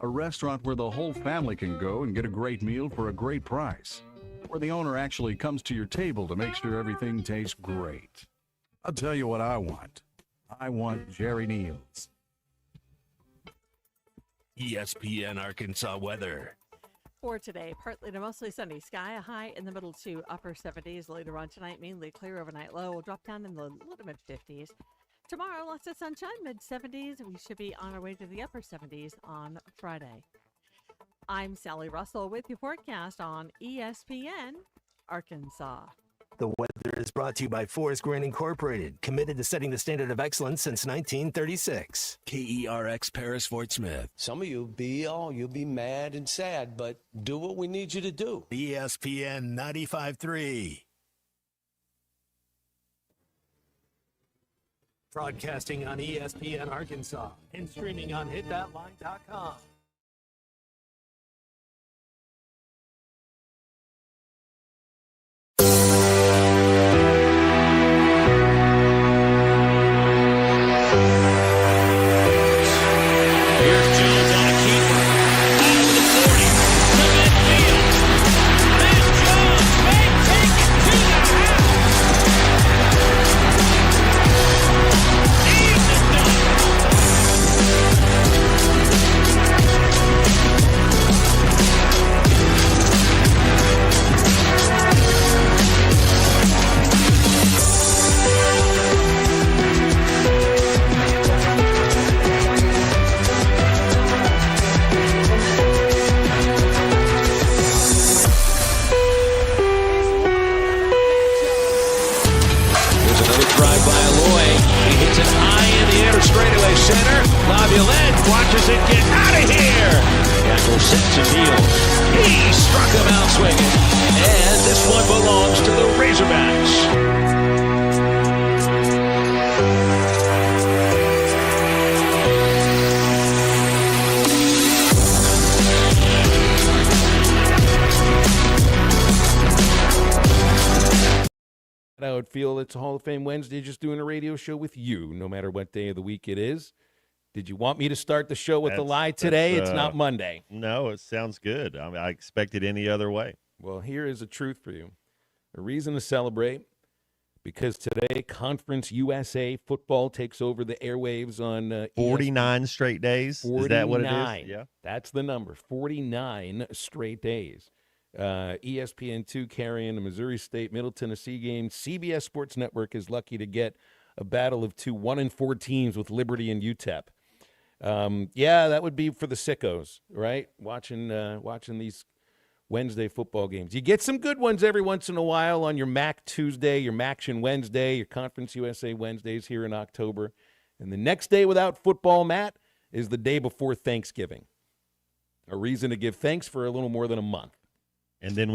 A restaurant where the whole family can go and get a great meal for a great price. Where the owner actually comes to your table to make sure everything tastes great. I'll tell you what I want. I want Jerry Neal's. ESPN Arkansas weather. For today, partly to mostly sunny sky, a high in the middle to upper 70s. Later on tonight, mainly clear overnight low. Will drop down in the little mid 50s. Tomorrow, lots of sunshine, mid 70s. We should be on our way to the upper 70s on Friday. I'm Sally Russell with your forecast on ESPN Arkansas. The weather is brought to you by Forest Grain Incorporated, committed to setting the standard of excellence since 1936. KERX Paris Fort Smith. Some of you'll be mad and sad, but do what we need you to do. ESPN 95.3. Broadcasting on ESPN Arkansas and streaming on hitthatline.com. Watches it get out of here. Gackle sets a deal. He struck him out swinging. And this one belongs to the Razorbacks. I would feel it's Hall of Fame Wednesday just doing a radio show with you, no matter what day of the week it is. Did you want me to start the show with the lie today? It's not Monday. No, it sounds good. I mean, I expect it any other way. Well, here is a truth for you. A reason to celebrate, because today Conference USA football takes over the airwaves on 49 straight days? 49. Is that what it is? Yeah. That's the number, 49 straight days. ESPN2 carrying the Missouri State Middle Tennessee game. CBS Sports Network is lucky to get a battle of two 1-4 teams with Liberty and UTEP. Yeah, that would be for the sickos, right? Watching these Wednesday football games. You get some good ones every once in a while on your MAC Tuesday, your MACtion Wednesday, your Conference USA Wednesdays here in October. And the next day without football, Matt, is the day before Thanksgiving. A reason to give thanks for a little more than a month. And then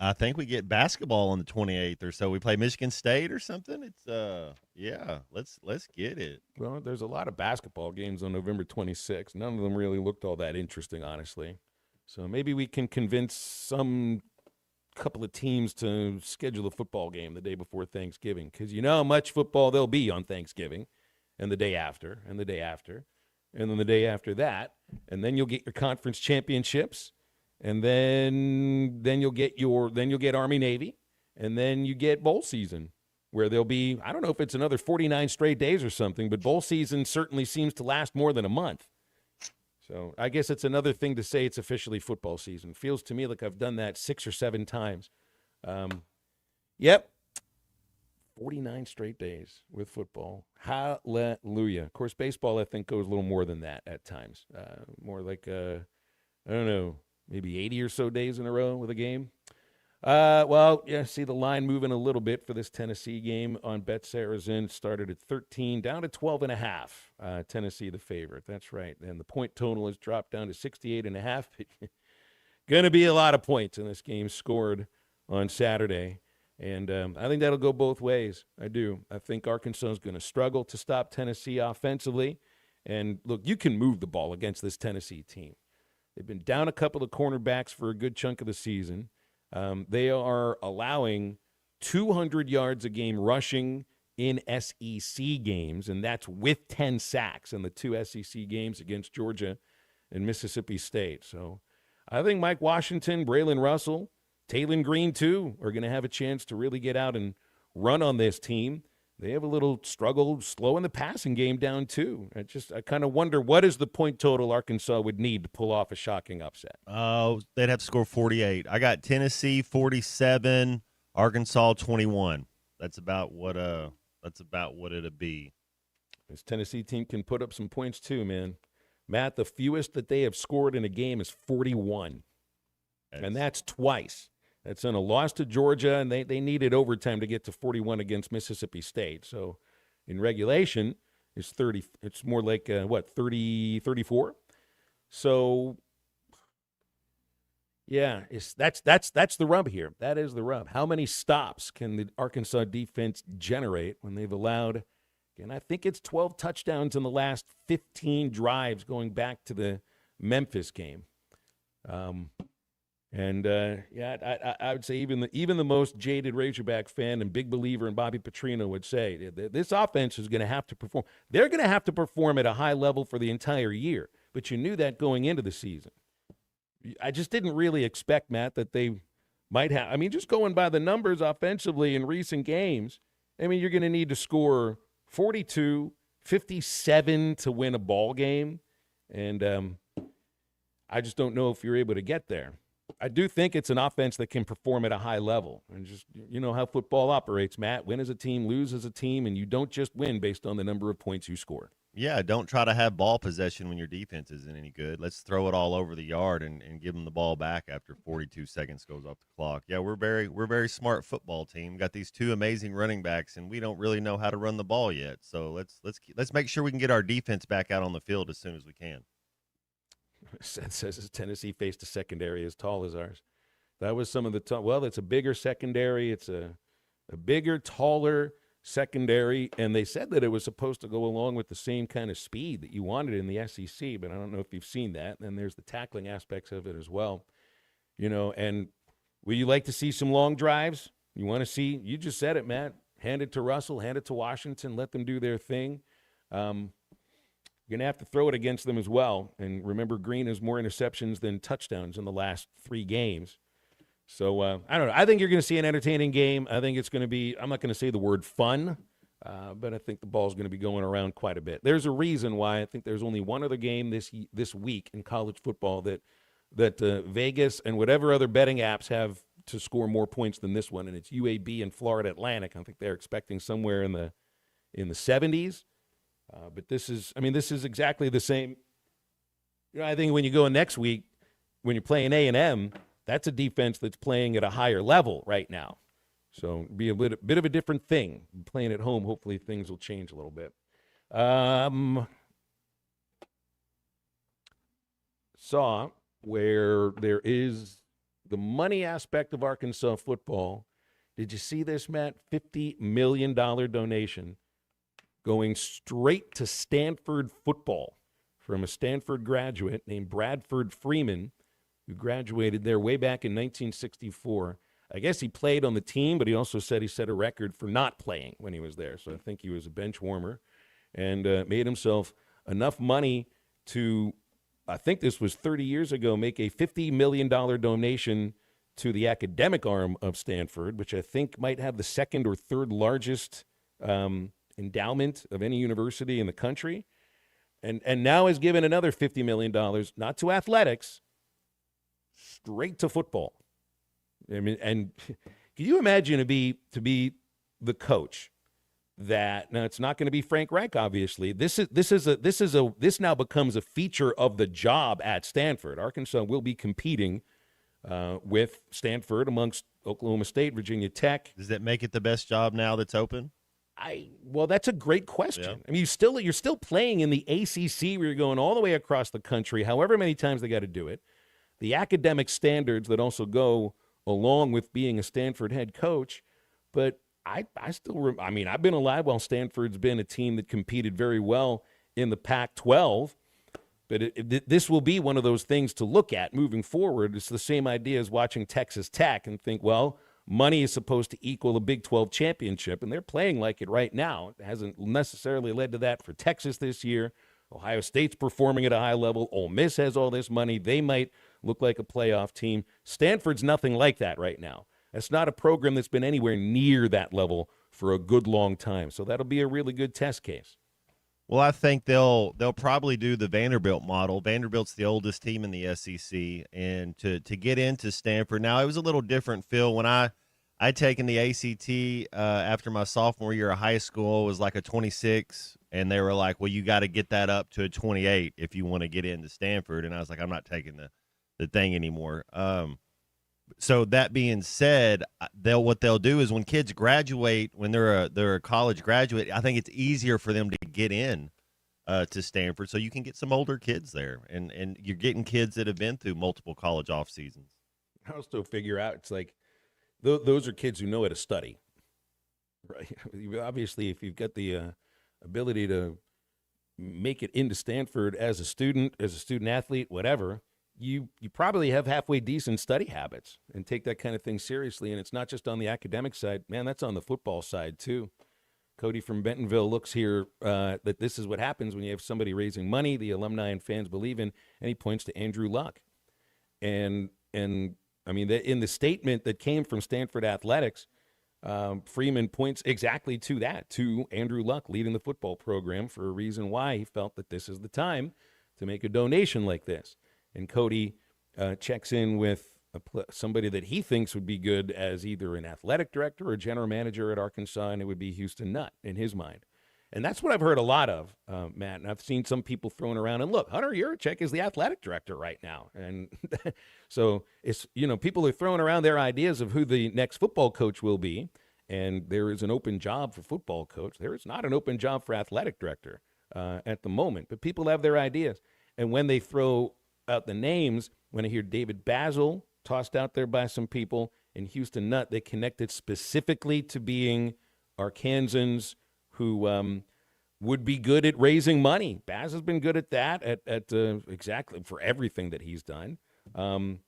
I think we get basketball on the 28th or so. We play Michigan State or something. It's yeah, let's get it. Well, there's a lot of basketball games on November 26th. None of them really looked all that interesting, honestly. So maybe we can convince some couple of teams to schedule a football game the day before Thanksgiving, because you know how much football there'll be on Thanksgiving and the day after and the day after and then the day after that, and then you'll get your conference championships. And then you'll get Army Navy, and then you get bowl season, where there'll be, I don't know if it's another 49 straight days or something, but bowl season certainly seems to last more than a month. So I guess it's another thing to say it's officially football season. Feels to me like I've done that 6 or 7 times. Yep, 49 straight days with football. Hallelujah. Of course, baseball I think goes a little more than that at times. More like I don't know. Maybe 80 or so days in a row with a game. Well, yeah, see the line moving a little bit for this Tennessee game on BetSarazin. Started at 13, down to 12.5. Tennessee the favorite. That's right. And the point total has dropped down to 68.5. Going to be a lot of points in this game scored on Saturday. And I think that'll go both ways. I do. I think Arkansas is going to struggle to stop Tennessee offensively. And, look, you can move the ball against this Tennessee team. They've been down a couple of cornerbacks for a good chunk of the season. They are allowing 200 yards a game rushing in SEC games, and that's with 10 sacks in the 2 SEC games against Georgia and Mississippi State. So I think Mike Washington, Braylon Russell, Taylon Green, too, are going to have a chance to really get out and run on this team. They have a little struggle slowing the passing game down, too. I kind of wonder, what is the point total Arkansas would need to pull off a shocking upset? They'd have to score 48. I got Tennessee 47, Arkansas 21. That's about what it'd be. This Tennessee team can put up some points, too, man. Matt, the fewest that they have scored in a game is 41. And that's twice. That's in a loss to Georgia, and they needed overtime to get to 41 against Mississippi State. So in regulation, it's 30. It's more like, 30, 34? So, yeah, that's the rub here. That is the rub. How many stops can the Arkansas defense generate when they've allowed, and I think it's 12 touchdowns in the last 15 drives going back to the Memphis game. I would say even the most jaded Razorback fan and big believer in Bobby Petrino would say this offense is going to have to perform. They're going to have to perform at a high level for the entire year, but you knew that going into the season. I just didn't really expect, Matt, that they might have. I mean, just going by the numbers offensively in recent games, I mean, you're going to need to score 42, 57 to win a ball game, and I just don't know if you're able to get there. I do think it's an offense that can perform at a high level. And just, you know how football operates, Matt. Win as a team, lose as a team, and you don't just win based on the number of points you score. Yeah, don't try to have ball possession when your defense isn't any good. Let's throw it all over the yard and give them the ball back after 42 seconds goes off the clock. Yeah, we're very smart football team. Got these two amazing running backs, and we don't really know how to run the ball yet. So let's make sure we can get our defense back out on the field as soon as we can. Seth says Tennessee faced a secondary as tall as ours. That was some of the well, it's a bigger secondary. It's a bigger, taller secondary, and they said that it was supposed to go along with the same kind of speed that you wanted in the SEC, but I don't know if you've seen that. And there's the tackling aspects of it as well. You know, and will you like to see some long drives? You want to see, you just said it, Matt, hand it to Russell, hand it to Washington, let them do their thing. You're going to have to throw it against them as well. And remember, Green has more interceptions than touchdowns in the last 3 games. So, I don't know. I think you're going to see an entertaining game. I think it's going to be, I'm not going to say the word fun, but I think the ball's going to be going around quite a bit. There's a reason why I think there's only one other game this week in college football that Vegas and whatever other betting apps have to score more points than this one, and it's UAB and Florida Atlantic. I think they're expecting somewhere in the 70s. But this is exactly the same. You know, I think when you go next week, when you're playing A&M, that's a defense that's playing at a higher level right now. So it'll be a bit of a different thing. Playing at home, hopefully things will change a little bit. Saw where there is the money aspect of Arkansas football. Did you see this, Matt? $50 million donation going straight to Stanford football from a Stanford graduate named Bradford Freeman, who graduated there way back in 1964. I guess he played on the team, but he also said he set a record for not playing when he was there. So I think he was a bench warmer and made himself enough money to, I think this was 30 years ago, make a $50 million donation to the academic arm of Stanford, which I think might have the second or third largest endowment of any university in the country, and now has given another $50 million, not to athletics, straight to football. I mean, and can you imagine to be the coach that, now it's not going to be Frank Reich, obviously. This now becomes a feature of the job at Stanford. Arkansas will be competing with Stanford amongst Oklahoma State, Virginia Tech. Does that make it the best job now that's open? Well, that's a great question. Yeah. I mean, you're still playing in the ACC where you're going all the way across the country, however many times they got to do it. The academic standards that also go along with being a Stanford head coach. But I've been alive while Stanford's been a team that competed very well in the Pac-12. But this will be one of those things to look at moving forward. It's the same idea as watching Texas Tech and think, well, money is supposed to equal a Big 12 championship, and they're playing like it right now. It hasn't necessarily led to that for Texas this year Ohio State's performing at a high level. Ole Miss has all this money. They might look like a playoff team. Stanford's nothing like that right now. That's not a program that's been anywhere near that level for a good long time. So that'll be a really good test case. Well, I think they'll probably do the Vanderbilt model. Vanderbilt's the oldest team in the SEC, and to get into Stanford now, it was a little different. Phil, when I'd taken the ACT after my sophomore year of high school, it was like a 26, and they were like, "Well, you got to get that up to a 28 if you want to get into Stanford." And I was like, "I'm not taking the thing anymore." So that being said, what they'll do is when kids graduate, when they're a college graduate, I think it's easier for them to get in to Stanford, so you can get some older kids there, and you're getting kids that have been through multiple college off seasons. I also figure out it's like those are kids who know how to study, right? Obviously, if you've got the ability to make it into Stanford as a student athlete, whatever. You probably have halfway decent study habits and take that kind of thing seriously. And it's not just on the academic side. Man, that's on the football side, too. Cody from Bentonville looks here that this is what happens when you have somebody raising money the alumni and fans believe in, and he points to Andrew Luck. And I mean, in the statement that came from Stanford Athletics, Freeman points exactly to that, to Andrew Luck leading the football program for a reason why he felt that this is the time to make a donation like this. And Cody checks in with somebody that he thinks would be good as either an athletic director or general manager at Arkansas, and it would be Houston Nutt in his mind. And that's what I've heard a lot of, Matt. And I've seen some people throwing around. And look, Hunter Yurachek is the athletic director right now. And so it's, people are throwing around their ideas of who the next football coach will be. And there is an open job for football coach. There is not an open job for athletic director at the moment. But people have their ideas. And when they throw out the names, when I hear David Basil tossed out there by some people and Houston Nutt, they connected specifically to being Arkansans who would be good at raising money. Baz has been good at that, at exactly for everything that he's done. And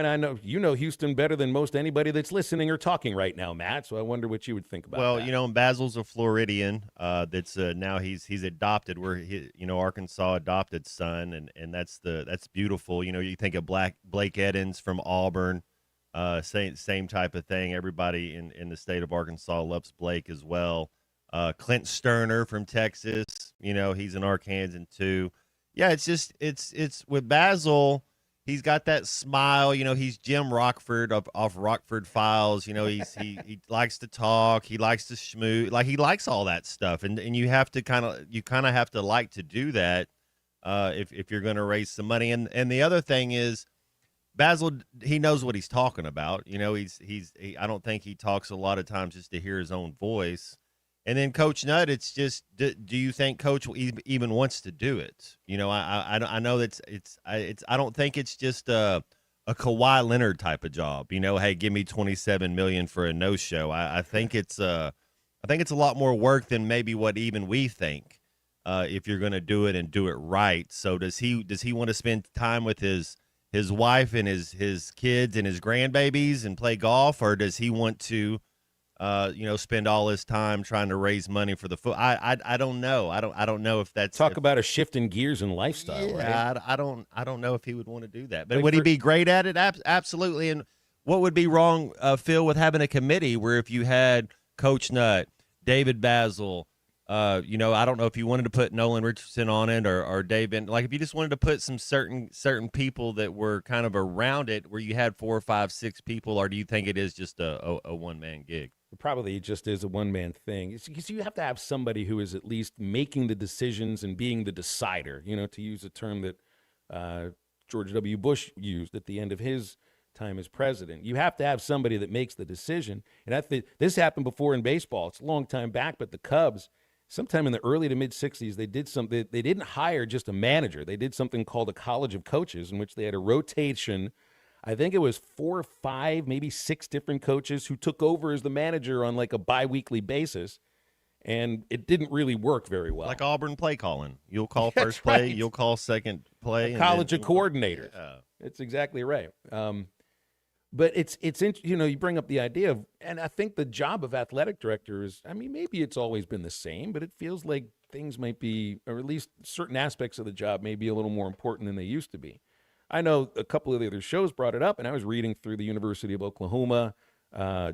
I know Houston better than most anybody that's listening or talking right now, Matt. So I wonder what you would think about that. Well, Basil's a Floridian. That's now he's adopted. Arkansas adopted son, and that's beautiful. You think of Blake Edens from Auburn, same type of thing. Everybody in the state of Arkansas loves Blake as well. Clint Sterner from Texas. He's an Arkansan too. Yeah, it's with Basil. He's got that smile, he's Jim Rockford off Rockford Files. He likes to talk, he likes to schmoo, like he likes all that stuff. And you have to kind of have to like to do that if you're going to raise some money. And the other thing is Basil, he knows what he's talking about. I don't think he talks a lot of times just to hear his own voice. And then Coach Nutt, it's just, do you think Coach even wants to do it? I know that I don't think it's just a Kawhi Leonard type of job. Hey, give me $27 million for a no show. I think it's a lot more work than maybe what even we think. If you're going to do it and do it right. So does he want to spend time with his wife and his kids and his grandbabies and play golf, or does he want to? Spend all his time trying to raise money for the foot. I don't know. I don't know if that's about a shift in gears and lifestyle. Yeah, right? I don't know if he would want to do that. But would he be great at it? Absolutely. And what would be wrong, Phil, with having a committee where if you had Coach Nutt, David Basil, I don't know if you wanted to put Nolan Richardson on it or David, like if you just wanted to put some certain people that were kind of around it, where you had 4 or 5, 6 people, or do you think it is just a one-man gig? It probably just is a one-man thing. It's because you have to have somebody who is at least making the decisions and being the decider, to use a term that George W. Bush used at the end of his time as president. You have to have somebody that makes the decision. And I think this happened before in baseball. It's a long time back, but the Cubs, sometime in the early to mid-'60s, they did something. They didn't hire just a manager. They did something called a college of coaches, in which they had a rotation. I think it was 4 or 5, maybe 6 different coaches who took over as the manager on like a biweekly basis, and it didn't really work very well. Like Auburn play calling. You'll call first play, right. You'll call second play. College of coordinators. Yeah. It's exactly right. But it's you bring up the idea of, and I think the job of athletic director is, maybe it's always been the same, but it feels like things might be, or at least certain aspects of the job may be a little more important than they used to be. I know a couple of the other shows brought it up, and I was reading through the University of Oklahoma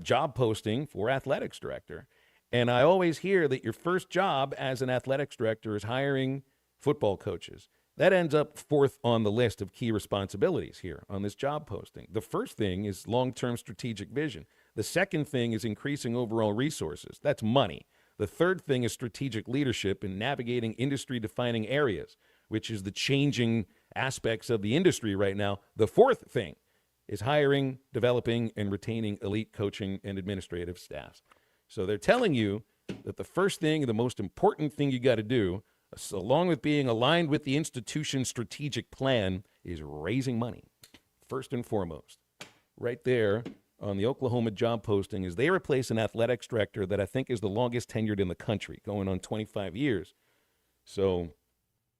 job posting for athletics director. And I always hear that your first job as an athletics director is hiring football coaches. That ends up fourth on the list of key responsibilities here on this job posting. The first thing is long-term strategic vision. The second thing is increasing overall resources. That's money. The third thing is strategic leadership in navigating industry-defining areas, which is the changing aspects of the industry right now. The fourth thing is hiring, developing, and retaining elite coaching and administrative staffs. So they're telling you that the first thing, the most important thing you got to do, along with being aligned with the institution's strategic plan, is raising money, first and foremost. Right there on the Oklahoma job posting is they replace an athletics director that I think is the longest tenured in the country, going on 25 years. So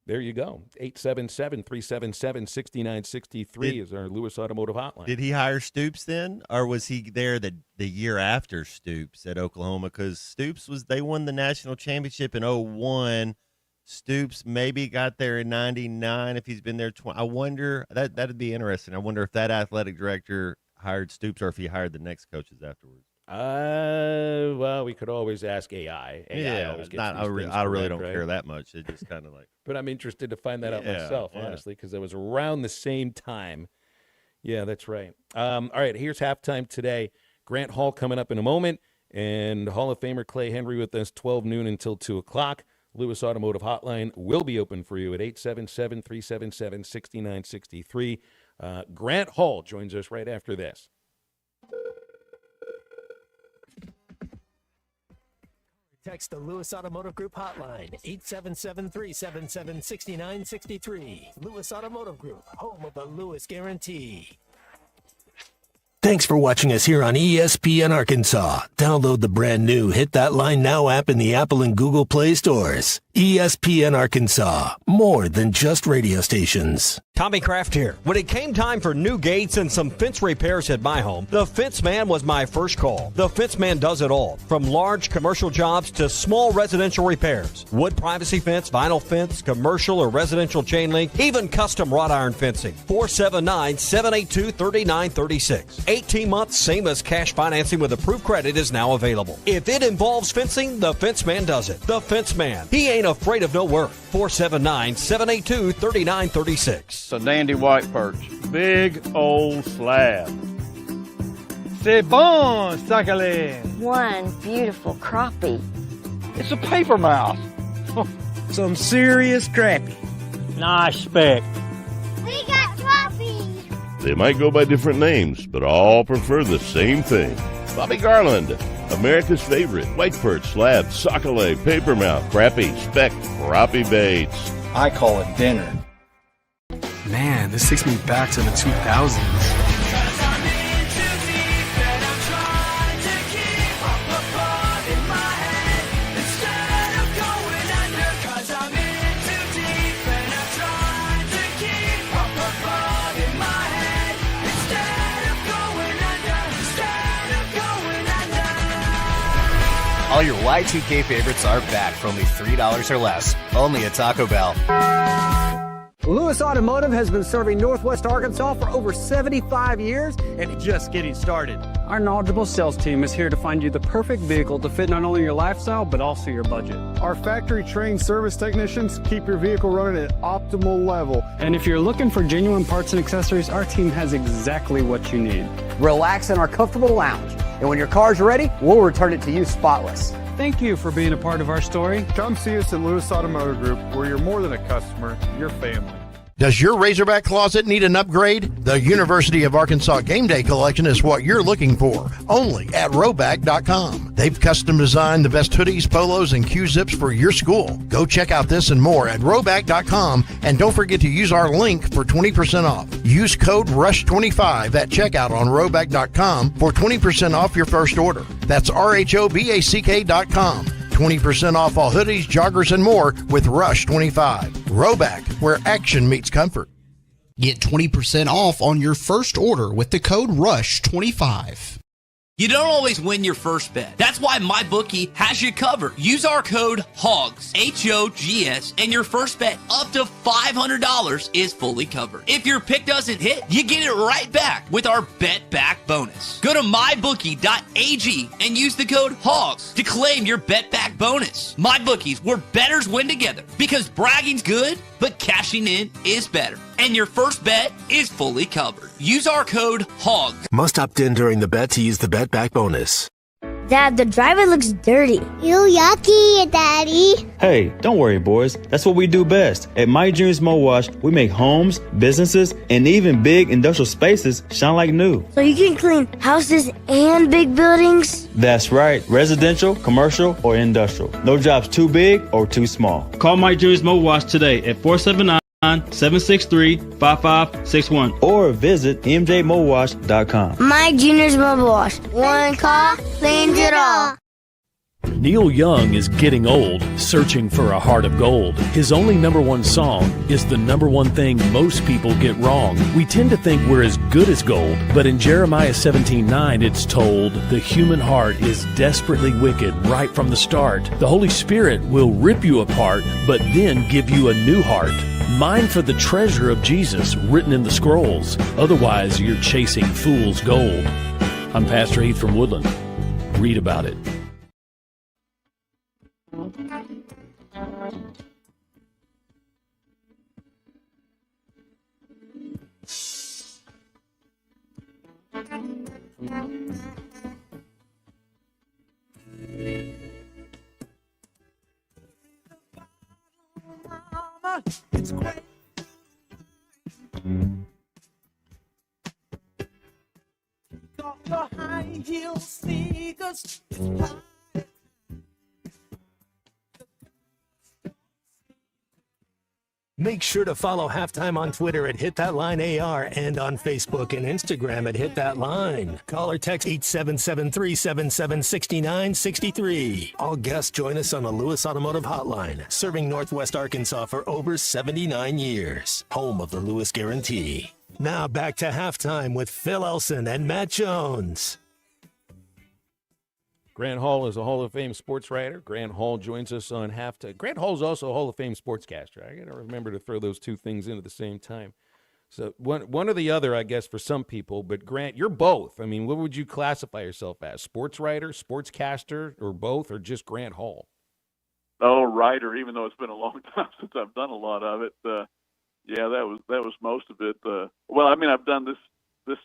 there you go. 877-377-6963 is our Lewis Automotive Hotline. Did he hire Stoops then, or was he there the year after Stoops at Oklahoma? Because Stoops they won the national championship in 2001. Stoops maybe got there in 99 if he's been there 20. I wonder, that'd be interesting. I wonder if that athletic director hired Stoops or if he hired the next coaches afterwards. Well, we could always ask AI. Always gets I really correct, don't right? care that much. It just kind of like. But I'm interested to find that out myself, honestly, because it was around the same time. Yeah, that's right. All right, here's halftime today. Grant Hall coming up in a moment, and Hall of Famer Clay Henry with us 12 noon until 2 o'clock. Lewis Automotive Hotline will be open for you at 877-377-6963. Grant Hall joins us right after this. Text the Lewis Automotive Group hotline, 877-377-6963. Lewis Automotive Group, home of the Lewis Guarantee. Thanks for watching us here on ESPN Arkansas. Download the brand new Hit That Line Now app in the Apple and Google Play stores. ESPN Arkansas, more than just radio stations. Tommy Kraft here. When it came time for new gates and some fence repairs at my home, the Fence Man was my first call. The Fence Man does it all, from large commercial jobs to small residential repairs. Wood privacy fence, vinyl fence, commercial or residential chain link, even custom wrought iron fencing. 479-782-3936. 18-month same-as cash financing with approved credit is now available. If it involves fencing, the Fence Man does it. The Fence Man. He ain't afraid of no work. 479-782-3936. It's a dandy white perch. Big old slab. C'est bon, Sakhalin. One beautiful crappie. It's a paper mouse. Some serious crappie. Nice speck. We got crappies. They might go by different names, but all prefer the same thing. Bobby Garland, America's favorite white perch, slab, sockeye, papermouth, crappie, speck, crappie baits. I call it dinner. Man, this takes me back to the 2000s. All your Y2K favorites are back for only $3 or less. Only at Taco Bell. Lewis Automotive has been serving Northwest Arkansas for over 75 years and just getting started. Our knowledgeable sales team is here to find you the perfect vehicle to fit not only your lifestyle, but also your budget. Our factory-trained service technicians keep your vehicle running at optimal level. And if you're looking for genuine parts and accessories, our team has exactly what you need. Relax in our comfortable lounge. And when your car's ready, we'll return it to you spotless. Thank you for being a part of our story. Come see us at Lewis Automotive Group, where you're more than a customer, you're family. Does your Razorback closet need an upgrade? The University of Arkansas Game Day Collection is what you're looking for, only at Roback.com. They've custom designed the best hoodies, polos, and Q-zips for your school. Go check out this and more at Roback.com, and don't forget to use our link for 20% off. Use code RUSH25 at checkout on Roback.com for 20% off your first order. That's RHOBACK.com. 20% off all hoodies, joggers, and more with Rush 25. Roback, where action meets comfort. Get 20% off on your first order with the code RUSH25. You don't always win your first bet. That's why MyBookie has you covered. Use our code HOGS, H-O-G-S, and your first bet up to $500 is fully covered. If your pick doesn't hit, you get it right back with our Bet Back bonus. Go to mybookie.ag and use the code HOGS to claim your Bet Back bonus. MyBookie's where bettors win together because bragging's good, but cashing in is better. And your first bet is fully covered. Use our code HOGS. Must opt in during the bet to use the Bet Back bonus. Dad, the driver looks dirty. You yucky, Daddy. Hey, don't worry, boys. That's what we do best. At My Dreams Mo Wash, we make homes, businesses, and even big industrial spaces shine like new. So you can clean houses and big buildings? That's right. Residential, commercial, or industrial. No job's too big or too small. Call My Dreams Mo Wash today at 479-763-5561 or visit mjmowash.com. My Junior's Mobile Wash. One call cleans it all. Neil Young is getting old, searching for a heart of gold. His only number one song is the number one thing most people get wrong. We tend to think we're as good as gold, but in Jeremiah 17:9 it's told, the human heart is desperately wicked right from the start. The Holy Spirit will rip you apart, but then give you a new heart. Mine for the treasure of Jesus written in the scrolls. Otherwise, you're chasing fool's gold. I'm Pastor Heath from Woodland. Read about it. It's great. Got your high heel sneakers. It's high. Make sure to follow Halftime on Twitter at HitThatLineAR and on Facebook and Instagram at HitThatLine. Call or text 877-377-6963. All guests join us on the Lewis Automotive Hotline, serving Northwest Arkansas for over 79 years. Home of the Lewis Guarantee. Now back to Halftime with Phil Elson and Matt Jones. Grant Hall is a Hall of Fame sports writer. Grant Hall joins us on halftime. Grant Hall is also a Hall of Fame sportscaster. I got to remember to throw those two things in at the same time. So one or the other, I guess, for some people. But Grant, you're both. I mean, what would you classify yourself as? Sports writer, sportscaster, or both, or just Grant Hall? Oh, writer. Even though it's been a long time since I've done a lot of it. Yeah, that was most of it. Well, I mean, I've done this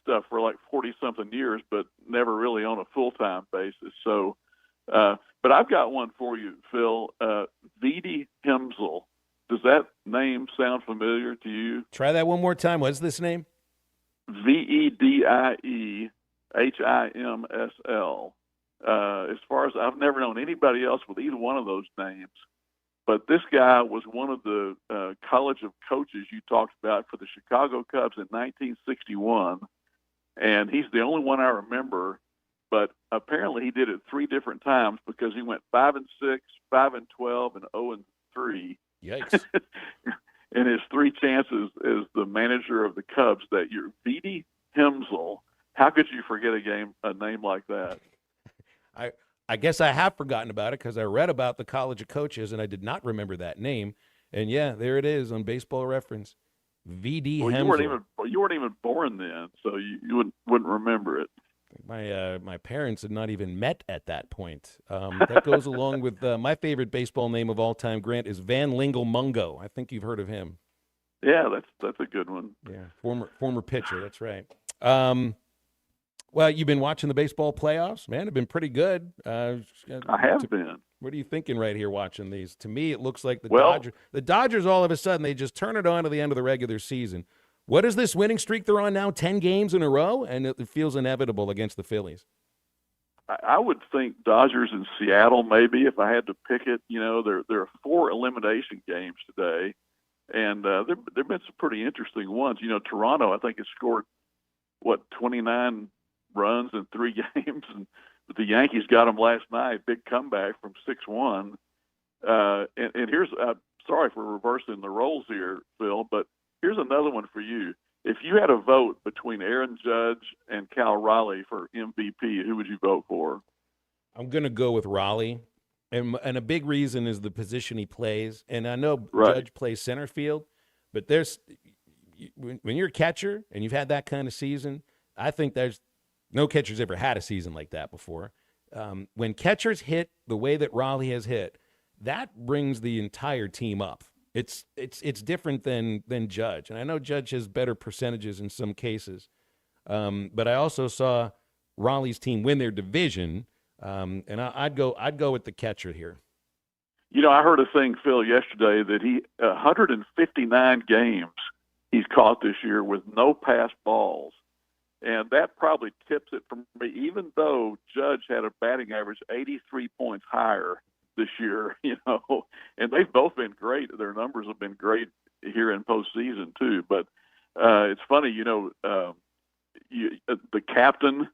stuff for like 40-something years, but never really on a full-time basis. So, but I've got one for you, Phil. Vidi Himsel. Does that name sound familiar to you? Try that one more time. What's this name? VEDIEHIMSL. As far as I've never known anybody else with either one of those names. But this guy was one of the College of Coaches you talked about for the Chicago Cubs in 1961, and he's the only one I remember. But apparently, he did it 3 different times because he went 5-6, 5-12, and 0-3. Yikes! In his 3 chances as the manager of the Cubs that year, Vidi Himsel. How could you forget a name like that? I guess I have forgotten about it because I read about the College of Coaches and I did not remember that name. And yeah, there it is on Baseball Reference. V.D. Hemsel. You weren't even born then, so you wouldn't remember it. My parents had not even met at that point. That goes along with my favorite baseball name of all time, Grant, is Van Lingle Mungo. I think you've heard of him. Yeah, that's a good one. Yeah, former pitcher. That's right. Well, you've been watching the baseball playoffs, man. They've been pretty good. I have been. What are you thinking right here watching these? To me, it looks like the Dodgers all of a sudden, they just turn it on to the end of the regular season. What is this winning streak they're on now? 10 games in a row? And it feels inevitable against the Phillies. I would think Dodgers and Seattle maybe if I had to pick it. You know, there are 4 elimination games today, and there have been some pretty interesting ones. You know, Toronto, I think, has scored, 29 runs in 3 games, and the Yankees got them last night. Big comeback from 6-1. And here's sorry for reversing the roles here, Phil, but here's another one for you. if you had a vote between Aaron Judge and Cal Raleigh for MVP, who would you vote for? I'm going to go with Raleigh. And a big reason is the position he plays. And I know Right. Judge plays center field, but when you're a catcher and you've had that kind of season, I think there's no catcher's ever had a season like that before. When catchers hit the way that Raleigh has hit, that brings the entire team up. It's different than Judge. And I know Judge has better percentages in some cases. But I also saw Raleigh's team win their division. And I'd go with the catcher here. You know, I heard a thing, Phil, yesterday that 159 games he's caught this year with no passed balls. And that probably tips it for me, even though Judge had a batting average 83 points higher this year, you know, and they've both been great. Their numbers have been great here in postseason too. But it's funny, you know, the captain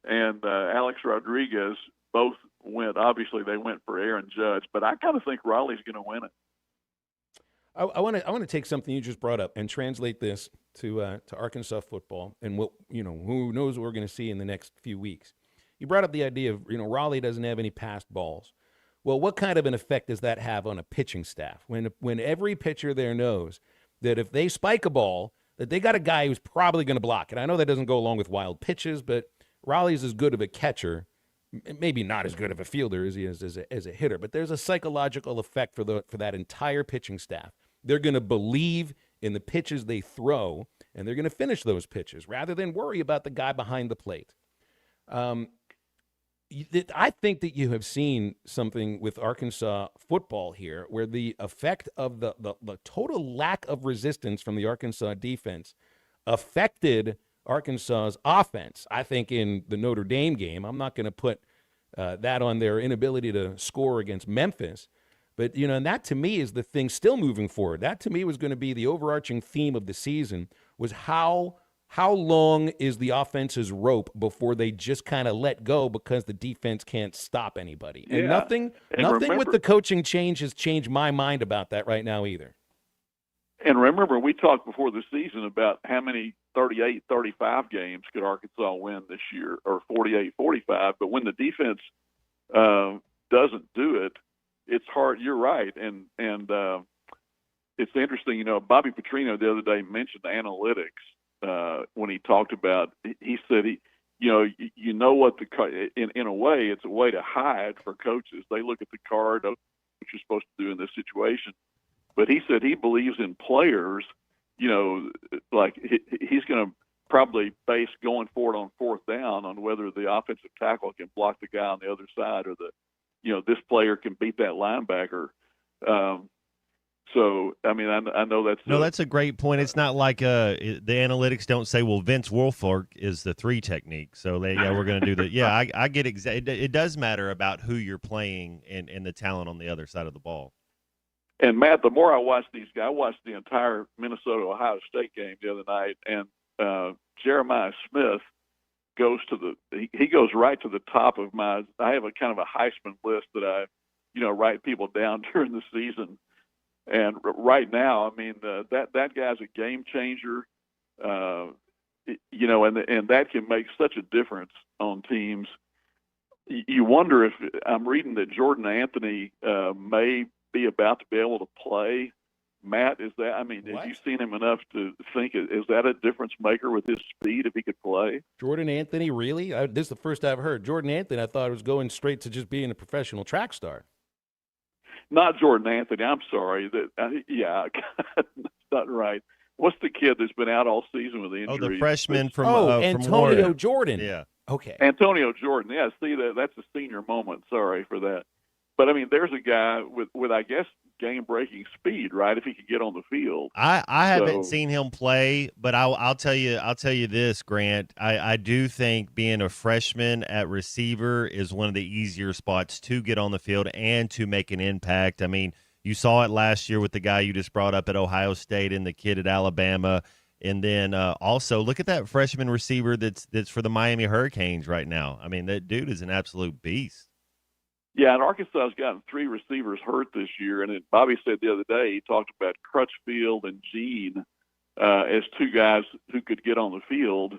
and Alex Rodriguez both went. Obviously, they went for Aaron Judge, but I kind of think Raleigh's going to win it. I want to take something you just brought up and translate this to Arkansas football and what, you know, who knows what we're going to see in the next few weeks. You brought up the idea of, you know, Raleigh doesn't have any passed balls. Well, what kind of an effect does that have on a pitching staff when every pitcher there knows that if they spike a ball, that they got a guy who's probably going to block it? I know that doesn't go along with wild pitches, but Raleigh's as good of a catcher, maybe not as good of a fielder as he is as a hitter, but there's a psychological effect for that entire pitching staff. They're going to believe in the pitches they throw, and they're going to finish those pitches rather than worry about the guy behind the plate. I think that you have seen something with Arkansas football here where the effect of the total lack of resistance from the Arkansas defense affected Arkansas's offense. I think in the Notre Dame game, I'm not going to put that on their inability to score against Memphis. But, you know, and that to me is the thing still moving forward. That to me was going to be the overarching theme of the season was how long is the offense's rope before they just kind of let go because the defense can't stop anybody. And nothing with the coaching change has changed my mind about that right now either. And remember, we talked before the season about how many 38, 35 games could Arkansas win this year, or 48, 45. But when the defense doesn't do it, it's hard. You're right. And it's interesting, you know, Bobby Petrino the other day mentioned analytics when he talked about, he said, you know what in a way, it's a way to hide for coaches. They look at the card of what you're supposed to do in this situation. But he said he believes in players, you know, like he's going to probably base going forward on fourth down on whether the offensive tackle can block the guy on the other side or this player can beat that linebacker. So, I mean, I know that's that's a great point. It's not like the analytics don't say, well, Vince Wilfork is the 3 technique. So, we're going to do that. Yeah, I get it does matter about who you're playing and the talent on the other side of the ball. And, Matt, the more I watch these guys, I watched the entire Minnesota-Ohio State game the other night, and Jeremiah Smith goes he goes right to the top of I have a kind of a Heisman list that I, write people down during the season. And right now, I mean, that guy's a game changer, and that can make such a difference on teams. You wonder if I'm reading that Jordan Anthony may be about to be able to play. Matt, have you seen him enough to think, is that a difference maker with his speed if he could play? Jordan Anthony, really? This is the first I've heard. Jordan Anthony, I thought was going straight to just being a professional track star. Not Jordan Anthony. I'm sorry. That's not right. What's the kid that's been out all season with the injury? Oh, the freshman from Antonio Jordan. Yeah. Okay. Antonio Jordan. Yeah, see, that's a senior moment. Sorry for that. But, I mean, there's a guy with I guess, game-breaking speed, right, if he could get on the field. I haven't seen him play, but I'll tell you this, Grant. I do think being a freshman at receiver is one of the easier spots to get on the field and to make an impact. I mean, you saw it last year with the guy you just brought up at Ohio State and the kid at Alabama. And then also look at that freshman receiver that's for the Miami Hurricanes right now. I mean, that dude is an absolute beast. Yeah, and Arkansas has gotten 3 receivers hurt this year. And Bobby said the other day, he talked about Crutchfield and Gene as two guys who could get on the field.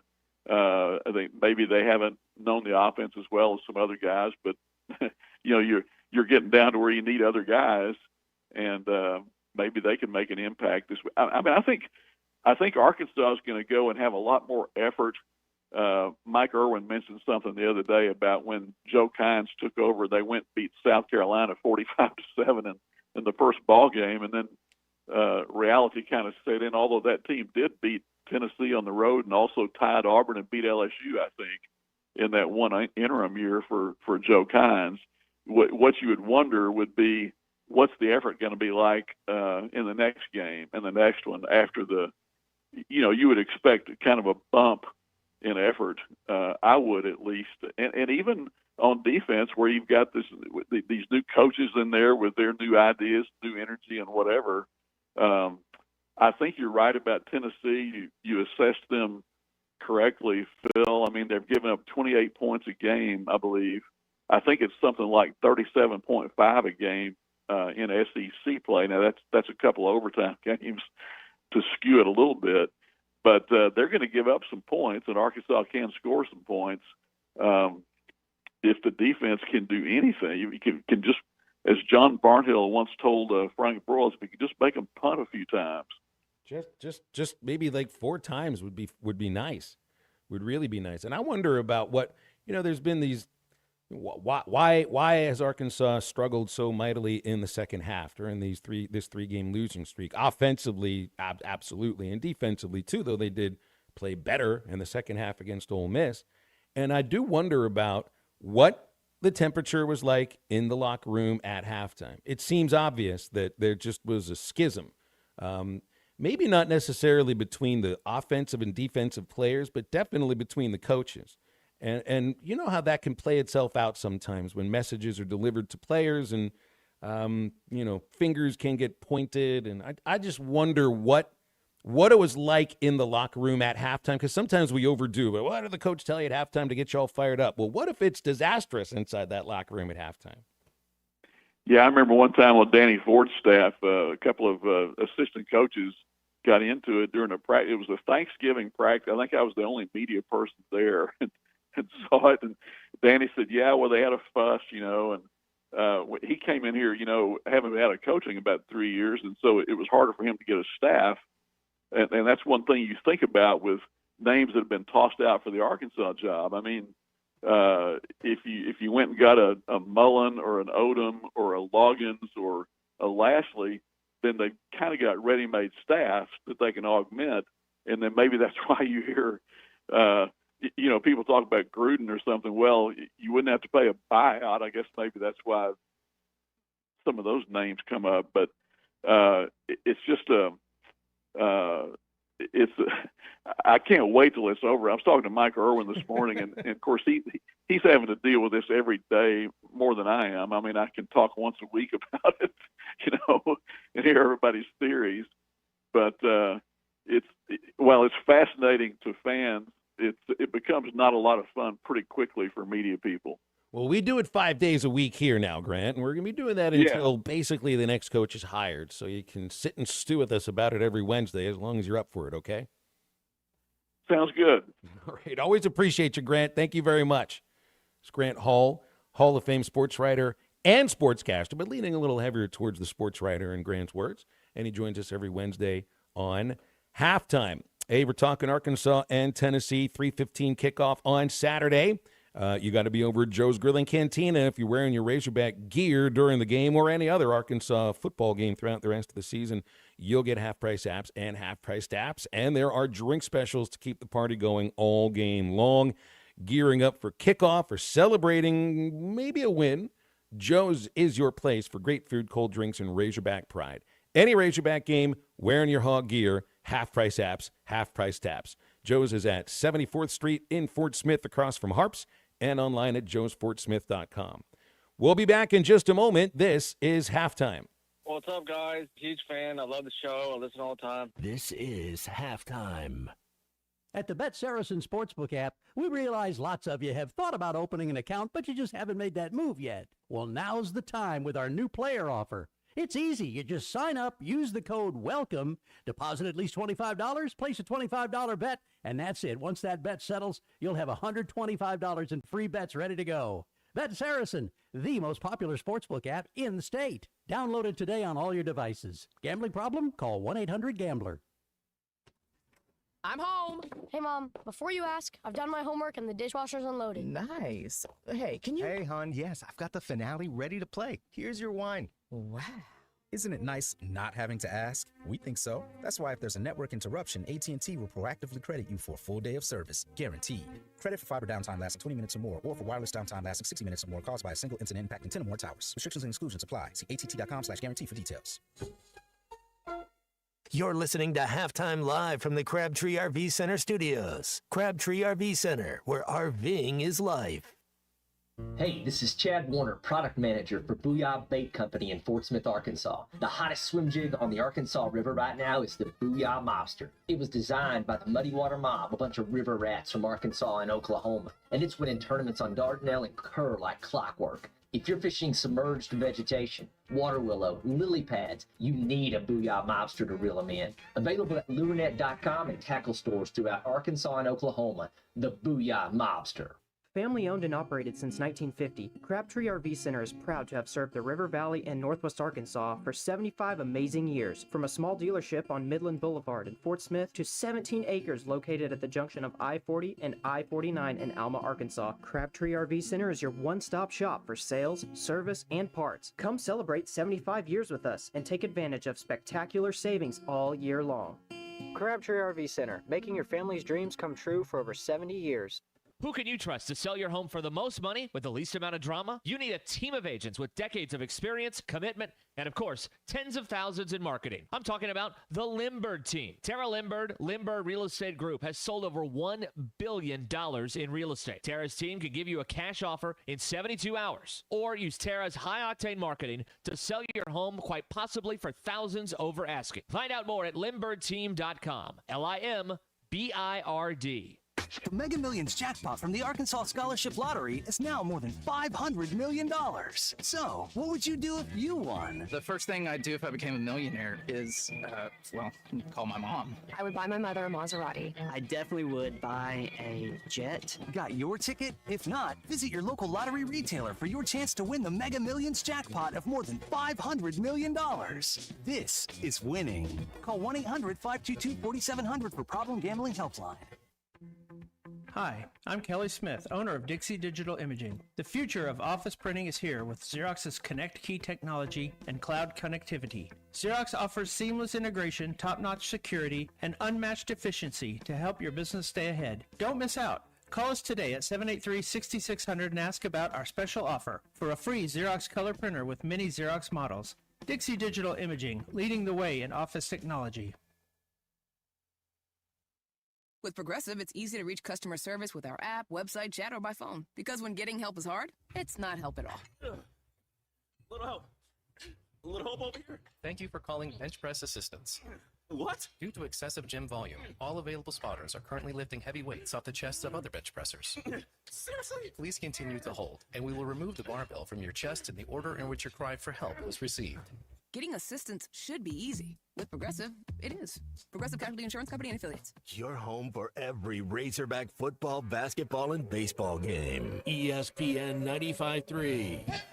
I think maybe they haven't known the offense as well as some other guys, but you're getting down to where you need other guys, and maybe they can make an impact this week. I mean, I think Arkansas is going to go and have a lot more effort. Mike Irwin mentioned something the other day about when Joe Kynes took over, they went and beat South Carolina 45-7 in the first ball game, and then reality kind of set in. Although that team did beat Tennessee on the road and also tied Auburn and beat LSU, I think, in that one interim year for Joe Kynes. What you would wonder would be, what's the effort going to be like in the next game and the next one after you would expect kind of a bump in effort. I would, at least. And even on defense, where you've got these new coaches in there with their new ideas, new energy and whatever. I think you're right about Tennessee. You assessed them correctly, Phil. I mean, they've given up 28 points a game, I believe. I think it's something like 37.5 a game in SEC play. Now, that's a couple of overtime games to skew it a little bit. But they're going to give up some points, and Arkansas can score some points. If the defense can do anything, you can just, as John Barnhill once told Frank Broyles, if you could just make them punt a few times. Just maybe like 4 times would be nice, would really be nice. And I wonder about what, there's been these, why has Arkansas struggled so mightily in the second half during this 3-game losing streak? Offensively, absolutely, and defensively too, though they did play better in the second half against Ole Miss. And I do wonder about what the temperature was like in the locker room at halftime. It seems obvious that there just was a schism. Maybe not necessarily between the offensive and defensive players, but definitely between the coaches. And you know how that can play itself out sometimes when messages are delivered to players and, fingers can get pointed. And I just wonder what it was like in the locker room at halftime, because sometimes we overdo. But what did the coach tell you at halftime to get you all fired up? Well, what if it's disastrous inside that locker room at halftime? Yeah, I remember one time on Danny Ford's staff, a couple of assistant coaches got into it during a practice. It was a Thanksgiving practice. I think I was the only media person there and saw it. And Danny said, yeah, well, they had a fuss, and he came in here, having had a coaching about 3 years, and so it was harder for him to get a staff. And that's one thing you think about with names that have been tossed out for the Arkansas job. I mean, if you went and got a Mullen or an Odom or a Loggins or a Lashley, then they kind of got ready-made staffs that they can augment. And then maybe that's why you hear, people talk about Gruden or something. Well, you wouldn't have to pay a buyout. I guess maybe that's why some of those names come up. But it's just I can't wait till it's over. I was talking to Mike Irwin this morning, and of course he's having to deal with this every day more than I am. I mean, I can talk once a week about it, and hear everybody's theories. But while it's fascinating to fans, it becomes not a lot of fun pretty quickly for media people. Well, we do it 5 days a week here now, Grant, and we're going to be doing that until basically the next coach is hired. So you can sit and stew with us about it every Wednesday as long as you're up for it, okay? Sounds good. All right. Always appreciate you, Grant. Thank you very much. It's Grant Hall, Hall of Fame sports writer and sportscaster, but leaning a little heavier towards the sports writer in Grant's words. And he joins us every Wednesday on Halftime. Hey, we're talking Arkansas and Tennessee, 3:15 kickoff on Saturday. You got to be over at Joe's Grilling Cantina if you're wearing your Razorback gear during the game or any other Arkansas football game throughout the rest of the season. You'll get half-price apps and half-priced apps, and there are drink specials to keep the party going all game long. Gearing up for kickoff or celebrating maybe a win, Joe's is your place for great food, cold drinks, and Razorback pride. Any Razorback game, wearing your Hog gear, half-price apps, half-priced apps. Joe's is at 74th Street in Fort Smith across from Harps, and online at joesfortsmith.com. We'll be back in just a moment. This is Halftime. What's up, guys? Huge fan. I love the show. I listen all the time. This is Halftime. At the Bet Saracen Sportsbook app, we realize lots of you have thought about opening an account, but you just haven't made that move yet. Well, now's the time with our new player offer. It's easy. You just sign up, use the code WELCOME, deposit at least $25, place a $25 bet, and that's it. Once that bet settles, you'll have $125 in free bets ready to go. Bet Saracen, the most popular sportsbook app in the state. Download it today on all your devices. Gambling problem? Call 1-800-GAMBLER. I'm home. Hey, Mom, before you ask, I've done my homework and the dishwasher's unloaded. Nice. Hey, can you... Hey, hon, yes, I've got the finale ready to play. Here's your wine. Wow. Isn't it nice not having to ask? We think so. That's why if there's a network interruption, AT&T will proactively credit you for a full day of service. Guaranteed. Credit for fiber downtime lasting 20 minutes or more, or for wireless downtime lasting 60 minutes or more caused by a single incident impacting 10 or more towers. Restrictions and exclusions apply. See att.com/guarantee for details. You're listening to Halftime Live from the Crabtree RV Center studios. Crabtree RV Center, where RVing is life. Hey, this is Chad Warner, product manager for Booyah Bait Company in Fort Smith, Arkansas. The hottest swim jig on the Arkansas River right now is the Booyah Mobster. It was designed by the Muddy Water Mob, a bunch of river rats from Arkansas and Oklahoma, and it's winning tournaments on Dardanelle and Kerr like clockwork. If you're fishing submerged vegetation, water willow, lily pads, you need a Booyah Mobster to reel them in. Available at lurenet.com and tackle stores throughout Arkansas and Oklahoma, the Booyah Mobster. Family owned and operated since 1950, Crabtree RV Center is proud to have served the River Valley and Northwest Arkansas for 75 amazing years. From a small dealership on Midland Boulevard in Fort Smith to 17 acres located at the junction of I-40 and I-49 in Alma, Arkansas, Crabtree RV Center is your one-stop shop for sales, service, and parts. Come celebrate 75 years with us and take advantage of spectacular savings all year long. Crabtree RV Center, making your family's dreams come true for over 70 years. Who can you trust to sell your home for the most money with the least amount of drama? You need a team of agents with decades of experience, commitment, and of course, tens of thousands in marketing. I'm talking about the Limbird team. Tara Limbird, Limbird Real Estate Group, has sold over $1 billion in real estate. Tara's team can give you a cash offer in 72 hours, or use Tara's high-octane marketing to sell your home quite possibly for thousands over asking. Find out more at LimbirdTeam.com. LIMBIRD. The Mega Millions jackpot from the Arkansas Scholarship Lottery is now more than $500 million. So, what would you do if you won? The first thing I'd do if I became a millionaire is, call my mom. I would buy my mother a Maserati. I definitely would buy a jet. Got your ticket? If not, visit your local lottery retailer for your chance to win the Mega Millions jackpot of more than $500 million. This is winning. Call 1-800-522-4700 for Problem Gambling Helpline. Hi, I'm Kelly Smith, owner of Dixie Digital Imaging. The future of office printing is here with Xerox's Connect Key technology and cloud connectivity. Xerox offers seamless integration, top-notch security, and unmatched efficiency to help your business stay ahead. Don't miss out. Call us today at 783-6600 and ask about our special offer for a free Xerox color printer with many Xerox models. Dixie Digital Imaging, leading the way in office technology. With Progressive, it's easy to reach customer service with our app, website, chat, or by phone. Because when getting help is hard, it's not help at all. Little help. A little help over here. Thank you for calling Bench Press Assistance. What? Due to excessive gym volume, all available spotters are currently lifting heavy weights off the chests of other bench pressers. Seriously? Please continue to hold, and we will remove the barbell from your chest in the order in which your cry for help was received. Getting assistance should be easy. With Progressive, it is. Progressive Casualty Insurance Company and Affiliates. Your home for every Razorback football, basketball, and baseball game. ESPN 95.3.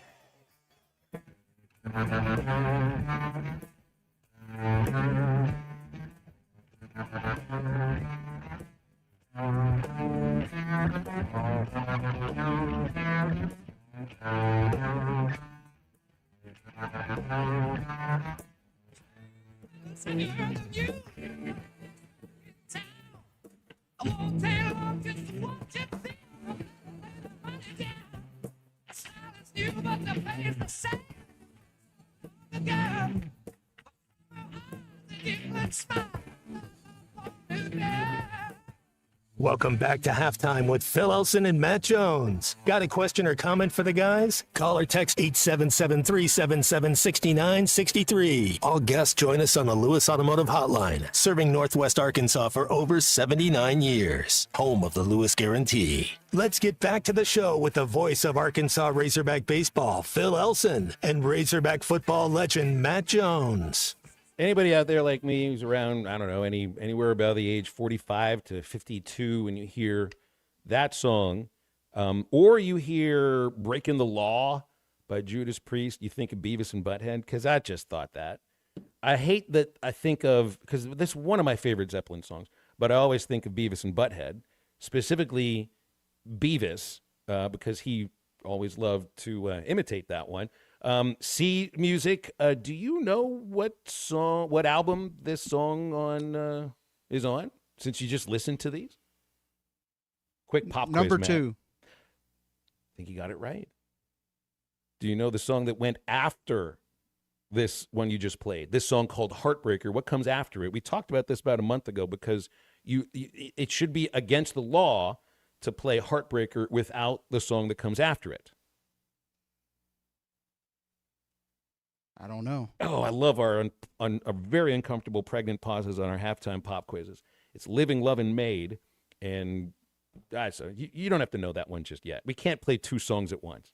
Welcome back to Halftime with Phil Elson and Matt Jones. Got a question or comment for the guys? Call or text 877-377-6963. All guests join us on the Lewis Automotive Hotline, serving Northwest Arkansas for over 79 years. Home of the Lewis Guarantee. Let's get back to the show with the voice of Arkansas Razorback baseball, Phil Elson, and Razorback football legend Matt Jones. Anybody out there like me who's around, I don't know, anywhere about the age 45 to 52, when you hear that song, or you hear Breaking the Law by Judas Priest, you think of Beavis and Butthead? Because I just thought that. I hate that I think of, because this is one of my favorite Zeppelin songs, but I always think of Beavis and Butthead, specifically Beavis, because he always loved to imitate that one. C Music, do you know what album this song is on, since you just listened to these? Quick pop quiz, Number Matt. 2. I think you got it right. Do you know the song that went after this one you just played? This song called Heartbreaker. What comes after it? We talked about this about a month ago, because it should be against the law to play Heartbreaker without the song that comes after it. I don't know. Oh, I love our very uncomfortable pregnant pauses on our halftime pop quizzes. It's Living, Lovin', Made, and so you don't have to know that one just yet. We can't play two songs at once.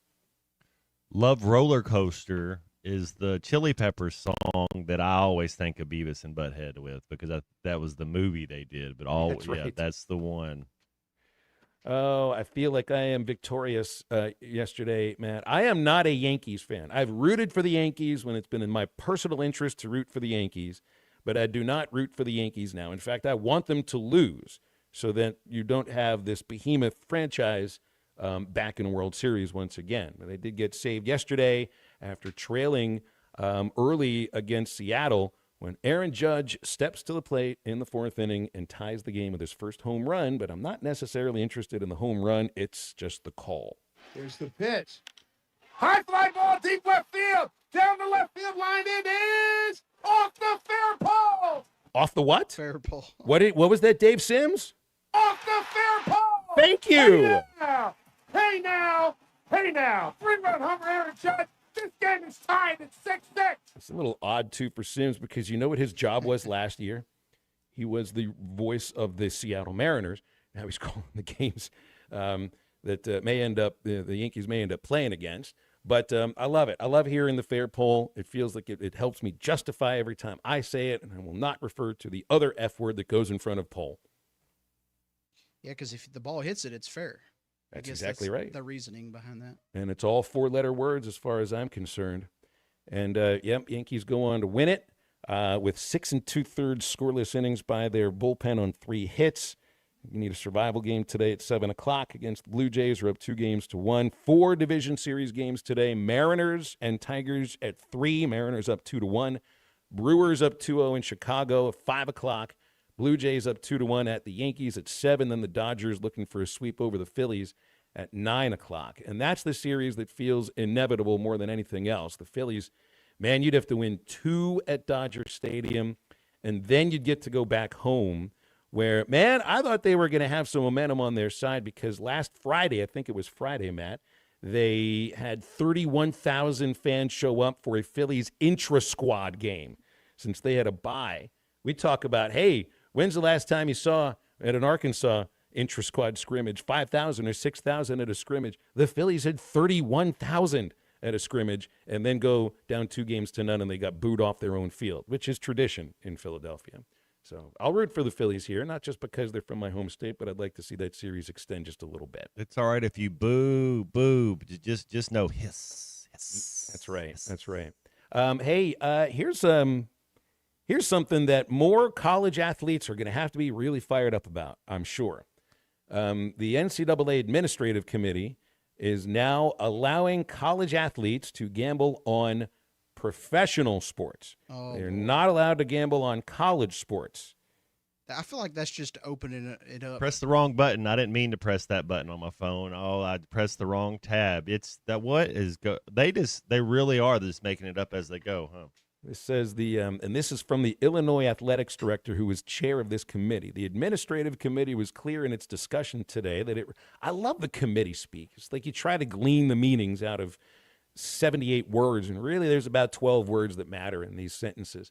Love Roller Coaster is the Chili Peppers song that I always think of Beavis and Butthead with, because that was the movie they did. But That's right. That's the one. Oh, I feel like I am victorious yesterday, Matt. I am not a Yankees fan. I've rooted for the Yankees when it's been in my personal interest to root for the Yankees, but I do not root for the Yankees now. In fact, I want them to lose so that you don't have this behemoth franchise back in a World Series once again. But they did get saved yesterday after trailing early against Seattle, when Aaron Judge steps to the plate in the fourth inning and ties the game with his first home run. But I'm not necessarily interested in the home run. It's just the call. Here's the pitch. High fly ball, deep left field. Down the left field line, it is off the fair pole. Off the what? Fair pole. What was that, Dave Sims? Off the fair pole. Thank you. Hey now. 3-run homer, Aaron Judge. This game is tied at 6-6. It's a little odd, too, for Sims, because you know what his job was last year? He was the voice of the Seattle Mariners. Now he's calling the games that may end up, the Yankees may end up playing against. But I love it. I love hearing the fair pole. It feels like it helps me justify every time I say it, and I will not refer to the other F word that goes in front of pole. Yeah, because if the ball hits it, it's fair. That's exactly right. The reasoning behind that. And it's all four-letter words as far as I'm concerned. And, Yankees go on to win it with 6 2/3 scoreless innings by their bullpen on 3 hits. You need a survival game today at 7 o'clock against the Blue Jays. We're up 2-1. 4 division series games today. Mariners and Tigers at 3. Mariners up 2-1. Brewers up 2-0 in Chicago at 5 o'clock. Blue Jays up 2-1 at the Yankees at 7. Then the Dodgers looking for a sweep over the Phillies at 9 o'clock. And that's the series that feels inevitable more than anything else. The Phillies, man, you'd have to win 2 at Dodger Stadium, and then you'd get to go back home where, man, I thought they were going to have some momentum on their side, because last Friday, I think it was Friday, Matt, they had 31,000 fans show up for a Phillies intra-squad game since they had a bye. We talk about, hey, when's the last time you saw at an Arkansas intra-squad scrimmage 5,000 or 6,000 at a scrimmage? The Phillies had 31,000 at a scrimmage and then go down 2-0 and they got booed off their own field, which is tradition in Philadelphia. So I'll root for the Phillies here, not just because they're from my home state, but I'd like to see that series extend just a little bit. It's all right if you boo. Just know hiss. That's right. Hiss. That's right. Here's something that more college athletes are going to have to be really fired up about, I'm sure. The NCAA Administrative Committee is now allowing college athletes to gamble on professional sports. They're not allowed to gamble on college sports. I feel like that's just opening it up. Press the wrong button. I didn't mean to press that button on my phone. Oh, I pressed the wrong tab. It's that. What is they really are just making it up as they go, huh? This says and this is from the Illinois athletics director who was chair of this committee. The administrative committee was clear in its discussion today that I love the committee speak. It's like you try to glean the meanings out of 78 words, and really there's about 12 words that matter in these sentences.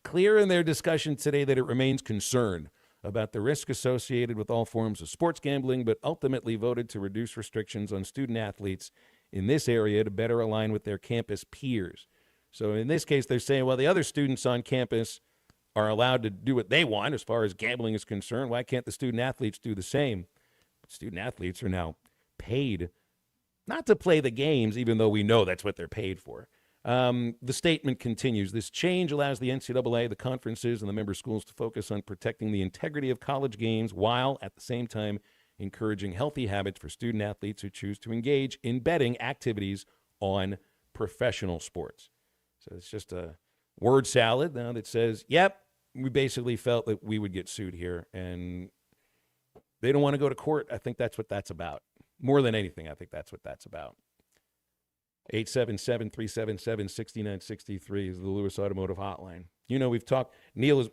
Clear in their discussion today that it remains concerned about the risk associated with all forms of sports gambling, but ultimately voted to reduce restrictions on student athletes in this area to better align with their campus peers. So in this case, they're saying, well, the other students on campus are allowed to do what they want as far as gambling is concerned. Why can't the student athletes do the same? But student athletes are now paid not to play the games, even though we know that's what they're paid for. The statement continues. This change allows the NCAA, the conferences, and the member schools to focus on protecting the integrity of college games while at the same time encouraging healthy habits for student athletes who choose to engage in betting activities on professional sports. So it's just a word salad now that says, yep, we basically felt that we would get sued here, and they don't want to go to court. I think that's what that's about. More than anything, I think that's what that's about. 877-377-6963 is the Lewis Automotive Hotline. You know, we've talked, Neil, is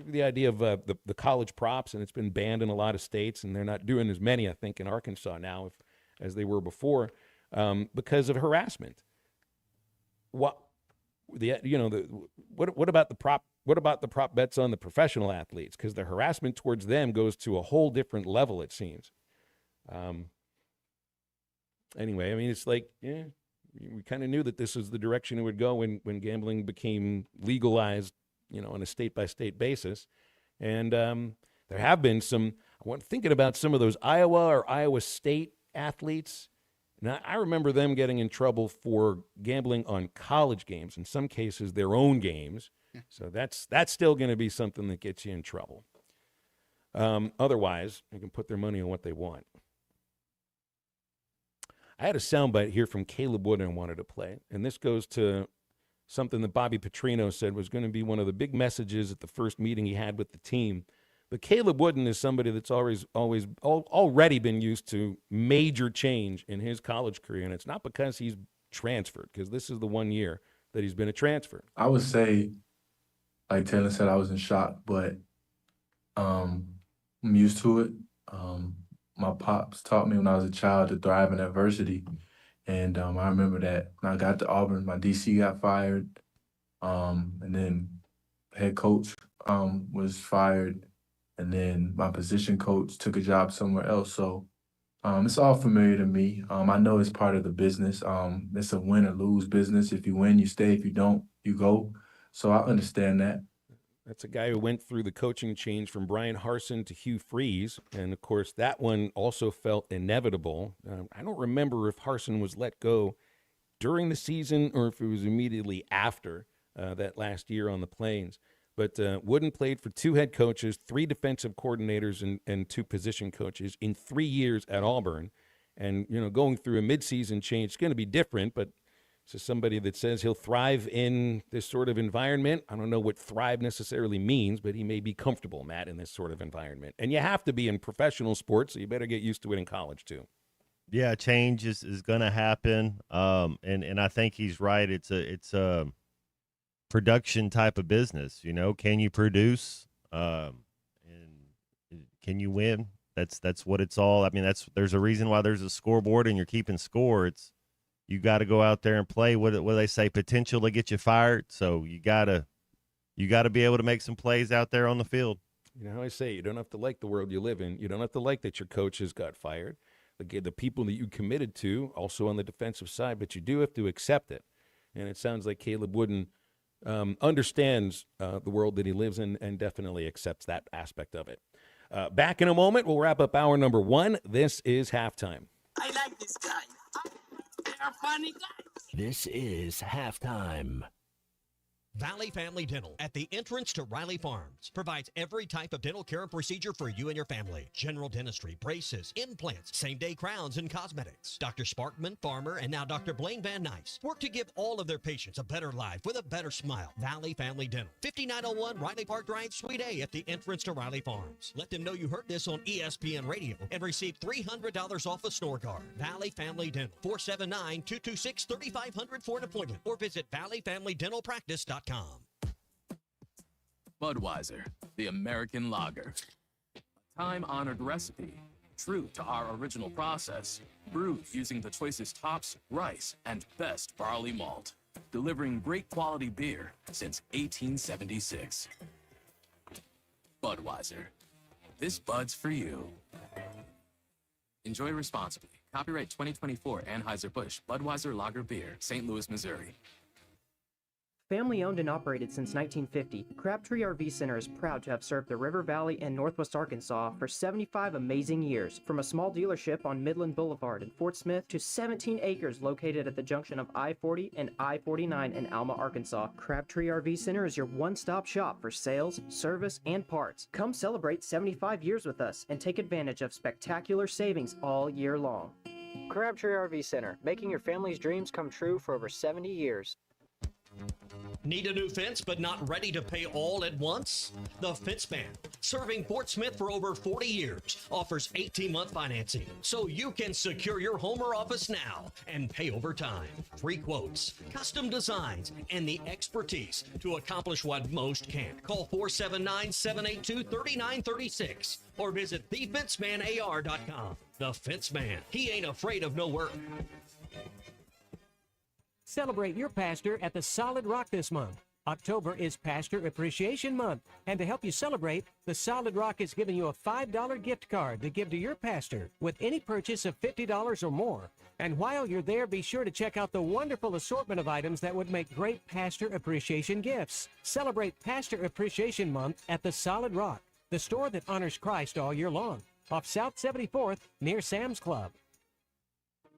the idea of the college props, and it's been banned in a lot of states, and they're not doing as many, I think, in Arkansas now as they were before because of harassment. What about the prop? What about the prop bets on the professional athletes? Because the harassment towards them goes to a whole different level, it seems. Anyway, I mean, it's like, yeah, we kind of knew that this was the direction it would go when gambling became legalized, on a state-by-state basis. And there have been thinking about some of those Iowa or Iowa State athletes. Now, I remember them getting in trouble for gambling on college games, in some cases their own games. Yeah. So that's still going to be something that gets you in trouble. Otherwise, they can put their money on what they want. I had a soundbite here from Caleb Wooden I wanted to play, and this goes to something that Bobby Petrino said was going to be one of the big messages at the first meeting he had with the team. But Caleb Wooden is somebody that's already been used to major change in his college career, and it's not because he's transferred, because this is the 1 year that he's been a transfer. I would say, like Taylor said, I was in shock, but I'm used to it. My pops taught me when I was a child to thrive in adversity. And I remember that when I got to Auburn, my DC got fired. And then head coach was fired. And then my position coach took a job somewhere else. So it's all familiar to me. I know it's part of the business. It's a win or lose business. If you win, you stay. If you don't, you go. So I understand that. That's a guy who went through the coaching change from Brian Harsin to Hugh Freeze. And, of course, that one also felt inevitable. I don't remember if Harsin was let go during the season or if it was immediately after that last year on the Plains. But Wooden played for 2 head coaches, 3 defensive coordinators, and 2 position coaches in 3 years at Auburn. And, going through a midseason change is going to be different, but so somebody that says he'll thrive in this sort of environment. I don't know what thrive necessarily means, but he may be comfortable, Matt, in this sort of environment. And you have to be in professional sports, so you better get used to it in college too. Yeah, change is going to happen. And I think he's right. It's a production type of business. Can you produce? And can you win? That's what it's all. I mean, there's a reason why there's a scoreboard and you're keeping score. You got to go out there and play. What do they say? Potential to get you fired. So you gotta be able to make some plays out there on the field. You know how I say, you don't have to like the world you live in. You don't have to like that your coaches got fired, the people that you committed to, also on the defensive side, but you do have to accept it. And it sounds like Caleb Wooden understands the world that he lives in and definitely accepts that aspect of it. Back in a moment, we'll wrap up hour number 1. This is Halftime. I like this guy. They're funny guys. This is Halftime. Valley Family Dental at the entrance to Riley Farms provides every type of dental care and procedure for you and your family. General dentistry, braces, implants, same-day crowns, and cosmetics. Dr. Sparkman, Farmer, and now Dr. Blaine Van Nice work to give all of their patients a better life with a better smile. Valley Family Dental, 5901 Riley Park Drive, Suite A at the entrance to Riley Farms. Let them know you heard this on ESPN Radio and receive $300 off a snore guard. Valley Family Dental, 479-226-3500 for an appointment or visit valleyfamilydentalpractice.com. Budweiser, the American lager. A time-honored recipe, true to our original process, brewed using the choicest hops, rice, and best barley malt, delivering great quality beer since 1876. Budweiser. This Bud's for you. Enjoy responsibly. Copyright 2024 Anheuser-Busch Budweiser Lager Beer, St. Louis, Missouri. Family owned and operated since 1950, Crabtree RV Center is proud to have served the River Valley and Northwest Arkansas for 75 amazing years. From a small dealership on Midland Boulevard in Fort Smith to 17 acres located at the junction of I-40 and I-49 in Alma, Arkansas, Crabtree RV Center is your one-stop shop for sales, service, and parts. Come celebrate 75 years with us and take advantage of spectacular savings all year long. Crabtree RV Center, making your family's dreams come true for over 70 years. Need a new fence but not ready to pay all at once? The Fence Man, serving Fort Smith for over 40 years, offers 18-month financing so you can secure your home or office now and pay over time. Free quotes, custom designs, and the expertise to accomplish what most can't. Call 479-782-3936 or visit thefencemanar.com. The Fence Man, he ain't afraid of no work. Celebrate your pastor at the Solid Rock this month. October is Pastor Appreciation Month, and to help you celebrate, the Solid Rock is giving you a $5 gift card to give to your pastor with any purchase of $50 or more. And while you're there, be sure to check out the wonderful assortment of items that would make great pastor appreciation gifts. Celebrate Pastor Appreciation Month at the Solid Rock, the store that honors Christ all year long, off South 74th near Sam's Club.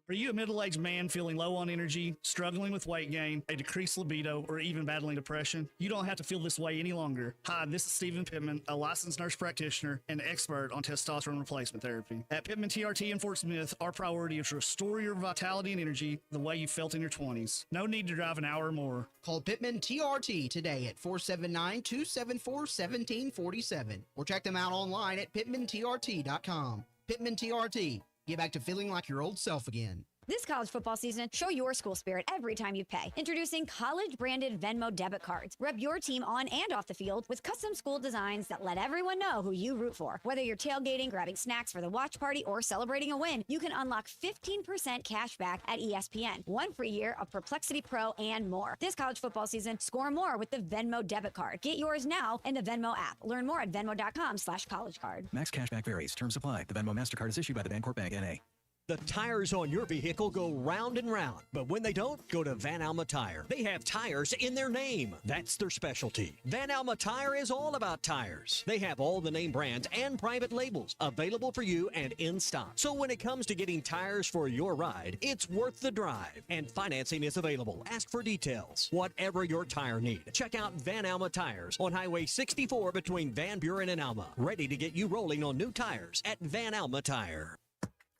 Are you a middle-aged man feeling low on energy, struggling with weight gain, a decreased libido, or even battling depression? You don't have to feel this way any longer. Hi, this is Stephen Pittman, a licensed nurse practitioner and expert on testosterone replacement therapy. At Pittman TRT in Fort Smith, our priority is to restore your vitality and energy the way you felt in your 20s. No need to drive an hour or more. Call Pittman TRT today at 479-274-1747 or check them out online at pittmantrt.com. Pittman TRT. Get back to feeling like your old self again. This college football season, show your school spirit every time you pay. Introducing college-branded Venmo debit cards. Rep your team on and off the field with custom school designs that let everyone know who you root for. Whether you're tailgating, grabbing snacks for the watch party, or celebrating a win, you can unlock 15% cash back at ESPN, 1 free year of Perplexity Pro, and more. This college football season, score more with the Venmo debit card. Get yours now in the Venmo app. Learn more at venmo.com/collegecard. Max cashback varies. Terms apply. The Venmo MasterCard is issued by the Bancorp Bank, N.A. The tires on your vehicle go round and round, but when they don't, go to Van Alma Tire. They have tires in their name. That's their specialty. Van Alma Tire is all about tires. They have all the name brands and private labels available for you and in stock. So when it comes to getting tires for your ride, it's worth the drive, and financing is available. Ask for details. Whatever your tire need, check out Van Alma Tires on Highway 64 between Van Buren and Alma. Ready to get you rolling on new tires at Van Alma Tire.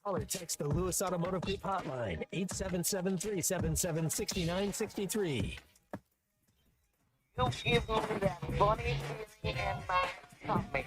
Call or text the Lewis Automotive Group hotline, 877-377-6963. You give me that bunny and my stomach.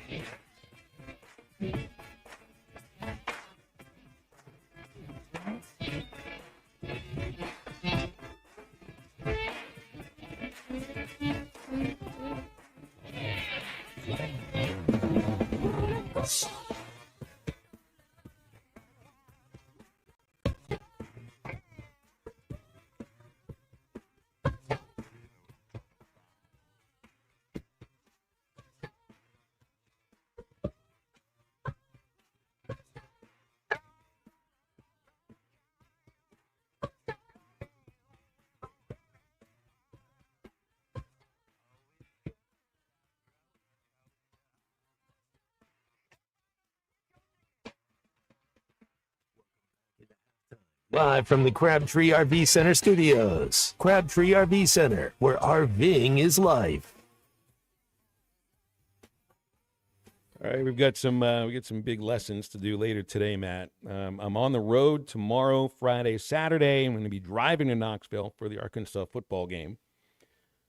Live from the Crabtree RV Center studios. Crabtree RV Center, where RVing is life. All right, we got some big lessons to do later today, Matt. I'm on the road tomorrow, Friday, Saturday. I'm going to be driving to Knoxville for the Arkansas football game.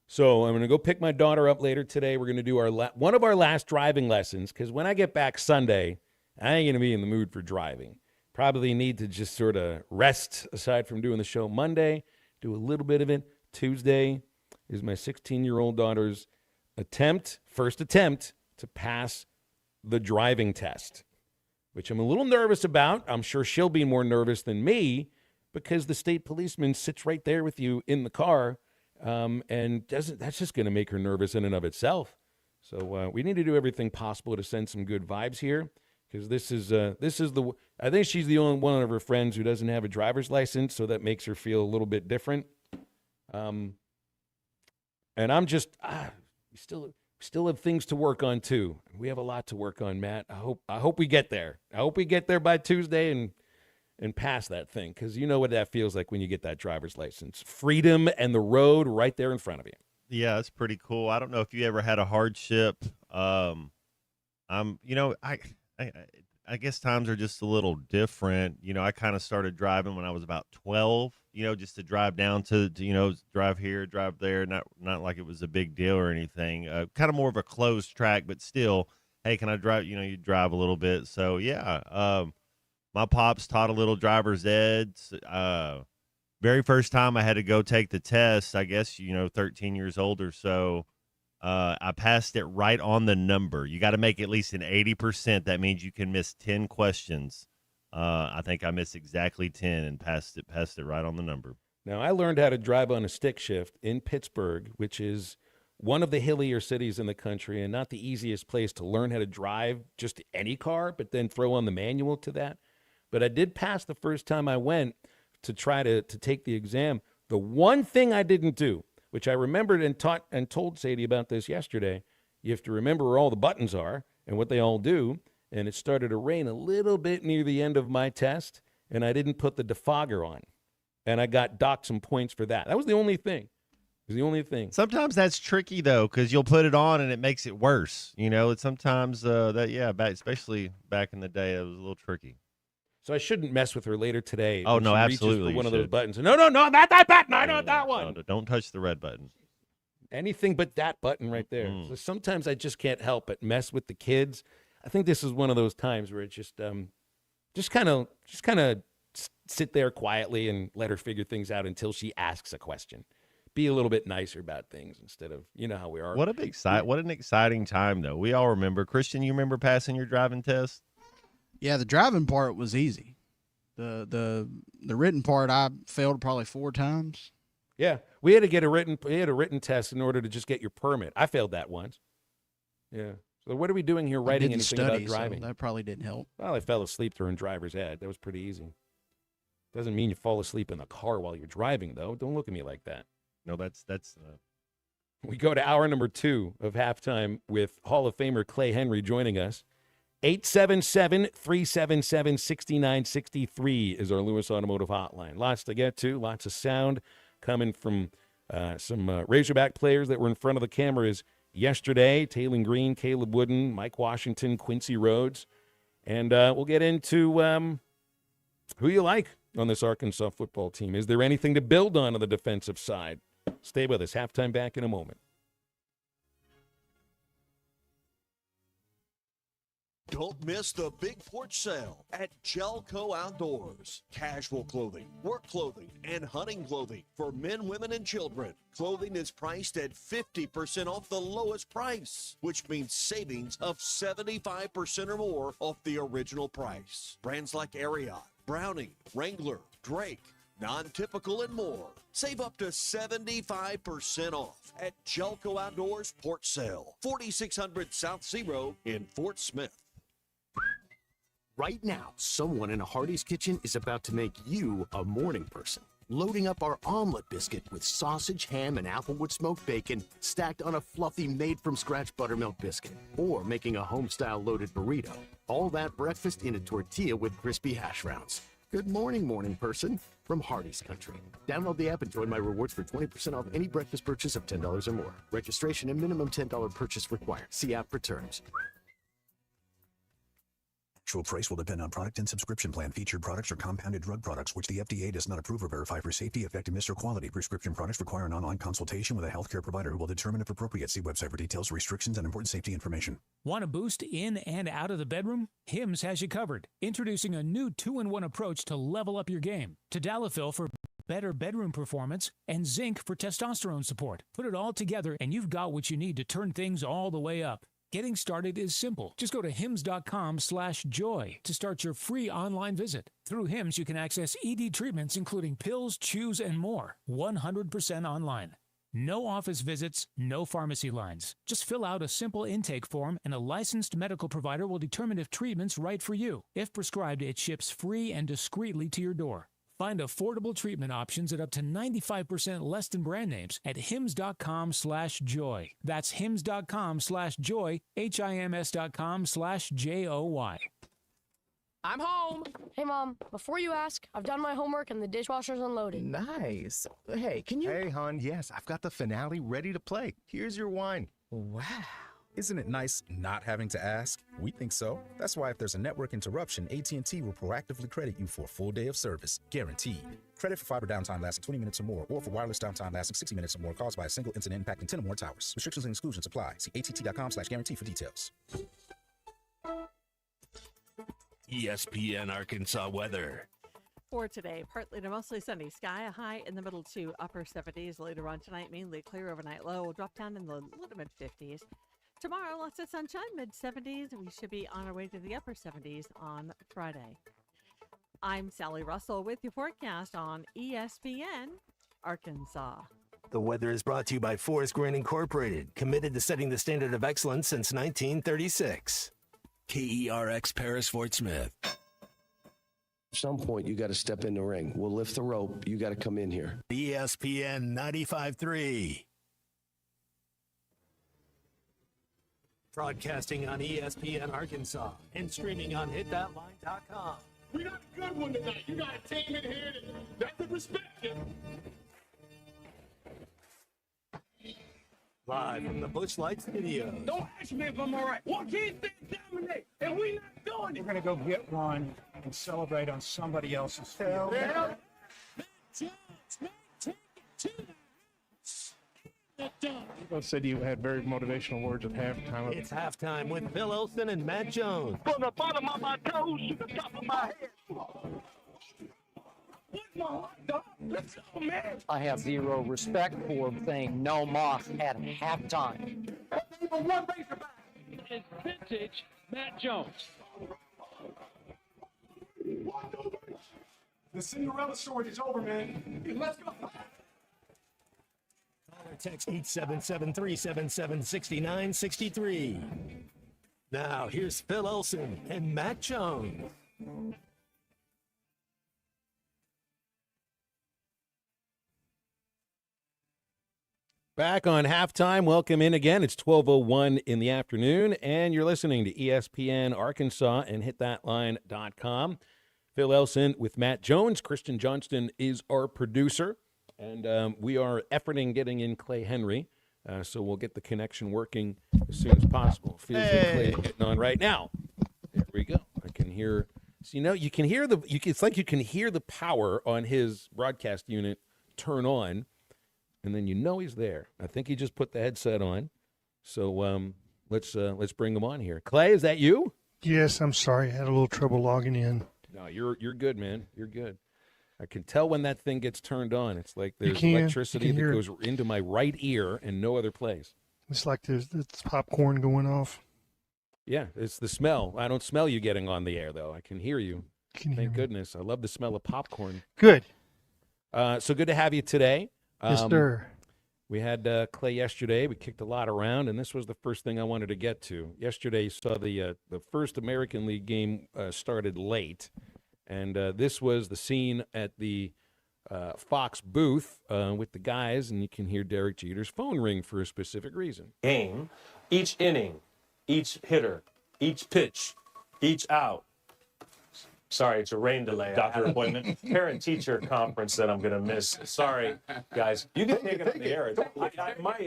So I'm going to go pick my daughter up later today. We're going to do one of our last driving lessons, because when I get back Sunday, I ain't going to be in the mood for driving. Probably need to just sort of rest aside from doing the show Monday, do a little bit of it. Tuesday is my 16-year-old daughter's first attempt to pass the driving test, which I'm a little nervous about. I'm sure she'll be more nervous than me because the state policeman sits right there with you in the car, and that's just going to make her nervous in and of itself. So we need to do everything possible to send some good vibes here. Because I think she's the only one of her friends who doesn't have a driver's license, so that makes her feel a little bit different. And I'm just, we still have things to work on too. We have a lot to work on, Matt. I hope we get there. I hope we get there by Tuesday and pass that thing, because you know what that feels like when you get that driver's license. Freedom and the road right there in front of you. Yeah, that's pretty cool. I don't know if you ever had a hardship. I guess times are just a little different. You know, I kind of started driving when I was about 12, just to drive down to drive here, drive there. Not like it was a big deal or anything. Kind of more of a closed track, but still, hey, can I drive? You drive a little bit. So, yeah, my pops taught a little driver's ed. Very first time I had to go take the test, I guess, 13 years old or so. I passed it right on the number. You got to make at least an 80%. That means you can miss 10 questions. I think I missed exactly 10 and passed it right on the number. Now, I learned how to drive on a stick shift in Pittsburgh, which is one of the hillier cities in the country and not the easiest place to learn how to drive just any car, but then throw on the manual to that. But I did pass the first time I went to try to take the exam. The one thing I didn't do, which I remembered and told Sadie about this yesterday, you have to remember where all the buttons are and what they all do. And it started to rain a little bit near the end of my test, and I didn't put the defogger on. And I got docked some points for that. That was the only thing. It was the only thing. Sometimes that's tricky, though, because you'll put it on and it makes it worse. It's sometimes especially back in the day, it was a little tricky. So I shouldn't mess with her later today. Oh, no, she reaches absolutely. for one of those buttons. No, not that button. I want that one. No, don't touch the red button. Anything but that button right there. So sometimes I just can't help but mess with the kids. I think this is one of those times where it's just kind of sit there quietly and let her figure things out until she asks a question. Be a little bit nicer about things instead of, how we are. What an exciting time, though. We all remember. Christian, you remember passing your driving test? Yeah, the driving part was easy. The written part I failed probably 4 times. Yeah, we had to get a written test in order to just get your permit. I failed that once. Yeah. So what are we doing here writing anything about driving? So that probably didn't help. Well, I fell asleep during driver's ed. That was pretty easy. Doesn't mean you fall asleep in the car while you're driving, though. Don't look at me like that. No, that's. We go to hour number 2 of halftime with Hall of Famer Clay Henry joining us. 877-377-6963 is our Lewis Automotive Hotline. Lots to get to, lots of sound coming from some Razorback players that were in front of the cameras yesterday. Taylor Green, Caleb Wooden, Mike Washington, Quincy Rhodes. And we'll get into who you like on this Arkansas football team. Is there anything to build on the defensive side? Stay with us. Halftime back in a moment. Don't miss the big porch sale at Jelco Outdoors. Casual clothing, work clothing, and hunting clothing for men, women, and children. Clothing is priced at 50% off the lowest price, which means savings of 75% or more off the original price. Brands like Ariat, Browning, Wrangler, Drake, Non-Typical, and more. Save up to 75% off at Jelco Outdoors Porch Sale, 4600 South C Road in Fort Smith. Right now, someone in a Hardee's kitchen is about to make you a morning person. Loading up our omelet biscuit with sausage, ham, and applewood smoked bacon stacked on a fluffy made-from-scratch buttermilk biscuit. Or making a home-style loaded burrito. All that breakfast in a tortilla with crispy hash browns. Good morning, morning person from Hardy's Country. Download the app and join my rewards for 20% off any breakfast purchase of $10 or more. Registration and minimum $10 purchase required. See app for terms. Actual price will depend on product and subscription plan. Featured products are compounded drug products, which the FDA does not approve or verify for safety, effectiveness, or quality. Prescription products require an online consultation with a healthcare provider who will determine if appropriate. See website for details, restrictions, and important safety information. Want a boost in and out of the bedroom? Hims has you covered. Introducing a new 2-in-1 approach to level up your game. Tadalafil for better bedroom performance and zinc for testosterone support. Put it all together and you've got what you need to turn things all the way up. Getting started is simple. Just go to hims.com/joy to start your free online visit. Through Hims, you can access ED treatments including pills, chews, and more. 100% online. No office visits, no pharmacy lines. Just fill out a simple intake form and a licensed medical provider will determine if treatment's right for you. If prescribed, it ships free and discreetly to your door. Find affordable treatment options at up to 95% less than brand names at hims.com/joy. That's hims.com/joy, HIMS.com/JOY. I'm home. Hey, Mom, before you ask, I've done my homework and the dishwasher's unloaded. Nice. Hey, can you... Hey, hon, yes, I've got the finale ready to play. Here's your wine. Wow. Isn't it nice not having to ask? We think so. That's why if there's a network interruption, AT&T will proactively credit you for a full day of service, guaranteed. Credit for fiber downtime lasting 20 minutes or more, or for wireless downtime lasting 60 minutes or more caused by a single incident impacting 10 or more towers. Restrictions and exclusions apply. See att.com/guarantee for details. ESPN Arkansas weather. For today, partly to mostly sunny sky, a high in the middle to upper 70s. Later on tonight, mainly clear overnight low. Will drop down in the low to mid 50s. Tomorrow, lots of sunshine, mid 70s, and we should be on our way to the upper 70s on Friday. I'm Sally Russell with your forecast on ESPN Arkansas. The weather is brought to you by Forest Green Incorporated, committed to setting the standard of excellence since 1936. KERX Paris Fort Smith. At some point, you got to step in the ring. We'll lift the rope. You got to come in here. ESPN 95.3. Broadcasting on ESPN Arkansas and streaming on hitthatline.com. We got a good one tonight. You got a team in here that could respect you. Live from the Busch Light Studio. Don't ask me if I'm all right. What kids dominate, and we not doing it. We're going to go get one and celebrate on somebody else's field. Yeah. Both said you had very motivational words at halftime. It's halftime with Phil Olsen and Matt Jones. From the bottom of my toes to the top of my head. What's my hot dog? Let's go, man. I have zero respect for saying no moss at halftime. Number one Razorback is vintage Matt Jones. The Cinderella story is over, man. Let's go. Text 877-377-6963. Now, here's Phil Olsen and Matt Jones. Back on halftime. Welcome in again. It's 12:01 in the afternoon, and you're listening to ESPN Arkansas and hitthatline.com. Phil Olsen with Matt Jones. Christian Johnston is our producer. And we are efforting getting in Clay Henry, so we'll get the connection working as soon as possible. Feels like Clay is getting on right now. There we go. I can hear. So, you can hear it's like you can hear the power on his broadcast unit turn on, and then he's there. I think he just put the headset on. So let's bring him on here. Clay, is that you? Yes, I'm sorry. I had a little trouble logging in. No, you're good, man. You're good. I can tell when that thing gets turned on. It's like there's electricity that goes into my right ear and no other place. It's like it's popcorn going off. Yeah, it's the smell. I don't smell you getting on the air, though. I can hear you. Thank goodness. I love the smell of popcorn. Good. So good to have you today. Yes, sir. We had Clay yesterday. We kicked a lot around, and this was the first thing I wanted to get to. Yesterday, you saw the first American League game started late. And this was the scene at the Fox booth with the guys, and you can hear Derek Jeter's phone ring for a specific reason. Game, each inning, each hitter, each pitch, each out. Sorry, it's a rain delay. Doctor appointment. Parent-teacher conference that I'm going to miss. Sorry, guys. You can take it on the air.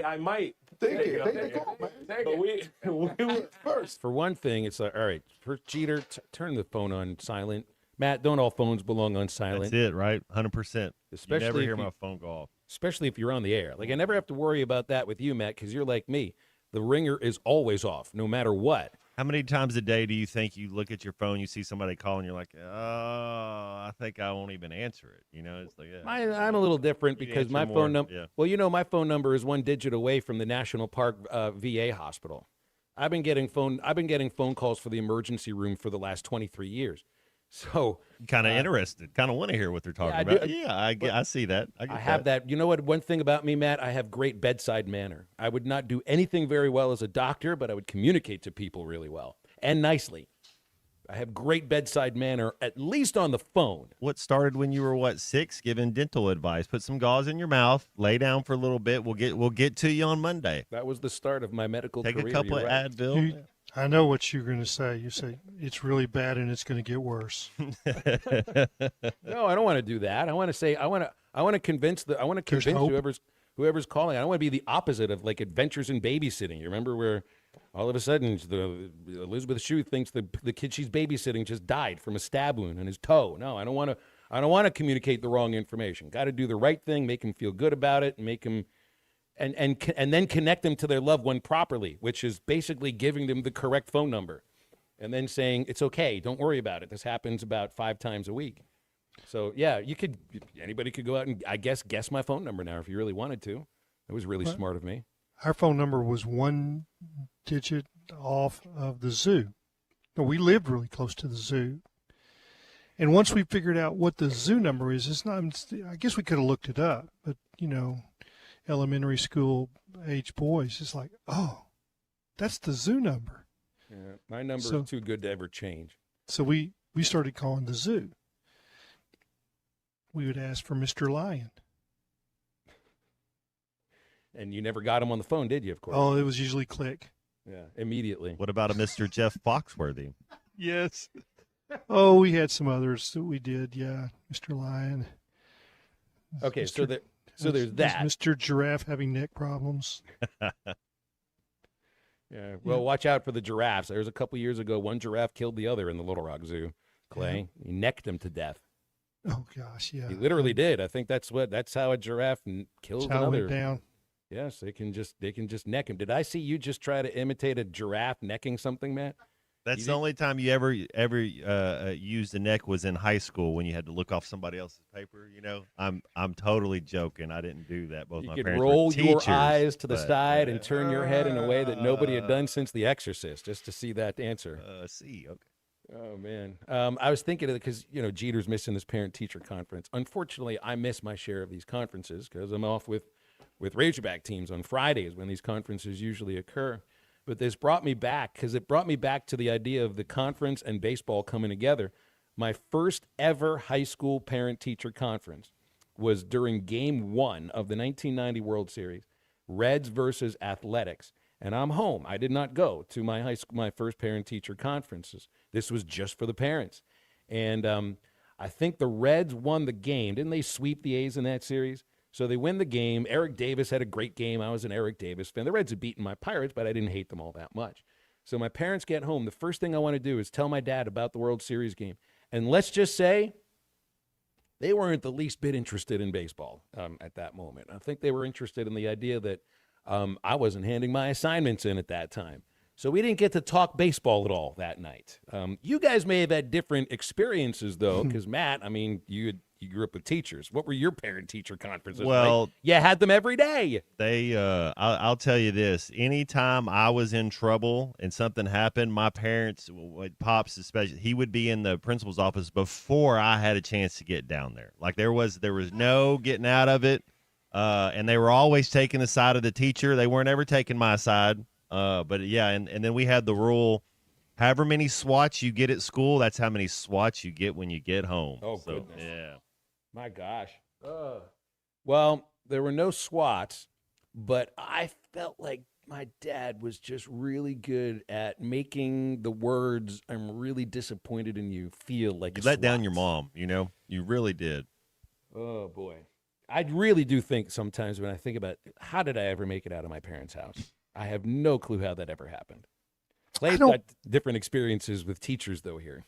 I might. Take it. But we were first. For one thing, it's like, all right, first Jeter, turn the phone on silent. Matt, don't all phones belong on silent? That's it, right? 100%. Especially you never if hear you- my phone go off. Especially if you're on the air. Like, I never have to worry about that with you, Matt, because you're like me. The ringer is always off, no matter what. How many times a day do you think you look at your phone, you see somebody calling, you're like, oh, I think I won't even answer it. You know, it's like, yeah. I'm a little different You because answer my more, phone number. yeah. Well, my phone number is one digit away from the National Park VA hospital. I've been getting phone calls for the emergency room for the last 23 years. So kind of interested, kind of want to hear what they're talking I about. do. Yeah, I see that. I have that. You know what? One thing about me, Matt, I have great bedside manner. I would not do anything very well as a doctor, but I would communicate to people really well and nicely. I have great bedside manner, at least on the phone. What started when you were 6, giving dental advice? Put some gauze in your mouth, lay down for a little bit. We'll get to you on Monday. That was the start of my medical Take career. a couple of You're right. Advil. I know what you're going to say. You say it's really bad and it's going to get worse. No, I don't want to do that. I want to say I want to convince hope. whoever's calling. I don't want to be the opposite of like Adventures in Babysitting. You remember where all of a sudden Elizabeth Shue thinks the kid she's babysitting just died from a stab wound in his toe. No, I don't want to communicate the wrong information. Got to do the right thing, make him feel good about it, and make him and then connect them to their loved one properly, which is basically giving them the correct phone number and then saying, it's okay, don't worry about it. This happens about 5 times a week. So, yeah, anybody could go out and, I guess my phone number now if you really wanted to. It was really smart of me. Our phone number was one digit off of the zoo. No, we lived really close to the zoo. And once we figured out what the zoo number is, it's not, I guess we could have looked it up, but, elementary school age boys, it's like, oh, that's the zoo number. Yeah, my number is too good to ever change. So we started calling the zoo. We would ask for Mr. Lion. And you never got him on the phone, did you, of course? Oh, it was usually click. Yeah, immediately. What about a Mr. Jeff Foxworthy? Yes. Oh, we had some others that we did, yeah. Mr. Lion. Okay, so there's Was that. Mr. Giraffe having neck problems. Yeah, well, watch out for the giraffes. There was a couple years ago, one giraffe killed the other in the Little Rock Zoo. Clay, he necked him to death. Oh gosh, yeah. He literally did. I think that's how a giraffe kills That's how it another. went down. Yes, they can just neck him. Did I see you just try to imitate a giraffe necking something, Matt? That's the only time you ever used a neck was in high school when you had to look off somebody else's paper. I'm totally joking. I didn't do that. Both You my could parents roll were teachers, your eyes to the but, side and turn your head in a way that nobody had done since The Exorcist, just to see that answer. Okay. Oh man, I was thinking of it because Jeter's missing this parent-teacher conference. Unfortunately, I miss my share of these conferences because I'm off with Razorback teams on Fridays when these conferences usually occur. But this brought me back because it brought me back to the idea of the conference and baseball coming together. My first ever high school parent-teacher conference was during Game 1 of the 1990 World Series, Reds versus Athletics. And I'm home. I did not go to my first parent-teacher conferences. This was just for the parents. And I think the Reds won the game. Didn't they sweep the A's in that series? So they win the game. Eric Davis had a great game. I was an Eric Davis fan. The Reds had beaten my Pirates, but I didn't hate them all that much. So my parents get home. The first thing I want to do is tell my dad about the World Series game. And let's just say they weren't the least bit interested in baseball at that moment. I think they were interested in the idea that I wasn't handing my assignments in at that time. So we didn't get to talk baseball at all that night. You guys may have had different experiences, though, because, Matt, I mean, you grew up with teachers. What were your parent-teacher conferences Well, like? You had them every day. I'll tell you this. Anytime I was in trouble and something happened, my parents, Pops especially, he would be in the principal's office before I had a chance to get down there. Like there was no getting out of it. And they were always taking the side of the teacher. They weren't ever taking my side. But yeah, and then we had the rule, however many swats you get at school, that's how many swats you get when you get home. Oh, so, goodness. Yeah. My gosh. Well, there were no swats, but I felt like my dad was just really good at making the words "I'm really disappointed in you" feel like You let down your mom, you know? You really did. Oh boy, I really do think sometimes when I think about how did I ever make it out of my parents' house, I have no clue how that ever happened. Clay's got different experiences with teachers though here.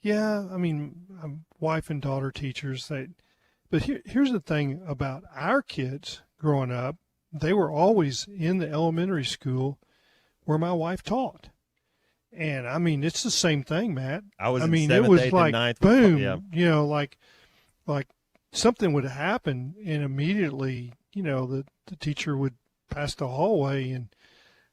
Yeah, I mean, I'm wife and daughter teachers. But here's the thing about our kids growing up. They were always in the elementary school where my wife taught. And, I mean, it's the same thing, Matt. I was I in mean, 7th, it was 8th, like, and 9th. boom, Yeah. you know, like something would happen and immediately, you know, the teacher would pass the hallway and,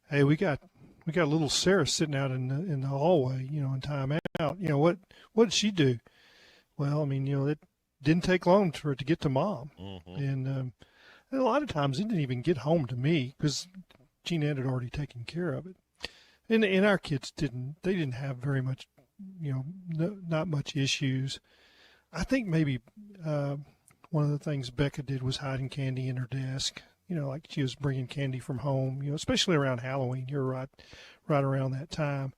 hey, we got little Sarah sitting out in the hallway, you know, in time out. You know, what did she do? Well, I mean, you know, it didn't take long for it to get to mom. And a lot of times it didn't even get home to me because Jeanette had already taken care of it. And our kids didn't have very much, you know, not much issues. I think maybe one of the things Becca did was hiding candy in her desk. You know, like she was bringing candy from home, you know, especially around Halloween. You're right around that time.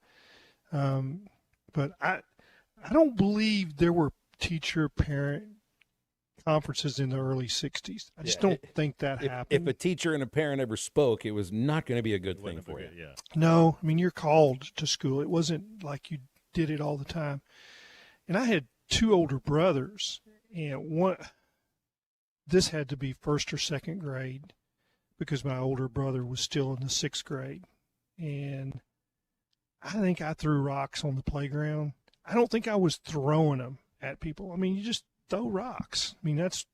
But I don't believe there were teacher-parent conferences in the early 60s. I just don't think that happened. If a teacher and a parent ever spoke, it was not going to be a good thing for you. Yeah. No, I mean, you're called to school. It wasn't like you did it all the time. And I had two older brothers, and this had to be first or second grade because my older brother was still in the 6th grade. And I think I threw rocks on the playground. I don't think I was throwing them at people. I mean, you just throw rocks. I mean, that's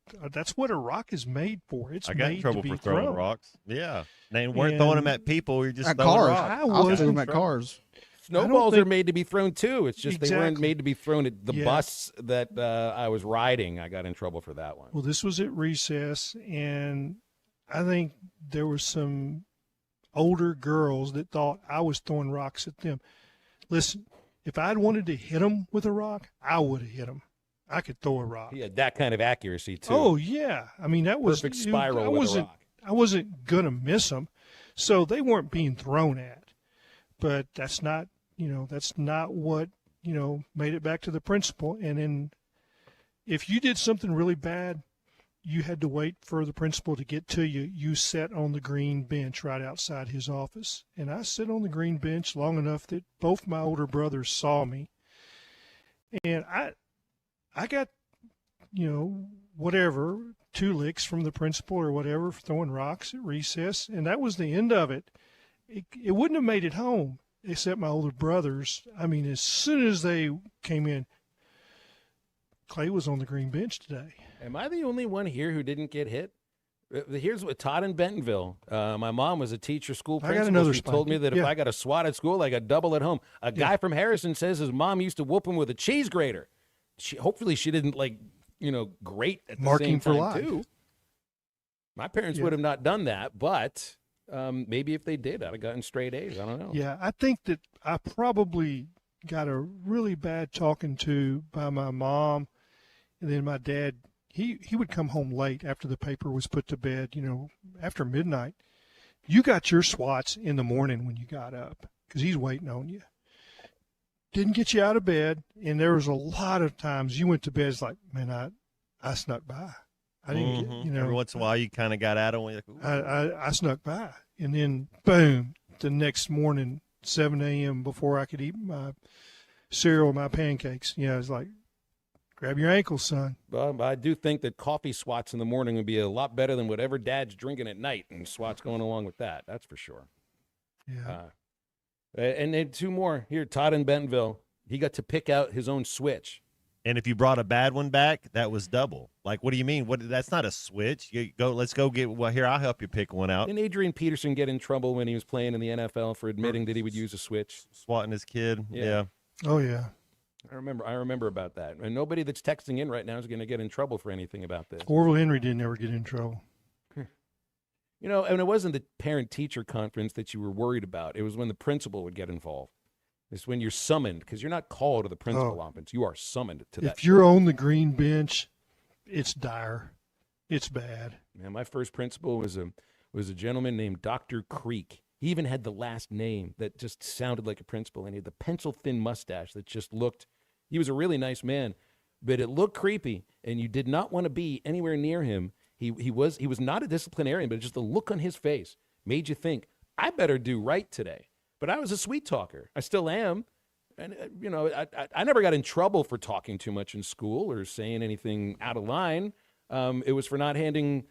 what a rock is made for. It's I got made in trouble to be for throwing thrown. rocks. Yeah. They weren't throwing them at people. You're just At throwing cars. rocks. I threw them at cars. Snowballs are made to be thrown too. It's just they weren't Exactly. made to be thrown at the Yeah. bus that I was riding. I got in trouble for that one. Well, this was at recess, and I think there were some older girls that thought I was throwing rocks at them. Listen, if I'd wanted to hit them with a rock, I would have hit them. I could throw a rock. He had that kind of accuracy too. Oh yeah, I mean that was Perfect spiral with a rock. I wasn't gonna miss them, so they weren't being thrown at. But that's not what made it back to the principal. And then if you did something really bad, you had to wait for the principal to get to you. You sat on the green bench right outside his office, and I sat on the green bench long enough that both my older brothers saw me, and I got, whatever, 2 licks from the principal or whatever for throwing rocks at recess, and that was the end of it. It wouldn't have made it home, except my older brothers. I mean, as soon as they came in, Clay was on the green bench today. Am I the only one here who didn't get hit? Here's what Todd in Bentonville. My mom was a teacher, school I got principal. another She told me spanking. that if Yeah. I got a swat at school, I got double at home. A guy from Harrison says his mom used to whoop him with a cheese grater. Hopefully she didn't grate at the Marking same for time life. too. My parents Yeah. would have not done that, but maybe if they did, I'd have gotten straight A's. I don't know. Yeah, I think that I probably got a really bad talking to by my mom, and then my dad. He would come home late after the paper was put to bed, after midnight. You got your swats in the morning when you got up because he's waiting on you. Didn't get you out of bed, and there was a lot of times you went to bed. It's like, man, I snuck by. I didn't get, Every once in a while, you kind of got at them. Like, ooh. I snuck by, and then boom, the next morning, 7 a.m. before I could eat my cereal and my pancakes. It's like, grab your ankles, son. Well, I do think that coffee swats in the morning would be a lot better than whatever dad's drinking at night, and swats going along with that. That's for sure. Yeah. And then 2 more here. Todd in Bentonville, he got to pick out his own switch. And if you brought a bad one back, that was double. Like, what do you mean? That's not a switch. Let's go get. Well, here, I'll help you pick one out. Didn't Adrian Peterson get in trouble when he was playing in the NFL for admitting that he would use a switch, swatting his kid? Yeah. Oh yeah. I remember about that. And nobody that's texting in right now is going to get in trouble for anything about this. Orville Henry didn't ever get in trouble. And it wasn't the parent-teacher conference that you were worried about. It was when the principal would get involved. It's when you're summoned, because you're not called to the principal office. You are summoned to that. If you're on the green bench, it's dire. It's bad. Man, my first principal was a gentleman named Dr. Creek. He even had the last name that just sounded like a principal, and he had the pencil-thin mustache that just looked – he was a really nice man, but it looked creepy, and you did not want to be anywhere near him. He was not a disciplinarian, but just the look on his face made you think, I better do right today. But I was a sweet talker. I still am. And, I never got in trouble for talking too much in school or saying anything out of line. It was for not handing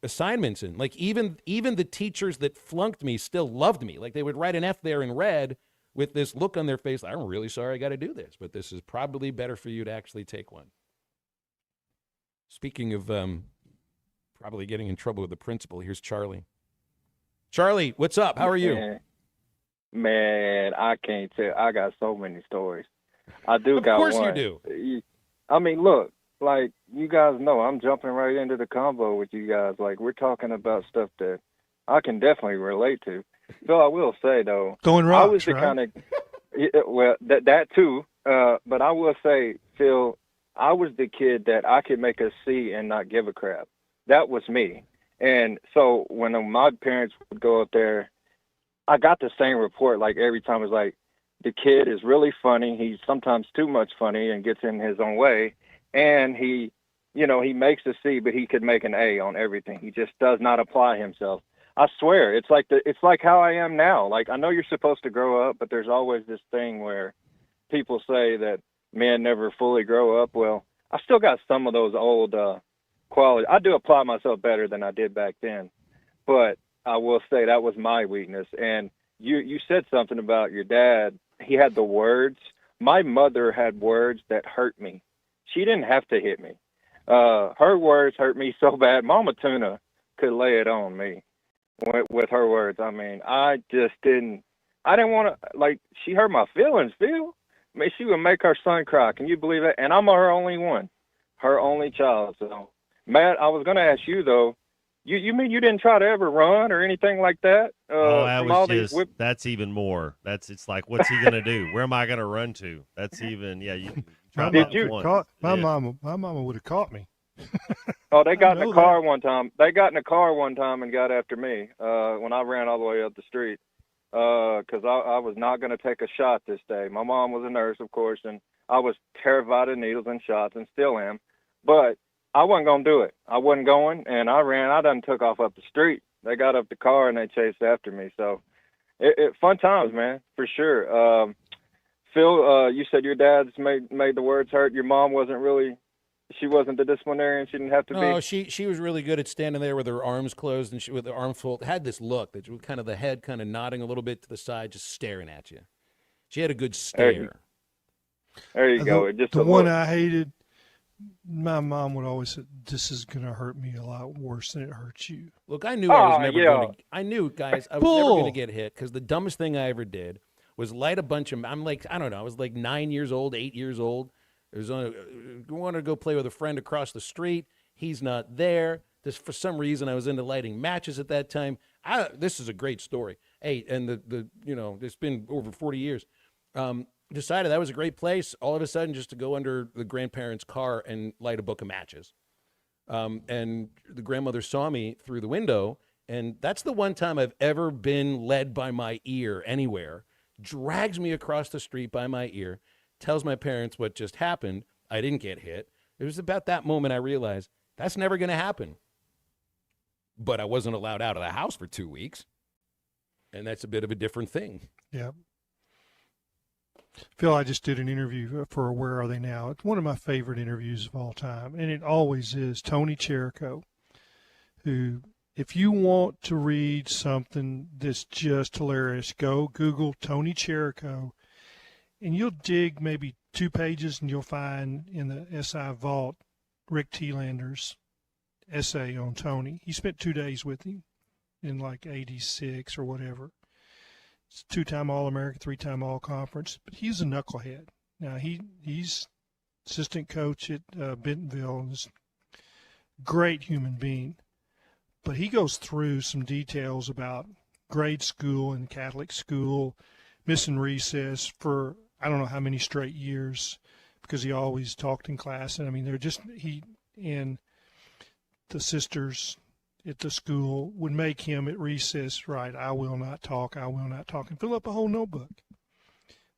assignments in. Like, even the teachers that flunked me still loved me. Like, they would write an F there in red with this look on their face. I'm really sorry I got to do this, but this is probably better for you to actually take one. Speaking of probably getting in trouble with the principal, here's Charlie. Charlie, what's up? How are you? Man, I can't tell. I got so many stories. I do got one. Of course you do. I mean, look, like, you guys know, I'm jumping right into the combo with you guys. Like, we're talking about stuff that I can definitely relate to. So I will say, though, Throwing I rocks, was the right? kind of, well, that too. But I will say, Phil, I was the kid that I could make a C and not give a crap. That was me. And so when my parents would go up there, I got the same report like every time. It's like, the kid is really funny. He's sometimes too much funny and gets in his own way. And he makes a C, but he could make an A on everything. He just does not apply himself. I swear, it's like how I am now. Like, I know you're supposed to grow up, but there's always this thing where people say that men never fully grow up. Well, I still got some of those old qualities. I do apply myself better than I did back then, but I will say that was my weakness. And you said something about your dad. He had the words. My mother had words that hurt me. She didn't have to hit me. Her words hurt me so bad. Mama Tuna could lay it on me with her words. I mean, I didn't want to, like, she hurt my feelings, Phil. I mean, she would make her son cry. Can you believe that? And I'm her only one, her only child. So, Matt, I was going to ask you, though, you mean you didn't try to ever run or anything like that? That was just, that's even more. It's like, what's he going to do? Where am I going to run to? That's even, you try My mama would have caught me. Oh, they got in a car one time. They got in a car one time and got after me when I ran all the way up the street because I was not going to take a shot this day. My mom was a nurse, of course, and I was terrified of needles and shots and still am. But I wasn't going to do it. I wasn't going, and I ran. I done took off up the street. They got up the car, and they chased after me. So, fun times, man, for sure. Phil, you said your dad's made the words hurt. Your mom wasn't the disciplinarian. She didn't have to be. No, she was really good at standing there with her arms closed and with her arms folded. Had this look that was kind of the head kind of nodding a little bit to the side, just staring at you. She had a good stare. There you go. The one I hated, my mom would always say, "This is going to hurt me a lot worse than it hurts you." Look, I knew I was never going to. I knew, guys, I was never going to get hit because the dumbest thing I ever did was light a bunch of. I'm like, I don't know. I was like 9 years old, 8 years old. I wanted to go play with a friend across the street. He's not there. For some reason, I was into lighting matches at that time. This is a great story. Hey, and it's been over 40 years. Decided that was a great place. All of a sudden, just to go under the grandparents' car and light a book of matches. And the grandmother saw me through the window, and that's the one time I've ever been led by my ear anywhere. Drags me across the street by my ear. Tells my parents what just happened. I didn't get hit. It was about that moment I realized that's never going to happen. But I wasn't allowed out of the house for 2 weeks. And that's a bit of a different thing. Yeah. Phil, I just did an interview for Where Are They Now? It's one of my favorite interviews of all time. And it always is Tony Cherico, who, if you want to read something that's just hilarious, go Google Tony Cherico. And you'll dig maybe 2 pages and you'll find in the SI Vault Rick Tielander's essay on Tony. He spent 2 days with him in like 86 or whatever. It's 2-time All-American, 3-time All-Conference. But he's a knucklehead. Now, he's assistant coach at Bentonville and is a great human being. But he goes through some details about grade school and Catholic school, missing recess for I don't know how many straight years because he always talked in class. And I mean, they're just, he and the sisters at the school would make him at recess write, I will not talk, and fill up a whole notebook.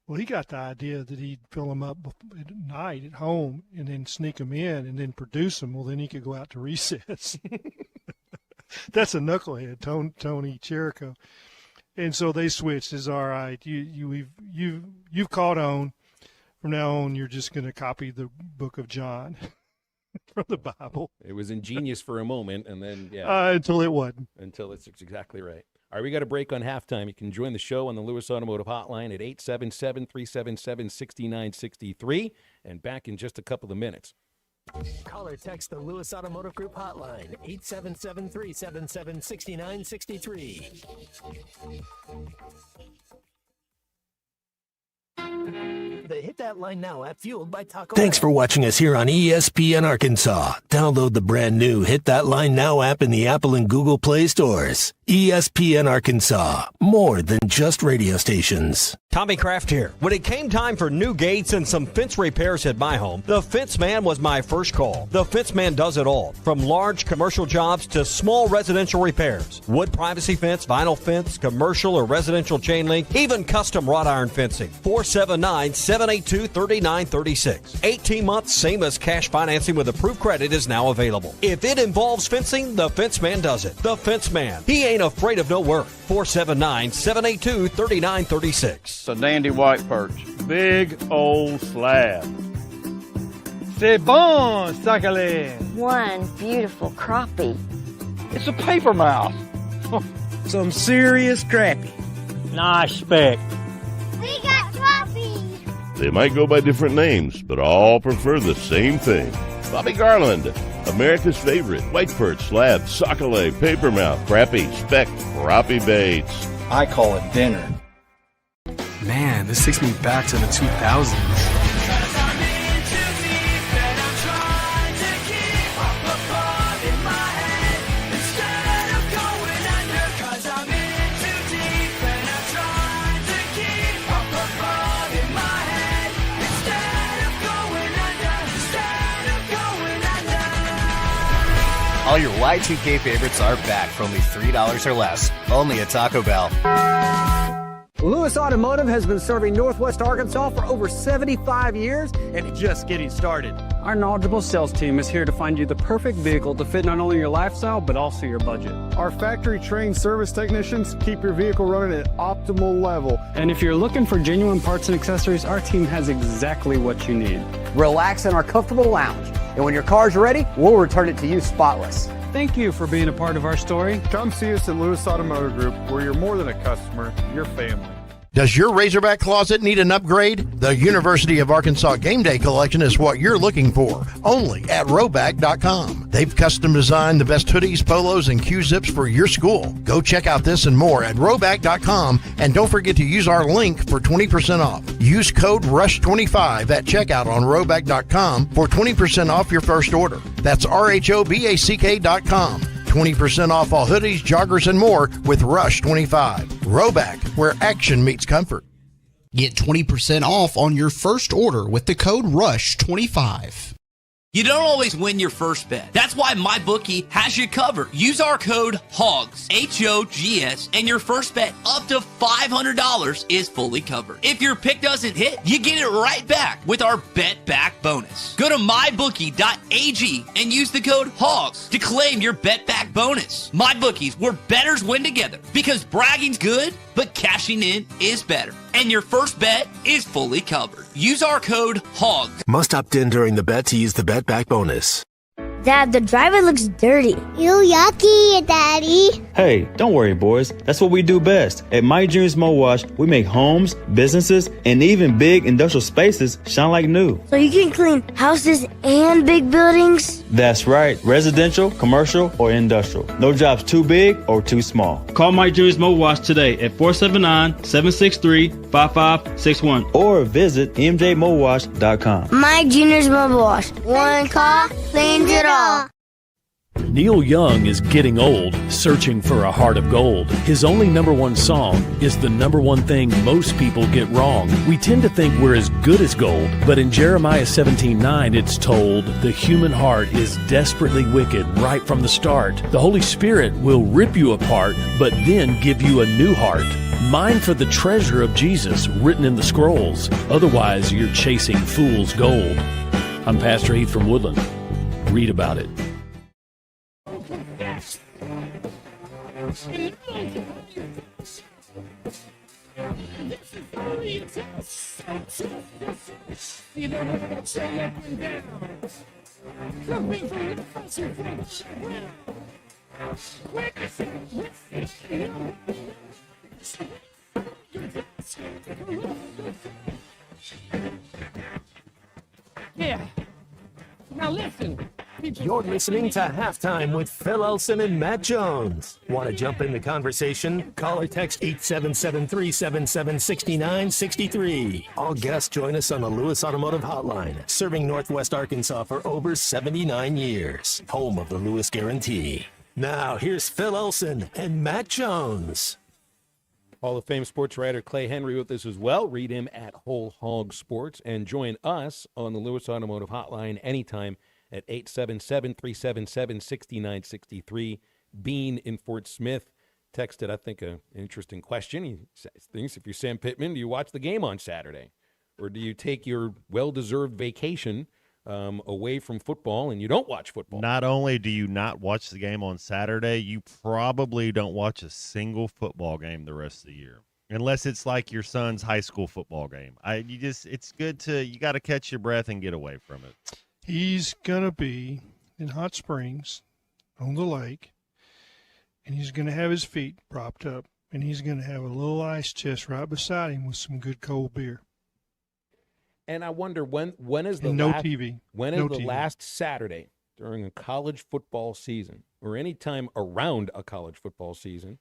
Well, he got the idea that he'd fill them up at night at home and then sneak them in and then produce them. Well, then he could go out to recess. That's a knucklehead, Tony Cherico. And so they switched. It's all right. You've caught on. From now on, you're just going to copy the book of John from the Bible. It was ingenious for a moment, and then, until it wasn't. Until it's exactly right. All right, we got a break on halftime. You can join the show on the Lewis Automotive Hotline at 877-377-6963, and back in just a couple of minutes. Call or text the Lewis Automotive Group hotline, 877-377-6963. The Hit That Line Now app, fueled by Taco Thanks Bell. for watching us here on ESPN Arkansas. Download the brand new Hit That Line Now app in the Apple and Google Play stores. ESPN Arkansas, more than just radio stations. Tommy Kraft here. When it came time for new gates and some fence repairs at my home, the Fence Man was my first call. The Fence Man does it all, from large commercial jobs to small residential repairs. Wood privacy fence, vinyl fence, commercial or residential chain link, even custom wrought iron fencing. 479-782-3936. 18 months, same as cash financing with approved credit is now available. If it involves fencing, the Fence Man does it. The Fence Man. He ain't afraid of no work. 479-782-3936. It's a dandy white perch. Big old slab. C'est bon, sacalé. One beautiful crappie. It's a paper mouse. Some serious crappie. Nice speck. We got crappies. They might go by different names, but all prefer the same thing. Bobby Garland, America's favorite white perch, slab, sockeye, papermouth, crappie, speck, crappie baits. I call it dinner. Man, this takes me back to the 2000s. All your Y2K favorites are back for only $3 or less. Only at Taco Bell. Lewis Automotive has been serving Northwest Arkansas for over 75 years and it's just getting started. Our knowledgeable sales team is here to find you the perfect vehicle to fit not only your lifestyle, but also your budget. Our factory-trained service technicians keep your vehicle running at optimal level. And if you're looking for genuine parts and accessories, our team has exactly what you need. Relax in our comfortable lounge. And when your car's ready, we'll return it to you spotless. Thank you for being a part of our story. Come see us at Lewis Automotive Group, where you're more than a customer, you're family. Does your Razorback closet need an upgrade? The University of Arkansas Game Day Collection is what you're looking for, only at Roback.com. They've custom designed the best hoodies, polos, and Q-zips for your school. Go check out this and more at Roback.com, and don't forget to use our link for 20% off. Use code RUSH25 at checkout on Roback.com for 20% off your first order. That's RHOBACK.com. 20% off all hoodies, joggers, and more with Rush 25. Roback, where action meets comfort. Get 20% off on your first order with the code RUSH25. You don't always win your first bet. That's why MyBookie has you covered. Use our code HOGS, H-O-G-S, and your first bet up to $500 is fully covered. If your pick doesn't hit, you get it right back with our Bet Back bonus. Go to MyBookie.ag and use the code HOGS to claim your Bet Back bonus. MyBookie's, where bettors win together, because bragging's good, but cashing in is better. And your first bet is fully covered. Use our code HOGS. Must opt in during the bet to use the Bet Back bonus. Dad, the driver looks dirty. You yucky, Daddy. Hey, don't worry, boys. That's what we do best. At My Dreams Mo Wash, we make homes, businesses, and even big industrial spaces shine like new. So you can clean houses and big buildings? That's right. Residential, commercial, or industrial. No job's too big or too small. Call My Dreams Mo Wash today at 479-763-5561 or visit mjmowash.com. My Junior's Mobile Wash. One call, cleans it all. Neil Young is getting old, searching for a heart of gold. His only number one song is the number one thing most people get wrong. We tend to think we're as good as gold, but in Jeremiah 17:9 it's told, the human heart is desperately wicked right from the start. The Holy Spirit will rip you apart, but then give you a new heart. Mine for the treasure of Jesus written in the scrolls. Otherwise, you're chasing fool's gold. I'm Pastor Heath from Woodland. Read about it. Yeah. Now listen. You're listening to Halftime with Phil Elson and Matt Jones. Want to jump in the conversation? Call or text 877-377-6963. All guests join us on the Lewis Automotive Hotline, serving Northwest Arkansas for over 79 years. Home of the Lewis Guarantee. Now, here's Phil Elson and Matt Jones. Hall of Fame sports writer Clay Henry with us as well. Read him at Whole Hog Sports and join us on the Lewis Automotive Hotline anytime at 877-377-6963. Bean in Fort Smith texted, I think, an interesting question. He thinks, if you're Sam Pittman, do you watch the game on Saturday? Or do you take your well-deserved vacation away from football and you don't watch football? Not only do you not watch the game on Saturday, you probably don't watch a single football game the rest of the year. Unless it's like your son's high school football game. It's good you got to catch your breath and get away from it. He's going to be in Hot Springs on the lake, and he's going to have his feet propped up, and he's going to have a little ice chest right beside him with some good cold beer. And I wonder when is the and no last, TV. When no is the TV. last Saturday during a college football season or any time around a college football season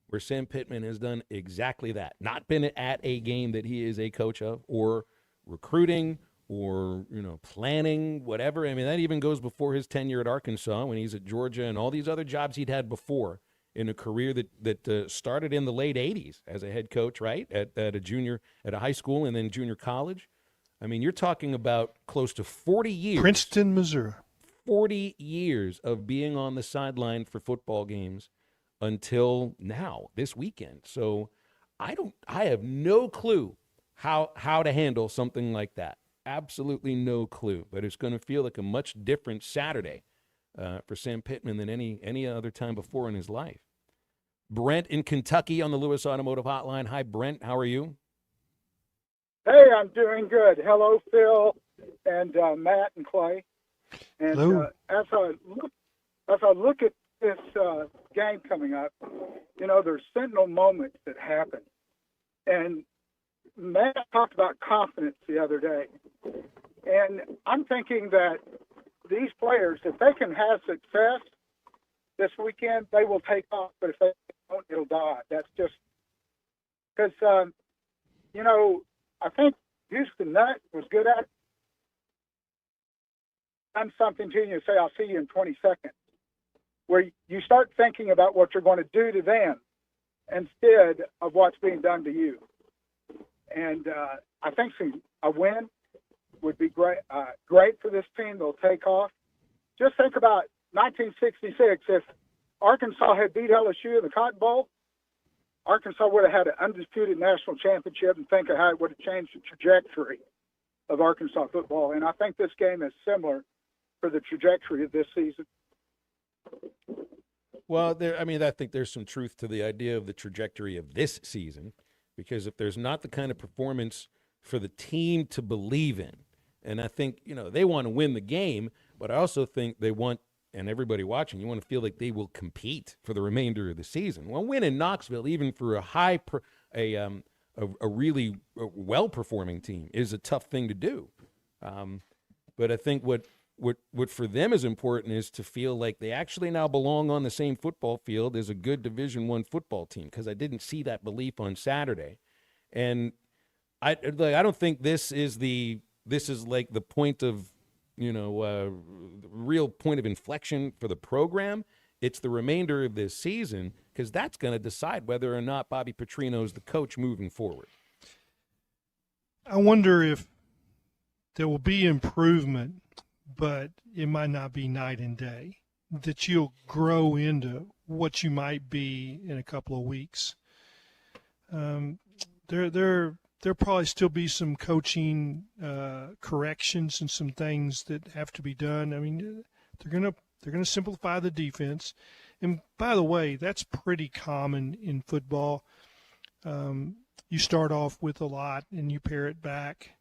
where Sam Pittman has done exactly that, not been at a game that he is a coach of or recruiting or, planning, whatever. I mean, that even goes before his tenure at Arkansas when he's at Georgia and all these other jobs he'd had before in a career that started in the late 80s as a head coach, right, at a high school and then junior college. I mean, you're talking about close to 40 years. Princeton, Missouri. 40 years of being on the sideline for football games until now, this weekend. So I have no clue how to handle something like that. Absolutely no clue. But it's going to feel like a much different Saturday for Sam Pittman than any other time before in his life. Brent in Kentucky on the Lewis Automotive Hotline. Hi, Brent. How are you? Hey, I'm doing good. Hello, Phil and Matt and Clay. And as I look at this game coming up, there's sentinel moments that happen. And Matt talked about confidence the other day. And I'm thinking that these players, if they can have success this weekend, they will take off. But if they don't, it'll die. That's just because, I think Houston Nutt was good at it. Done something to you and say, I'll see you in 20 seconds. Where you start thinking about what you're going to do to them instead of what's being done to you. And I think a win would be great for this team. They'll take off. Just think about 1966. If Arkansas had beat LSU in the Cotton Bowl, Arkansas would have had an undisputed national championship, and think of how it would have changed the trajectory of Arkansas football. And I think this game is similar for the trajectory of this season. Well, I think there's some truth to the idea of the trajectory of this season, because if there's not the kind of performance for the team to believe in, and I think, they want to win the game, but I also think they want, and everybody watching, you want to feel like they will compete for the remainder of the season. Well, win in Knoxville, even for a really well-performing team, is a tough thing to do. But I think what for them is important is to feel like they actually now belong on the same football field as a good Division I football team, because I didn't see that belief on Saturday. And I don't think this is like the point of real point of inflection for the program, it's the remainder of this season, because that's going to decide whether or not Bobby Petrino is the coach moving forward. I wonder if there will be improvement, but it might not be night and day, that you'll grow into what you might be in a couple of weeks. There'll probably still be some coaching corrections and some things that have to be done. I mean, they're going to simplify the defense. And by the way, that's pretty common in football. You start off with a lot and you pare it back.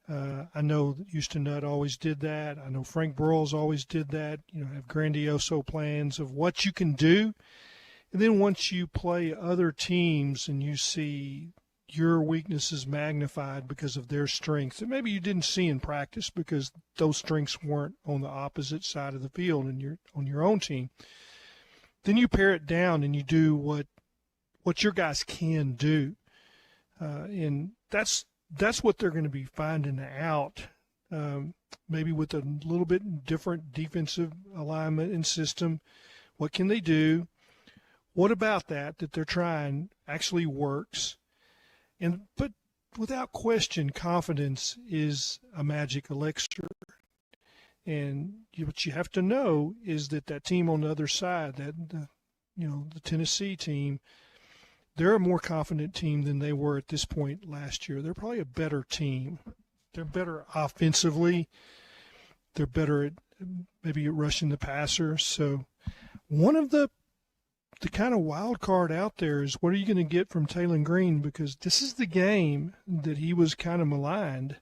I know Houston Nutt always did that. I know Frank Broyles always did that. Have grandioso plans of what you can do. And then once you play other teams and you see your weaknesses magnified because of their strengths that maybe you didn't see in practice because those strengths weren't on the opposite side of the field and on your own team, then you pare it down and you do what your guys can do. And that's what they're going to be finding out, maybe with a little bit different defensive alignment and system. What can they do? What about that they're trying actually works? But without question, confidence is a magic elixir. And what you have to know is that team on the other side, the Tennessee team, they're a more confident team than they were at this point last year. They're probably a better team. They're better offensively. They're better at maybe at rushing the passer. So one of the kind of wild card out there is, what are you going to get from Taylon Green? Because this is the game that he was kind of maligned.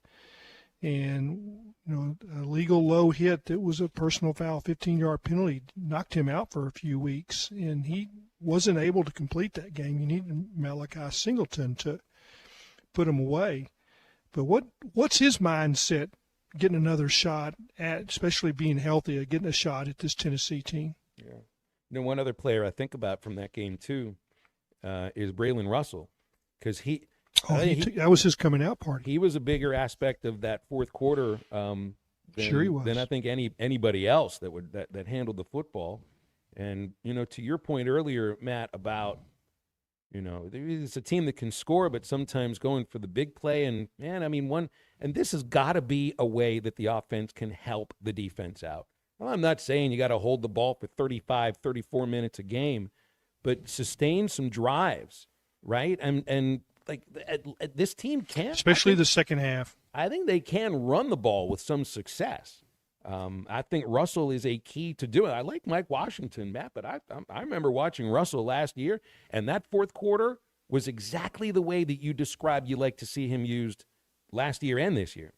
And, a legal low hit that was a personal foul, 15-yard penalty, knocked him out for a few weeks. And he wasn't able to complete that game. You need Malachi Singleton to put him away. But what's his mindset getting another shot at, especially being healthy, getting a shot at this Tennessee team? Yeah. One other player I think about from that game too is Braylon Russell, because that was his coming out party. He was a bigger aspect of that fourth quarter than I think anybody else that handled the football. And to your point earlier, Matt, about it's a team that can score, but sometimes going for the big play. And this has got to be a way that the offense can help the defense out. Well, I'm not saying you got to hold the ball for 35, 34 minutes a game, but sustain some drives, right? And like this team can. Especially the second half. I think they can run the ball with some success. I think Russell is a key to do it. I like Mike Washington, Matt, but I remember watching Russell last year, and that fourth quarter was exactly the way that you described you like to see him used last year and this year.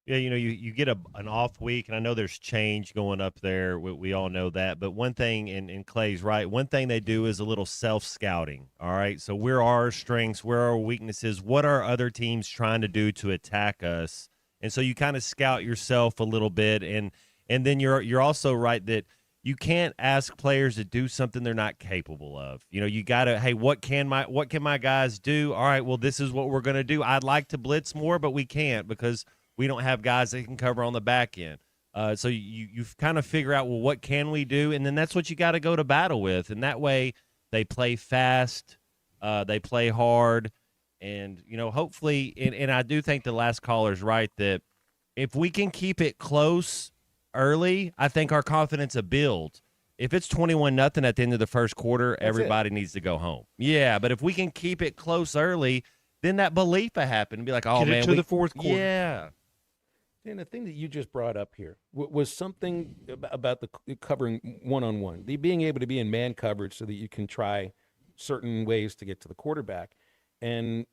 Yeah, you get an off week, and I know there's change going up there. We all know that. But one thing, and Clay's right, one thing they do is a little self-scouting, all right? So where are our strengths? Where are our weaknesses? What are other teams trying to do to attack us? And so you kind of scout yourself a little bit. And then you're also right that you can't ask players to do something they're not capable of. You got to, hey, what can my guys do? All right, well, this is what we're going to do. I'd like to blitz more, but we can't because – we don't have guys that can cover on the back end. So you kind of figure out, well, what can we do? And then that's what you got to go to battle with. And that way they play fast, they play hard. And, hopefully, and I do think the last caller's right that if we can keep it close early, I think our confidence will build. If it's 21-0 at the end of the first quarter, everybody needs to go home. Yeah, but if we can keep it close early, then that belief will happen and be like, oh, man. Get it to the fourth quarter. Yeah. And the thing that you just brought up here was something about the covering one-on-one, the being able to be in man coverage so that you can try certain ways to get to the quarterback. And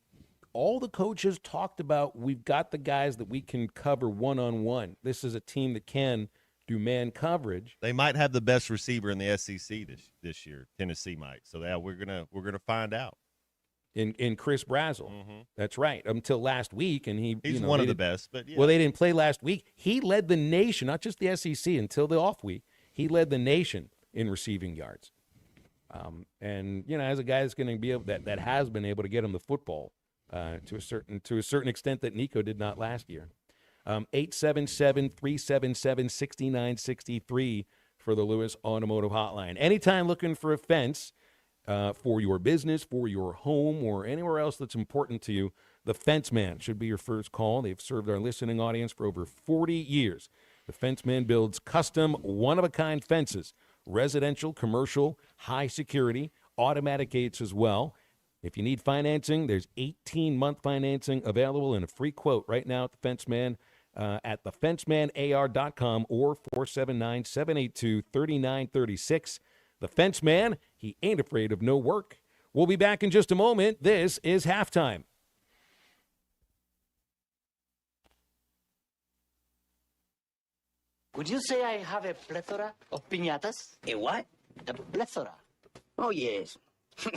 all the coaches talked about, we've got the guys that we can cover one-on-one. This is a team that can do man coverage. They might have the best receiver in the SEC this year. Tennessee might. So we're gonna find out. In Chris Brazzell. Mm-hmm. That's right. Until last week, and he's one of the best. But yeah. Well, they didn't play last week. He led the nation, not just the SEC, until the off week. He led the nation in receiving yards. And as a guy that's going to be able that has been able to get him the football to a certain extent that Nico did not last year. 877-377-6963 for the Lewis Automotive Hotline. Anytime looking for a fence for your business, for your home, or anywhere else that's important to you, the Fence Man should be your first call. They've served our listening audience for over 40 years. The Fence Man builds custom, one-of-a-kind fences, residential, commercial, high security, automatic gates as well. If you need financing, there's 18-month financing available and a free quote right now at the Fence Man at thefencemanar.com or 479-782-3936. The Fence Man, he ain't afraid of no work. We'll be back in just a moment. This is Halftime. Would you say I have a plethora of piñatas? A what? A plethora. Oh, yes.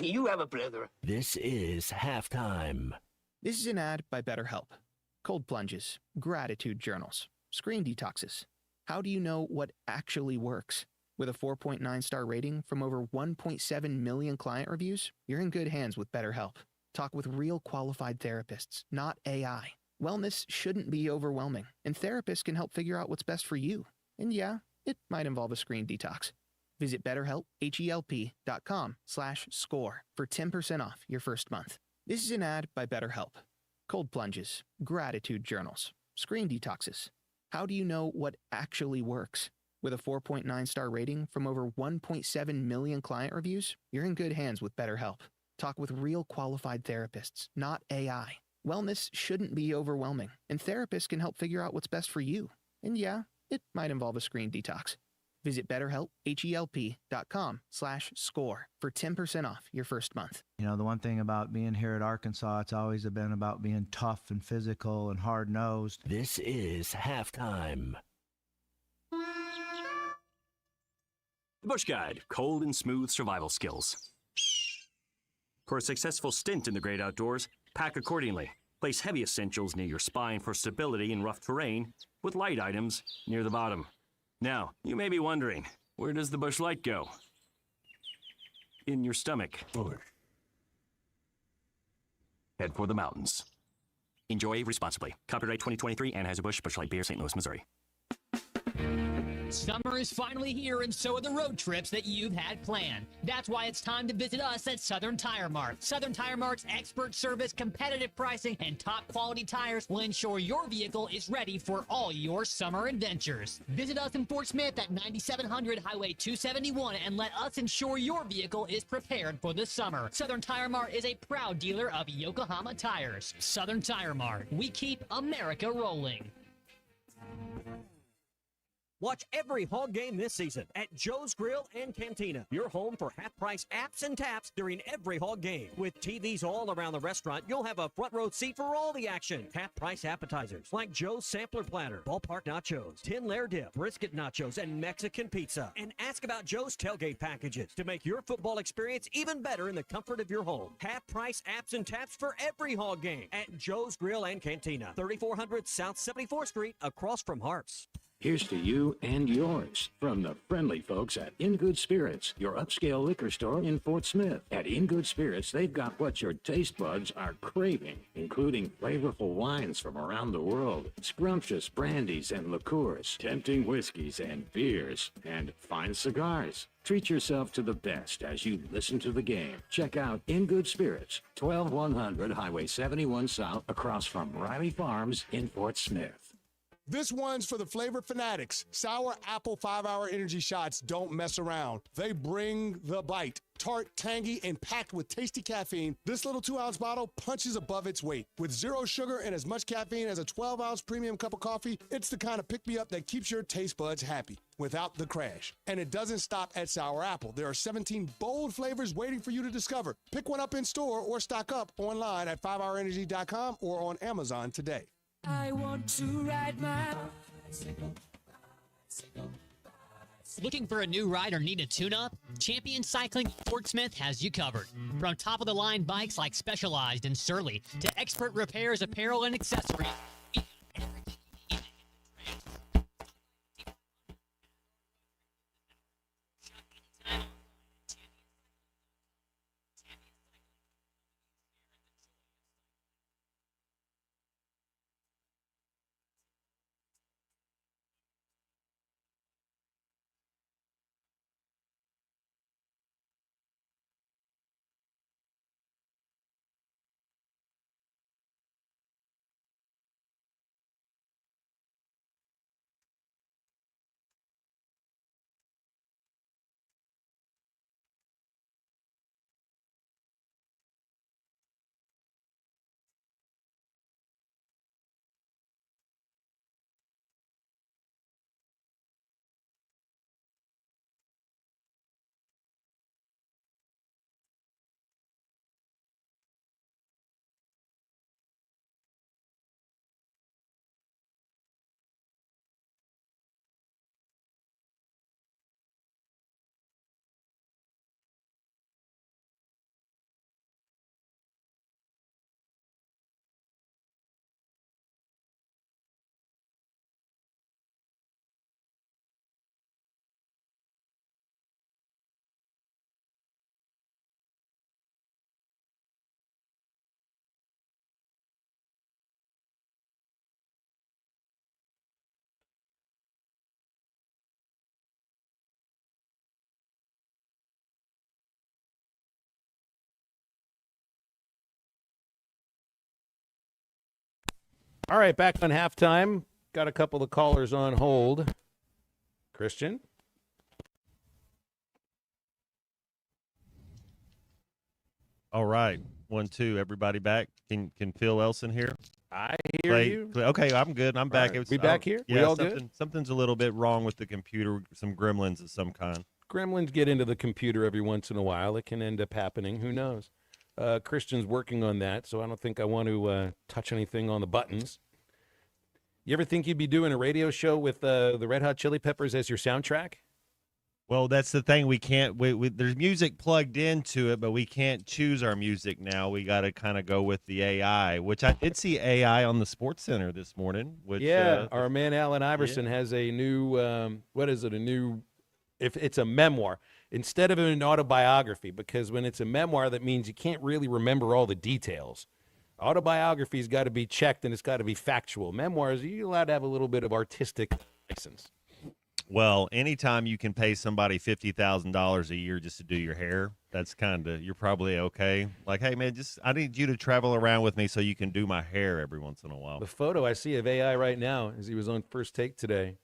You have a plethora. This is Halftime. This is an ad by BetterHelp. Cold plunges, gratitude journals, screen detoxes. How do you know what actually works? With a 4.9-star rating from over 1.7 million client reviews, you're in good hands with BetterHelp. Talk with real qualified therapists, not AI. Wellness shouldn't be overwhelming, and therapists can help figure out what's best for you. And yeah, it might involve a screen detox. Visit BetterHelp, HELP.com/score for 10% off your first month. This is an ad by BetterHelp. Cold plunges, gratitude journals, screen detoxes. How do you know what actually works? With a 4.9-star rating from over 1.7 million client reviews, you're in good hands with BetterHelp. Talk with real qualified therapists, not AI. Wellness shouldn't be overwhelming, and therapists can help figure out what's best for you. And yeah, it might involve a screen detox. Visit BetterHelp, HELP.com/score for 10% off your first month. You know, the one thing about being here at Arkansas, it's always been about being tough and physical and hard-nosed. This is Halftime. The Bush Guide, cold and smooth survival skills. For a successful stint in the great outdoors, pack accordingly. Place heavy essentials near your spine for stability in rough terrain, with light items near the bottom. Now, you may be wondering, where does the Bush Light go? In your stomach. Head for the mountains. Enjoy responsibly. Copyright 2023, Anheuser-Busch, Bush Light Beer, St. Louis, Missouri. Summer is finally here, and so are the road trips that you've had planned. That's why it's time to visit us at Southern Tire Mart. Southern Tire Mart's expert service, competitive pricing, and top quality tires will ensure your vehicle is ready for all your summer adventures. Visit us in Fort Smith at 9700 Highway 271 and let us ensure your vehicle is prepared for the summer. Southern Tire Mart is a proud dealer of Yokohama tires. Southern Tire Mart. We keep America rolling. Watch every Hog game this season at Joe's Grill and Cantina, your home for half-price apps and taps during every Hog game. With TVs all around the restaurant, you'll have a front row seat for all the action. Half-price appetizers like Joe's Sampler Platter, Ballpark Nachos, 10-layer dip, brisket nachos, and Mexican pizza. And ask about Joe's tailgate packages to make your football experience even better in the comfort of your home. Half-price apps and taps for every Hog game at Joe's Grill and Cantina, 3400 South 74th Street, across from Harps. Here's to you and yours from the friendly folks at In Good Spirits, your upscale liquor store in Fort Smith. At In Good Spirits, they've got what your taste buds are craving, including flavorful wines from around the world, scrumptious brandies and liqueurs, tempting whiskeys and beers, and fine cigars. Treat yourself to the best as you listen to the game. Check out In Good Spirits, 12100 Highway 71 South, across from Riley Farms in Fort Smith. This one's for the flavor fanatics. Sour Apple 5-Hour Energy Shots don't mess around. They bring the bite. Tart, tangy, and packed with tasty caffeine, this little 2-ounce bottle punches above its weight. With 0 sugar and as much caffeine as a 12-ounce premium cup of coffee, it's the kind of pick-me-up that keeps your taste buds happy without the crash. And it doesn't stop at Sour Apple. There are 17 bold flavors waiting for you to discover. Pick one up in store or stock up online at 5hourenergy.com or on Amazon today. I want to ride my bicycle. Looking for a new ride or need a tune-up? Champion Cycling Fort Smith has you covered. From top-of-the-line bikes like Specialized and Surly to expert repairs, apparel, and accessories, All right, back on halftime. Got a couple of callers on hold. Christian? All right. 1-2. Everybody back? Can Phil Elson hear? I hear you. Okay, I'm good. I'm back. Right. We back here? Yeah, We all good? Something's a little bit wrong with the computer. Some gremlins of some kind. Gremlins get into the computer every once in a while. It can end up happening. Who knows? Christian's working on that, so I don't think I want to touch anything on the buttons. You ever think you'd be doing a radio show with the Red Hot Chili Peppers as your soundtrack? Well, that's the thing. We can't. There's music plugged into it, but we can't choose our music now. We got to kind of go with the AI, which I did see AI on the Sports Center this morning. Which, our man Allen Iverson has a new. What is it? A new. If it's a memoir instead of an autobiography, because when it's a memoir, that means you can't really remember all the details. Autobiography's got to be checked and it's got to be factual. Memoirs, you're allowed to have a little bit of artistic license. Well, anytime you can pay somebody $50,000 a year just to do your hair, that's you're probably okay. Like, hey man, I need you to travel around with me so you can do my hair every once in a while. The photo I see of AI right now, as he was on First Take today,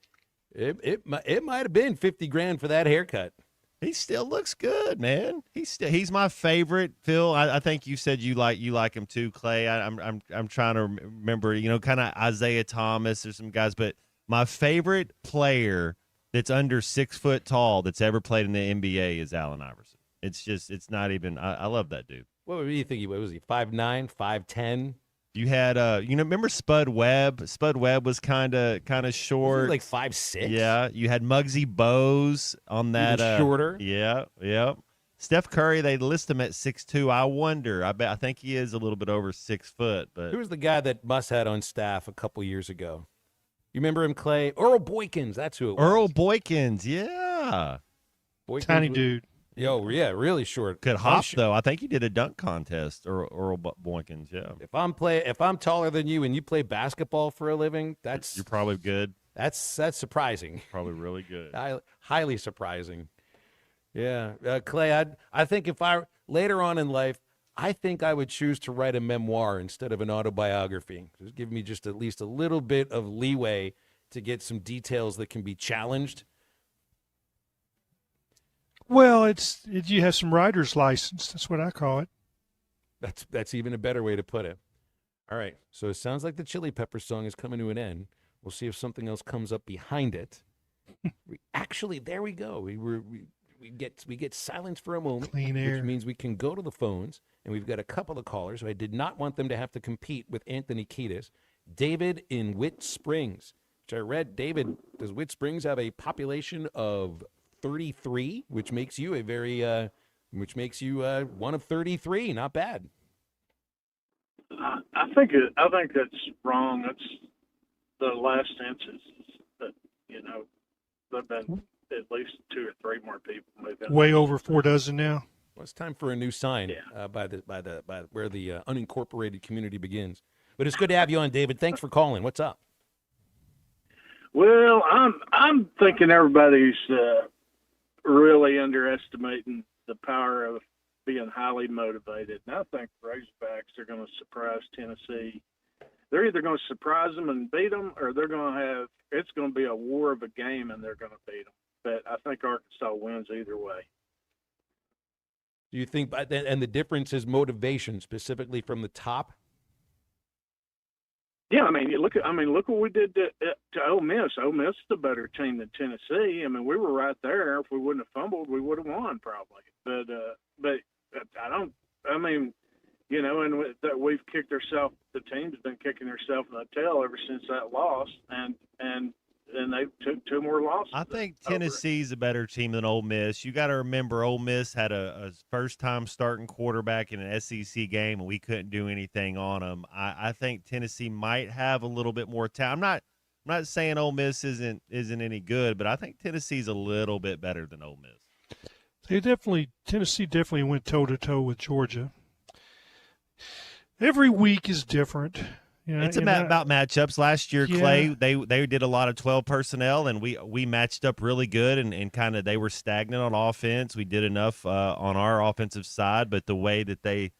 it might have been $50,000 for that haircut. He still looks good, man. He's my favorite. Phil, I think you said you like him too, Clay. I'm trying to remember, kind of Isaiah Thomas or some guys, but my favorite player that's under 6 foot tall that's ever played in the NBA is Allen Iverson. It's not even. I love that dude. What do you think he was? Was he 5'9", 5'10"? You had remember Spud Webb? Spud Webb was kind of short. Like 5'6". Yeah. You had Muggsy Bogues on that. Even shorter. Yeah. Steph Curry, they list him at 6'2". I wonder. I think he is a little bit over 6 foot. But who was the guy that Muss had on staff a couple years ago? You remember him, Clay? Earl Boykins. That's who it was. Earl Boykins. Yeah. Boykins Tiny dude. Yo, yeah, really short. Could hop though. I think he did a dunk contest. Earl Boykins. Yeah. If I'm taller than you and you play basketball for a living, you're probably good. That's surprising. Probably really good. Highly surprising. Yeah, Clay. I think later on in life, I think I would choose to write a memoir instead of an autobiography. Just give me just at least a little bit of leeway to get some details that can be challenged. Well, you have some writer's license. That's what I call it. That's even a better way to put it. All right, so it sounds like the Chili Pepper song is coming to an end. We'll see if something else comes up behind it. Actually, there we go. We get silence for a moment, Clean air. which means we can go to the phones, and we've got a couple of callers. So I did not want them to have to compete with Anthony Kiedis. David in Whit Springs, which I read. David, does Whit Springs have a population of 33, which makes you one of 33? Not bad. I think that's wrong. That's the last census that there've been at least 2 or 3 more people moving. Way over 4 dozen now. Well, it's time for a new sign by where the unincorporated community begins. But it's good to have you on, David. Thanks for calling. What's up? Well, I'm thinking everybody's really underestimating the power of being highly motivated. And I think Razorbacks are going to surprise Tennessee. They're either going to surprise them and beat them, or it's going to be a war of a game and they're going to beat them. But I think Arkansas wins either way. Do you think, and the difference is motivation, specifically from the top? Yeah, look what we did to Ole Miss. Ole Miss is a better team than Tennessee. We were right there. If we wouldn't have fumbled, we would have won probably. But I don't. And that we've kicked ourselves. The team's been kicking herself in the tail ever since that loss, and they took 2 more losses. I think Tennessee's a better team than Ole Miss. You got to remember, Ole Miss had a first-time starting quarterback in an SEC game, and we couldn't do anything on them. I think Tennessee might have a little bit more talent. I'm not saying Ole Miss isn't any good, but I think Tennessee's a little bit better than Ole Miss. Tennessee definitely went toe-to-toe with Georgia. Every week is different. It's about matchups. Last year, Clay, they did a lot of 12 personnel, and we matched up really good, and kind of they were stagnant on offense. We did enough on our offensive side, but the way that they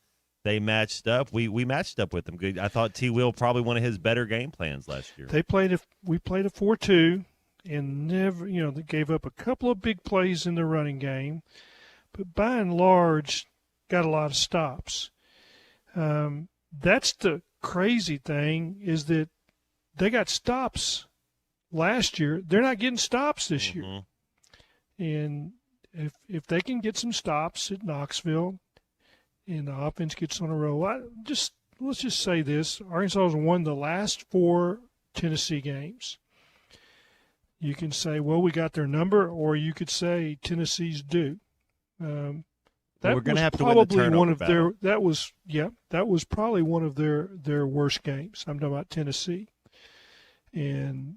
they matched up. We matched up with them good. I thought T. Will probably one of his better game plans last year. We played a 4-2 and never, they gave up a couple of big plays in the running game, but by and large got a lot of stops. That's the crazy thing, is that they got stops last year. They're not getting stops this year. And if they can get some stops at Knoxville and the offense gets on a roll, let's just say this. Arkansas has won the last 4 Tennessee games. You can say, well, we got their number, or you could say Tennessee's due. That we're going to have to probably win the turnover one of battle. that was probably one of their worst games. I'm talking about Tennessee. And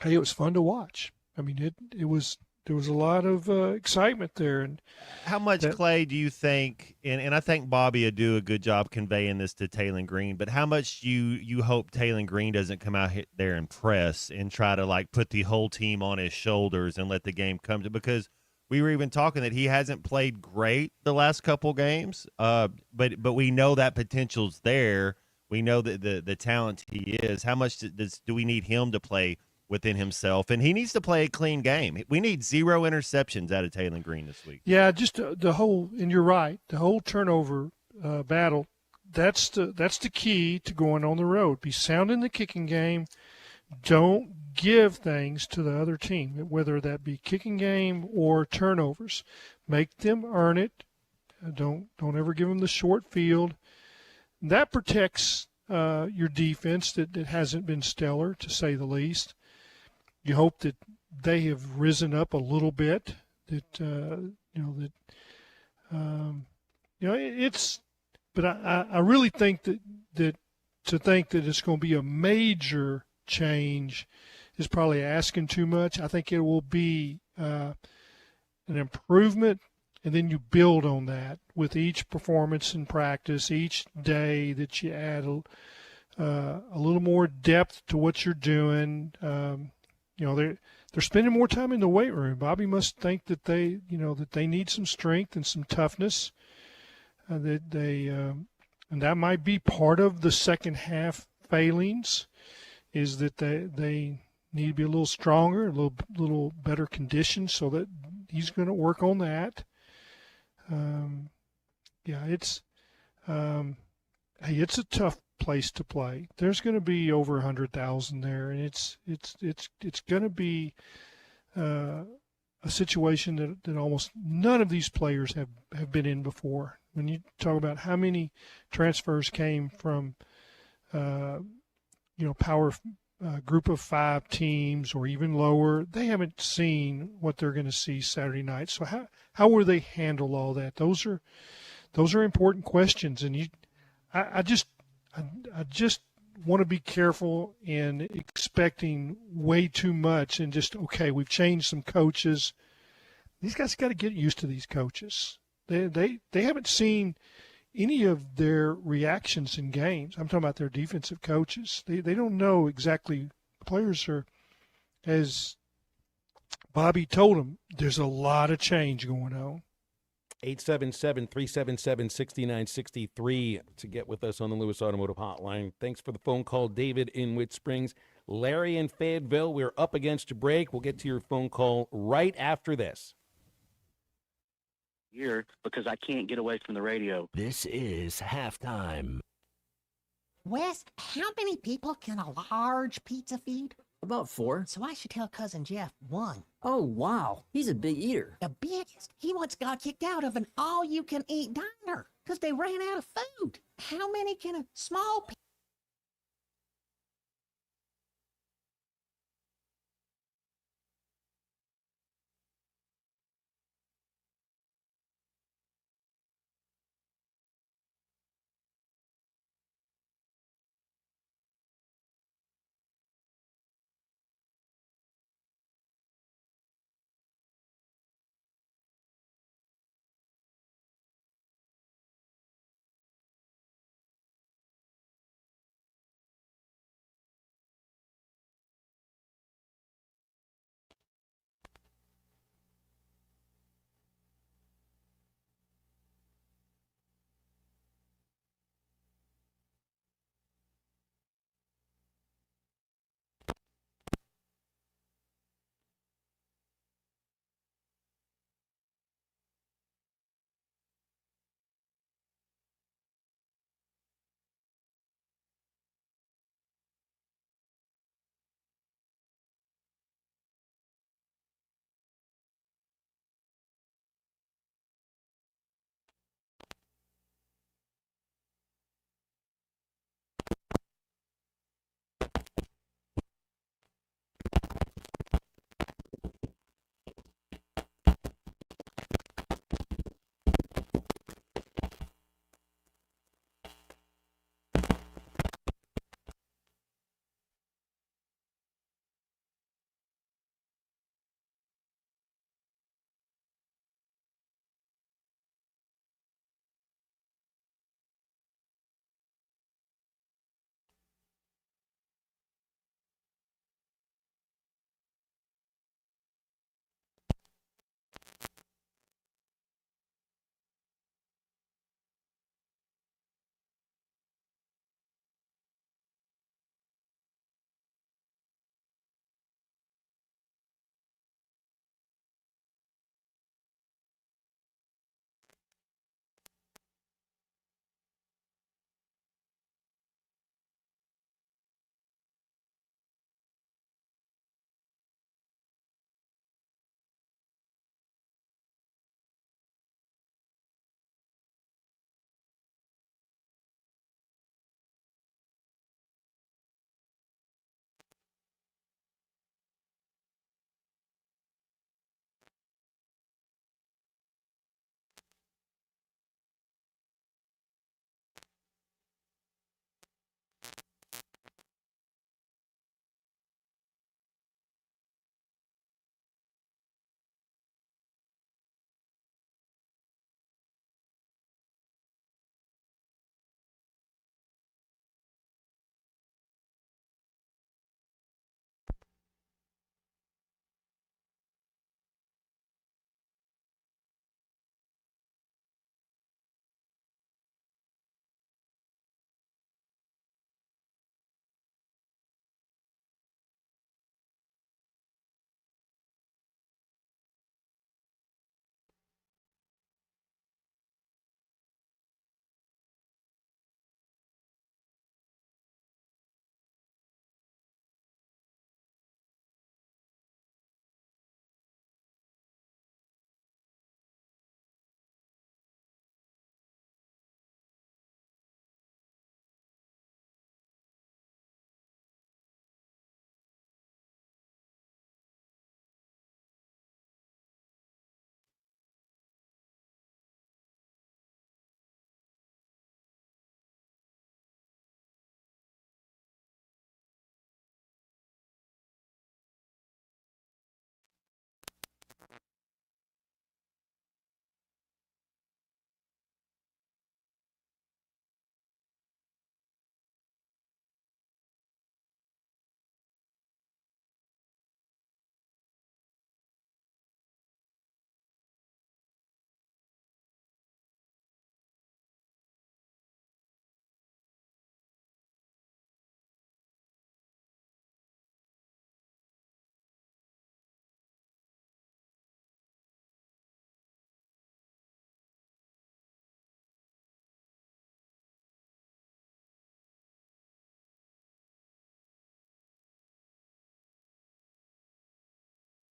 hey, it was fun to watch. I mean, there was a lot of excitement there. And how much, Clay, do you think? And I think Bobby will do a good job conveying this to Taylon Green. But how much you hope Taylon Green doesn't come out there and press and try to put the whole team on his shoulders and let the game come to? Because we were even talking that he hasn't played great the last couple games, but we know that potential's there. We know that the talent he is. How much do we need him to play within himself? And he needs to play a clean game. We need 0 interceptions out of Taylon Green this week. Yeah, just the whole, and you're right, the whole turnover battle. That's the key to going on the road. Be sound in the kicking game. Don't give things to the other team, whether that be kicking game or turnovers. Make them earn it. Don't ever give them the short field. That protects your defense that hasn't been stellar, to say the least. You hope that they have risen up a little bit. But I really think that to think that it's going to be a major change is probably asking too much. I think it will be an improvement, and then you build on that with each performance in practice, each day that you add a little more depth to what you're doing. They're spending more time in the weight room. Bobby must think that they need some strength and some toughness. And that might be part of the second half failings, is that they need to be a little stronger, a little better conditioned, so that he's going to work on that. It's a tough place to play. There's going to be over 100,000 there, and it's going to be a situation that almost none of these players have been in before. When you talk about how many transfers came from power group of 5 teams or even lower, they haven't seen what they're going to see Saturday night. So how will they handle all that? Those are important questions, and I just want to be careful in expecting way too much and just, okay, we've changed some coaches. These guys got to get used to these coaches. They haven't seen any of their reactions in games. I'm talking about their defensive coaches. They don't know exactly. Players are, as Bobby told them, there's a lot of change going on. 877-377-6963 to get with us on the Lewis Automotive Hotline. Thanks for the phone call, David in Whit Springs. Larry in Fayetteville, we're up against a break. We'll get to your phone call right after this. Here, because I can't get away from the radio. This is halftime. Wes, how many people can a large pizza feed? About 4. So I should tell Cousin Jeff 1. Oh, wow. He's a big eater. The biggest. He once got kicked out of an all-you-can-eat diner because they ran out of food. How many can a small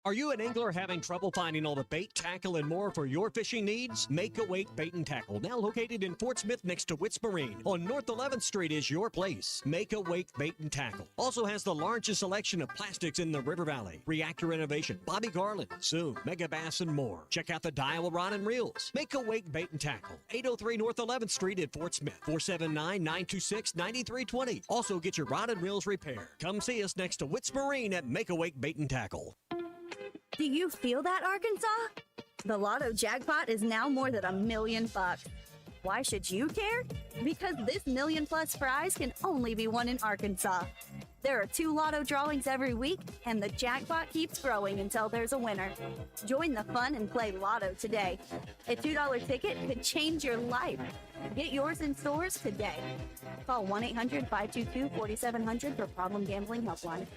Are you an angler having trouble finding all the bait, tackle, and more for your fishing needs? Make Awake Bait and Tackle, now located in Fort Smith next to Witts Marine on North 11th Street, is your place. Make Awake Bait and Tackle also has the largest selection of plastics in the River Valley. Reactor Innovation, Bobby Garland, Zoom, Mega Bass, and more. Check out the Daiwa Rod and Reels. Make Awake Bait and Tackle, 803 North 11th Street in Fort Smith, 479-926-9320. Also get your rod and reels repaired. Come see us next to Witts Marine at Make Awake Bait and Tackle. Do you feel that, Arkansas? The Lotto jackpot is now more than $1 million. Why should you care? Because this $1 million+ prize can only be won in Arkansas. There are 2 Lotto drawings every week, and the jackpot keeps growing until there's a winner. Join the fun and play Lotto today. A $2 ticket could change your life. Get yours in stores today. Call 1-800-522-4700 for Problem Gambling Helpline.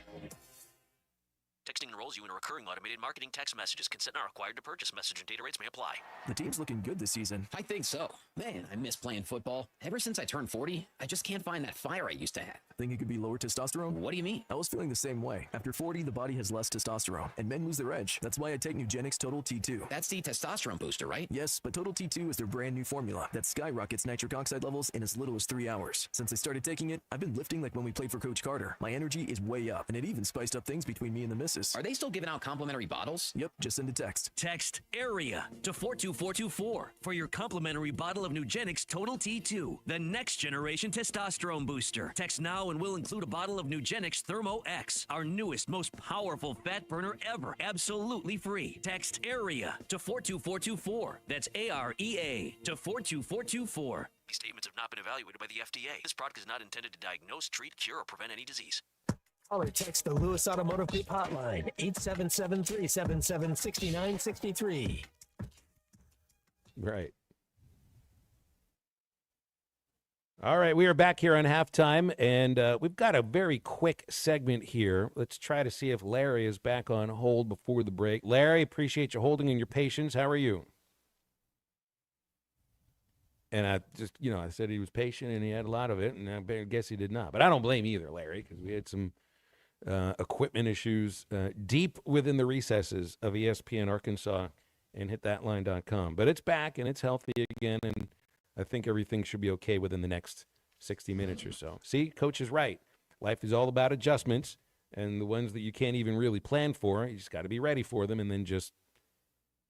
Texting enrolls you in a recurring automated marketing text messages. Consent not required to purchase. Message and data rates may apply. The team's looking good this season. I think so. Man, I miss playing football. Ever since I turned 40, I just can't find that fire I used to have. Think it could be lower testosterone? What do you mean? I was feeling the same way. After 40, the body has less testosterone, and men lose their edge. That's why I take Nugenix Total T2. That's the testosterone booster, right? Yes, but Total T2 is their brand new formula that skyrockets nitric oxide levels in as little as 3 hours. Since I started taking it, I've been lifting like when we played for Coach Carter. My energy is way up, and it even spiced up things between me and the missus. Are they still giving out complimentary bottles? Yep, just send a text. Text AREA to 42424 for your complimentary bottle of Nugenix Total T2, the next generation testosterone booster. Text now and we'll include a bottle of Nugenix Thermo X, our newest, most powerful fat burner ever, absolutely free. Text AREA to 42424. That's AREA to 42424. These statements have not been evaluated by the FDA. This product is not intended to diagnose, treat, cure, or prevent any disease. Call or text the Lewis Automotive Group hotline, 877-377-6963. Right. All right, we are back here on halftime, and we've got a very quick segment here. Let's try to see if Larry is back on hold before the break. Larry, appreciate you holding and your patience. How are you? And I just, I said he was patient and he had a lot of it, and I guess he did not. But I don't blame either, Larry, because we had some equipment issues deep within the recesses of ESPN Arkansas and hitthatline.com. But it's back and it's healthy again, and I think everything should be okay within the next 60 minutes or so. See, Coach is right. Life is all about adjustments, and the ones that you can't even really plan for, you just got to be ready for them and then just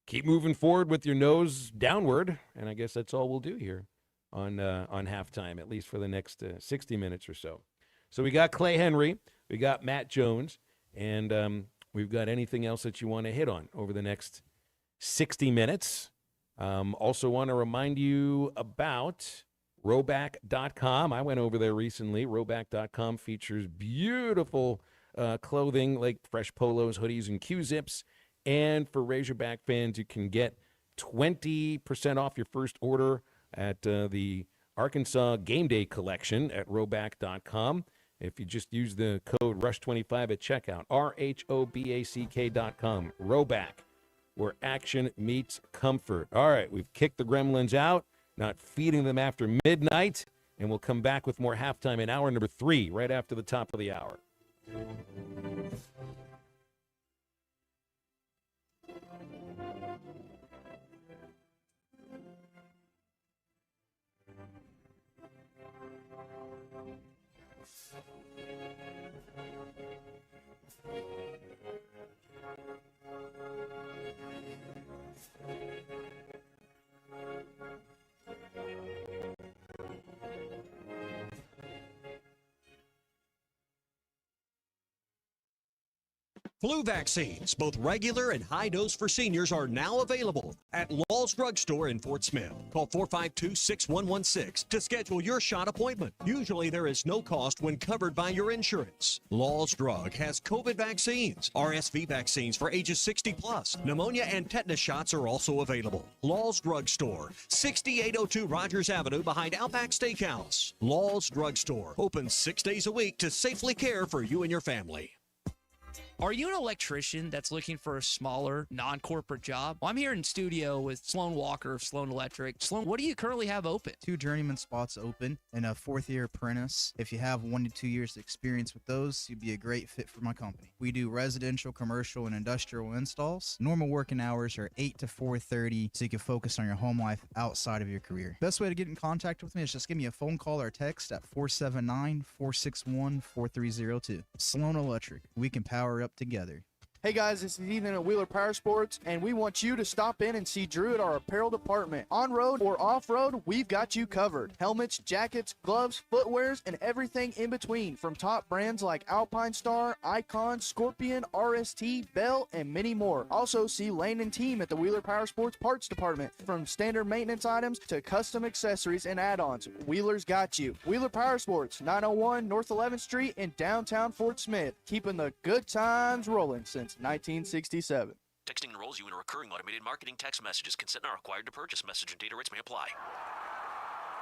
keep moving forward with your nose downward. And I guess that's all we'll do here on halftime, at least for the next 60 minutes or so. So we got Clay Henry, we got Matt Jones, and we've got anything else that you want to hit on over the next 60 minutes. Also want to remind you about Rhoback.com. I went over there recently. Rhoback.com features beautiful clothing like fresh polos, hoodies, and Q-zips. And for Razorback fans, you can get 20% off your first order at the Arkansas Game Day collection at Rhoback.com. If you just use the code RUSH25 at checkout, RHOBACK.com, Rhoback, where action meets comfort. All right, we've kicked the gremlins out, not feeding them after midnight, and we'll come back with more halftime in hour number 3 right after the top of the hour. Flu vaccines, both regular and high dose for seniors, are now available at Law's Drugstore in Fort Smith. Call 452-6116 to schedule your shot appointment. Usually there is no cost when covered by your insurance. Law's Drug has COVID vaccines, RSV vaccines for ages 60 plus. Pneumonia and tetanus shots are also available. Law's Drugstore, 6802 Rogers Avenue behind Outback Steakhouse. Law's Drugstore, open 6 days a week to safely care for you and your family. Are you an electrician that's looking for a smaller, non-corporate job? Well, I'm here in studio with Sloan Walker of Sloan Electric. Sloan, what do you currently have open? 2 journeyman spots open and a 4th-year apprentice. If you have 1 to 2 years experience with those, you'd be a great fit for my company. We do residential, commercial, and industrial installs. Normal working hours are 8 to 4:30, so you can focus on your home life outside of your career. Best way to get in contact with me is just give me a phone call or text at 479-461-4302. Sloan Electric. We can power up together. Hey guys, this is Ethan at Wheeler Power Sports, and we want you to stop in and see Drew at our apparel department. On-road or off-road, we've got you covered. Helmets, jackets, gloves, footwears, and everything in between. From top brands like Alpine Star, Icon, Scorpion, RST, Bell, and many more. Also see Lane and team at the Wheeler Power Sports parts department. From standard maintenance items to custom accessories and add-ons, Wheeler's got you. Wheeler Power Sports, 901 North 11th Street in downtown Fort Smith. Keeping the good times rolling since 1967. Texting enrolls you in a recurring automated marketing text messages. Consent not required to purchase. Message and data rates may apply.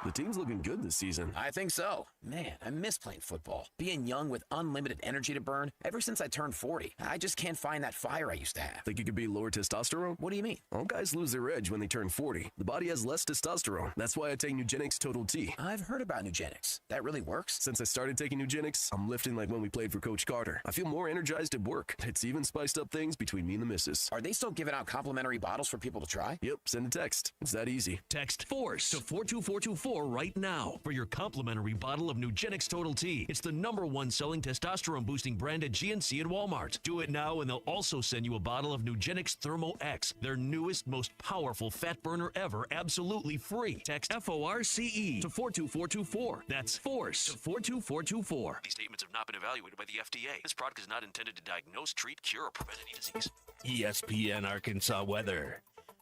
The team's looking good this season. I think so. Man, I miss playing football. Being young with unlimited energy to burn. Ever since I turned 40, I just can't find that fire I used to have. Think you could be lower testosterone? What do you mean? All guys lose their edge when they turn 40. The body has less testosterone. That's why I take Nugenix Total T. I've heard about Nugenix. That really works? Since I started taking Nugenix, I'm lifting like when we played for Coach Carter. I feel more energized at work. It's even spiced up things between me and the missus. Are they still giving out complimentary bottles for people to try? Yep, send a text. It's that easy. Text FORCE to 42424 right now for your complimentary bottle of Nugenix Total T. It's the #1 selling testosterone boosting brand at GNC and Walmart. Do it now and they'll also send you a bottle of Nugenix Thermo X, their newest, most powerful fat burner ever, absolutely free. Text FORCE to 42424. That's FORCE to 42424. These statements have not been evaluated by the FDA. This product is not intended to diagnose, treat, cure, or prevent any disease. ESPN Arkansas weather.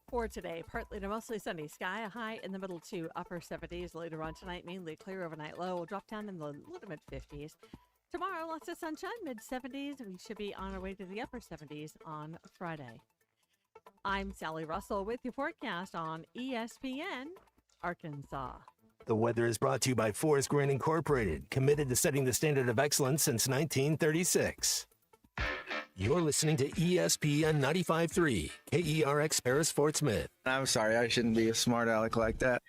For today, partly to mostly sunny sky, a high in the middle to upper 70s. Later on tonight, mainly clear overnight low. Will drop down in the low to mid 50s. Tomorrow, lots of sunshine, mid 70s. We should be on our way to the upper 70s on Friday. I'm Sally Russell with your forecast on ESPN Arkansas. The weather is brought to you by Forest Green Incorporated, committed to setting the standard of excellence since 1936. You're listening to ESPN 95.3, KERX Paris Fort Smith. I'm sorry, I shouldn't be a smart aleck like that.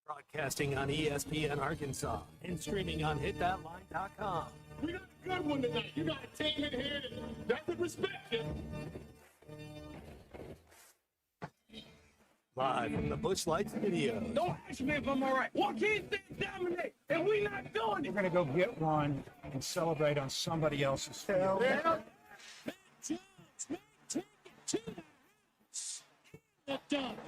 Broadcasting on ESPN Arkansas and streaming on hitthatline.com. We got a good one tonight. You got a team in here that doesn't respect you. Live from the Busch Lights Studio. Don't ask me if I'm all right. Why can't they dominate? And we not doing it. We're going to go get one and celebrate on somebody else's field. Yeah.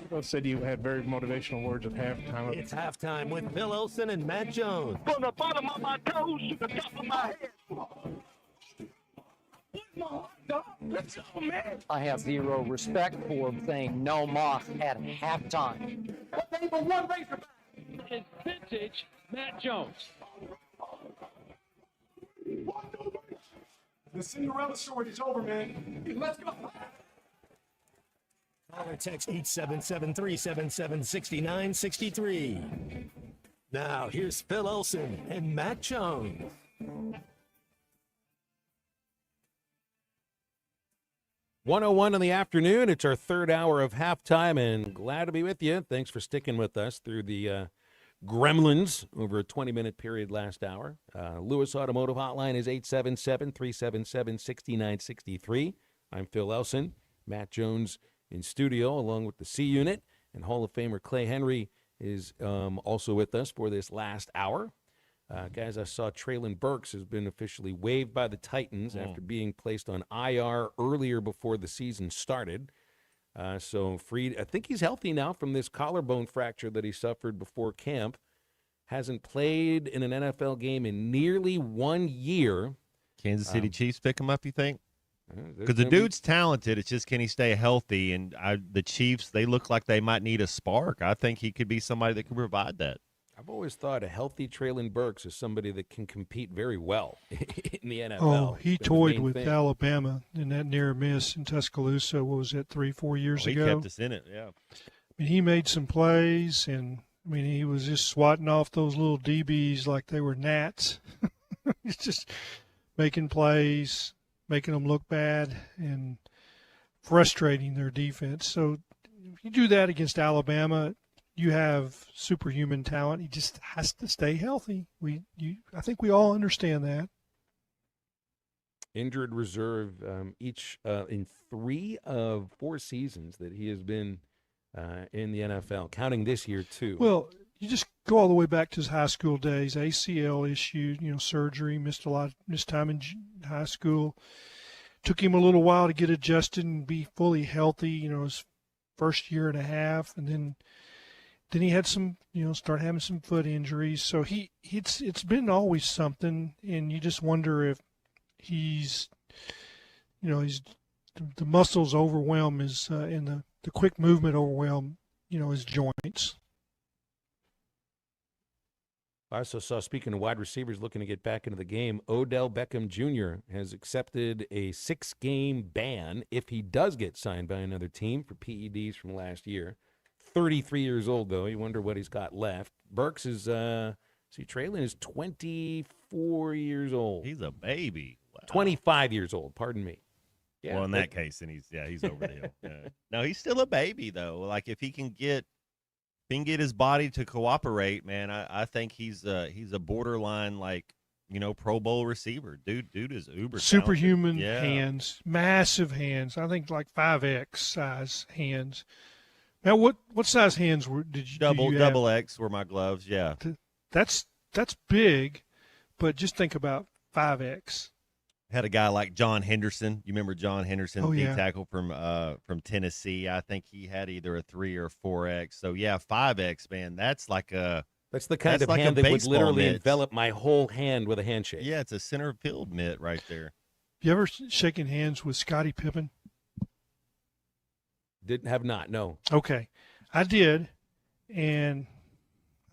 Both said you had very motivational words at halftime. It's halftime with Phil Olsen and Matt Jones. From the bottom of my toes to the top of my head. Let's go, man. I have zero respect for saying no moss at halftime. They were one Razorback. It's vintage Matt Jones. The Cinderella story is over, man. Let's go. Call or text 877-377-6963. Now, here's Phil Olsen and Matt Jones. 1:01 in the afternoon. It's our third hour of halftime, and glad to be with you. Thanks for sticking with us through the Gremlins over a 20-minute period last hour. Lewis Automotive Hotline is 877-377-6963. I'm Phil Elson. Matt Jones in studio, along with the C Unit, and Hall of Famer Clay Henry is also with us for this last hour. Guys, I saw Traylon Burks has been officially waived by the Titans after being placed on IR earlier before the season started. So freed. I think he's healthy now from this collarbone fracture that he suffered before camp. Hasn't played in an NFL game in nearly 1 year. Kansas City Chiefs pick him up, you think? Because the dude's talented. It's just, can he stay healthy? And the Chiefs, they look like they might need a spark. I think he could be somebody that can provide that. I've always thought a healthy Traylon Burks is somebody that can compete very well in the NFL. Oh, he toyed with Alabama in that near miss in Tuscaloosa. What was it, 3-4 years ago? He kept us in it, yeah. I mean, he made some plays, and I mean, he was just swatting off those little DBs like they were gnats. He's just making plays, making them look bad, and frustrating their defense. So if you do that against Alabama, you have superhuman talent. He just has to stay healthy. I think we all understand that. Injured reserve each in 3 of 4 seasons that he has been in the NFL, counting this year too. Well, you just go all the way back to his high school days. ACL issue, surgery, missed time in high school. Took him a little while to get adjusted and be fully healthy. His first year and a half, and then he had some, start having some foot injuries. So it's been always something, and you just wonder if he's the muscles overwhelm his and the quick movement overwhelm his joints. I also saw, speaking of wide receivers looking to get back into the game, Odell Beckham Jr. has accepted a 6-game ban if he does get signed by another team for PEDs from last year. 33 years old, though. You wonder what he's got left. Burks is, Traylon is 24 years old. He's a baby. Wow. 25 years old, pardon me. Yeah, well, in that case, then he's over the hill. No, he's still a baby, though. Like, if he can get his body to cooperate, man, I think he's a borderline, Pro Bowl receiver. Dude is uber superhuman talented. hands, massive hands. I think like 5X size hands. Now, what size hands did you double X were my gloves? Yeah, that's big, but just think about 5X. Had a guy like John Henderson. You remember John Henderson, tackle from Tennessee? I think he had either a 3 or 4X. So yeah, 5X, man. That's the kind of hand that would literally envelop my whole hand with a handshake. Yeah, it's a center field mitt right there. You ever shaken hands with Scottie Pippen? Have not, no. Okay, I did, and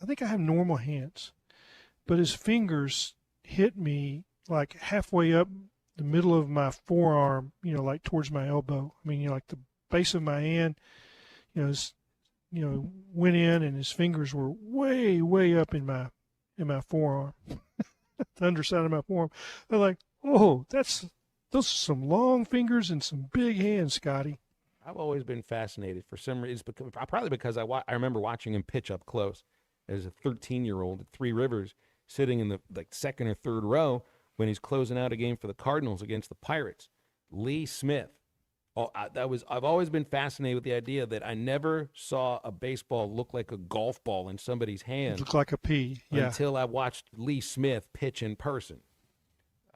I think I have normal hands, but his fingers hit me like halfway up the middle of my forearm, like towards my elbow. I mean, like the base of my hand, went in, and his fingers were way, way up in my forearm, the underside of my forearm. They're like, oh, those are some long fingers and some big hands, Scotty. I've always been fascinated for some reason, probably because I remember watching him pitch up close as a 13-year-old at Three Rivers, sitting in the second or third row when he's closing out a game for the Cardinals against the Pirates. Lee Smith. I've always been fascinated with the idea that I never saw a baseball look like a golf ball in somebody's hand. Look like a pea, yeah. Until I watched Lee Smith pitch in person.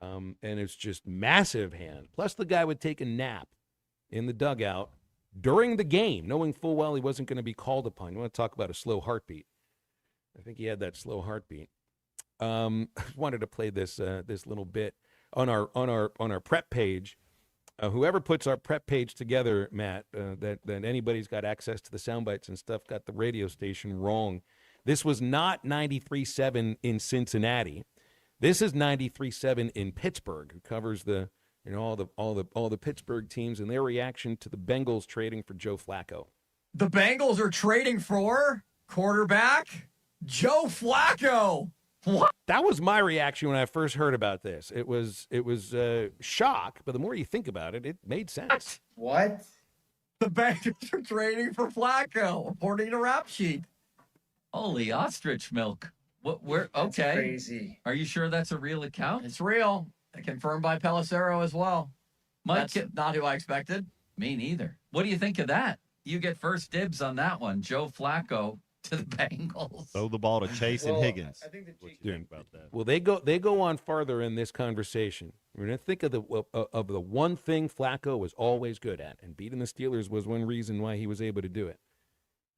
And it's just massive hand. Plus the guy would take a nap in the dugout during the game, knowing full well he wasn't going to be called upon. You want to talk about a slow heartbeat? I think he had that slow heartbeat. I wanted to play this little bit on our prep page. Whoever puts our prep page together, Matt, that anybody's got access to the sound bites and stuff, got the radio station wrong. This was not 93.7 in Cincinnati. This is 93.7 in Pittsburgh, who covers the all the Pittsburgh teams and their reaction to the Bengals trading for Joe Flacco. The Bengals are trading for quarterback Joe Flacco. What? That was my reaction when I first heard about this. It was shock, but the more you think about it, it made sense. What? The Bengals are trading for Flacco, according to Rap Sheet. Holy ostrich milk. Where? That's okay. crazy. Are you sure that's a real account? It's real. Confirmed by Pelissero as well. Mike, That's not who I expected. Me neither. What do you think of that? You get first dibs on that one. Joe Flacco to the Bengals. Throw the ball to Chase and Higgins. I think what you think about that? Well, they go on farther in this conversation. We're going to think of the one thing Flacco was always good at, and beating the Steelers was one reason why he was able to do it.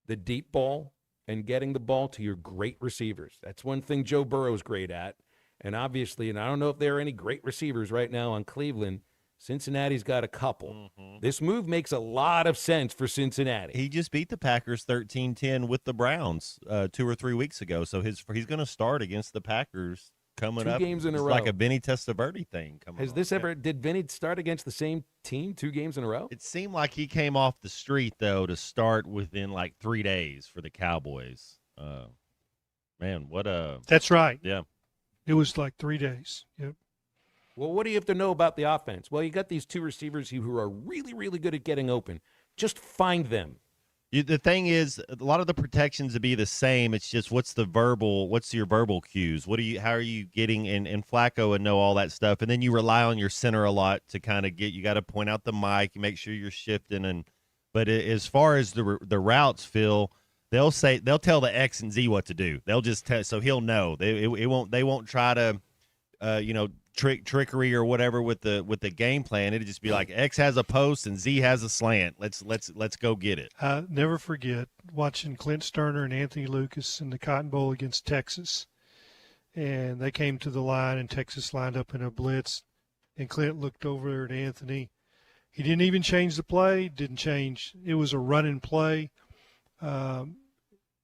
The deep ball and getting the ball to your great receivers. That's one thing Joe Burrow's great at. And obviously, and I don't know if there are any great receivers right now on Cleveland, Cincinnati's got a couple. Mm-hmm. This move makes a lot of sense for Cincinnati. He just beat the Packers 13-10 with the Browns 2 or 3 weeks ago. So he's going to start against the Packers coming up. 2 games in a row. Like a Vinny Testaverde thing coming Has this ever, did Vinny start against the same team 2 games in a row? It seemed like he came off the street, though, to start within like 3 days for the Cowboys. Man, what a That's right. Yeah. It was like 3 days. Yep. Well, what do you have to know about the offense? Well, you got these two receivers who are really, really good at getting open. Just find them. The thing is, a lot of the protections would be the same. It's just what's your verbal cues? How are you getting in Flacco and know all that stuff? And then you rely on your center a lot to kind of you got to point out the mic, you make sure you're shifting. But as far as the routes, Phil, they'll tell the X and Z what to do. They'll just tell, so he'll know. They won't try to, trickery or whatever with the game plan. It'd just be like X has a post and Z has a slant. Let's go get it. Never forget watching Clint Sterner and Anthony Lucas in the Cotton Bowl against Texas, and they came to the line and Texas lined up in a blitz, and Clint looked over at Anthony. He didn't even change the play. Didn't change. It was a running play. I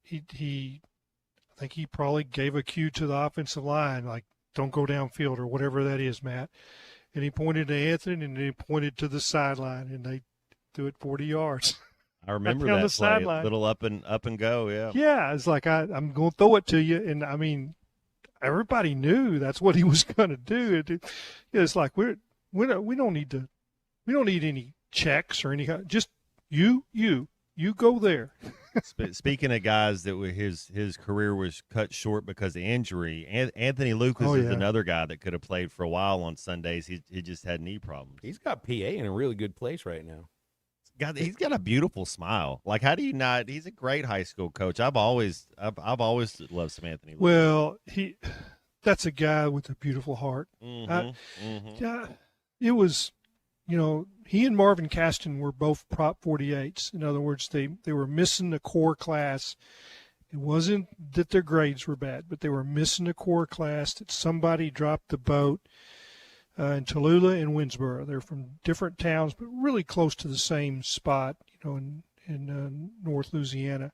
think he probably gave a cue to the offensive line, like, don't go downfield or whatever that is, Matt. And he pointed to Anthony, and he pointed to the sideline, and they threw it 40 yards. I remember on that the play, sideline. little up and go, yeah. Yeah, it's like I'm going to throw it to you, and I mean, everybody knew that's what he was going to do. It's like we don't need any checks or any. Just you go there. Speaking of guys that his career was cut short because of injury, Anthony Lucas is another guy that could have played for a while on Sundays. He just had knee problems. He's got PA in a really good place right now. He's got a beautiful smile. Like, how do you not? He's a great high school coach. I've always loved some Anthony Lucas. Well, that's a guy with a beautiful heart. Yeah, it was. He and Marvin Caston were both Prop 48s. In other words, they were missing the core class. It wasn't that their grades were bad, but they were missing the core class, that somebody dropped the boat in Tallulah and Winsboro. They're from different towns, but really close to the same spot, in North Louisiana.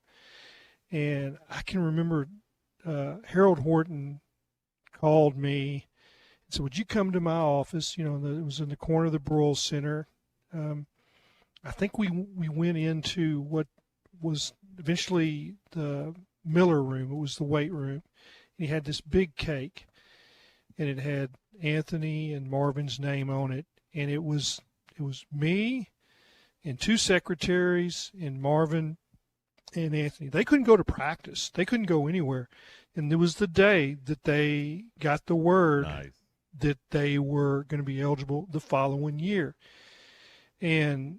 And I can remember Harold Horton called me. So would you come to my office? It was in the corner of the Broyles Center. I think we went into what was eventually the Miller room. It was the weight room. And he had this big cake, and it had Anthony and Marvin's name on it. And it was me and two secretaries and Marvin and Anthony. They couldn't go to practice. They couldn't go anywhere. And it was the day that they got the word. Nice. That they were going to be eligible the following year. And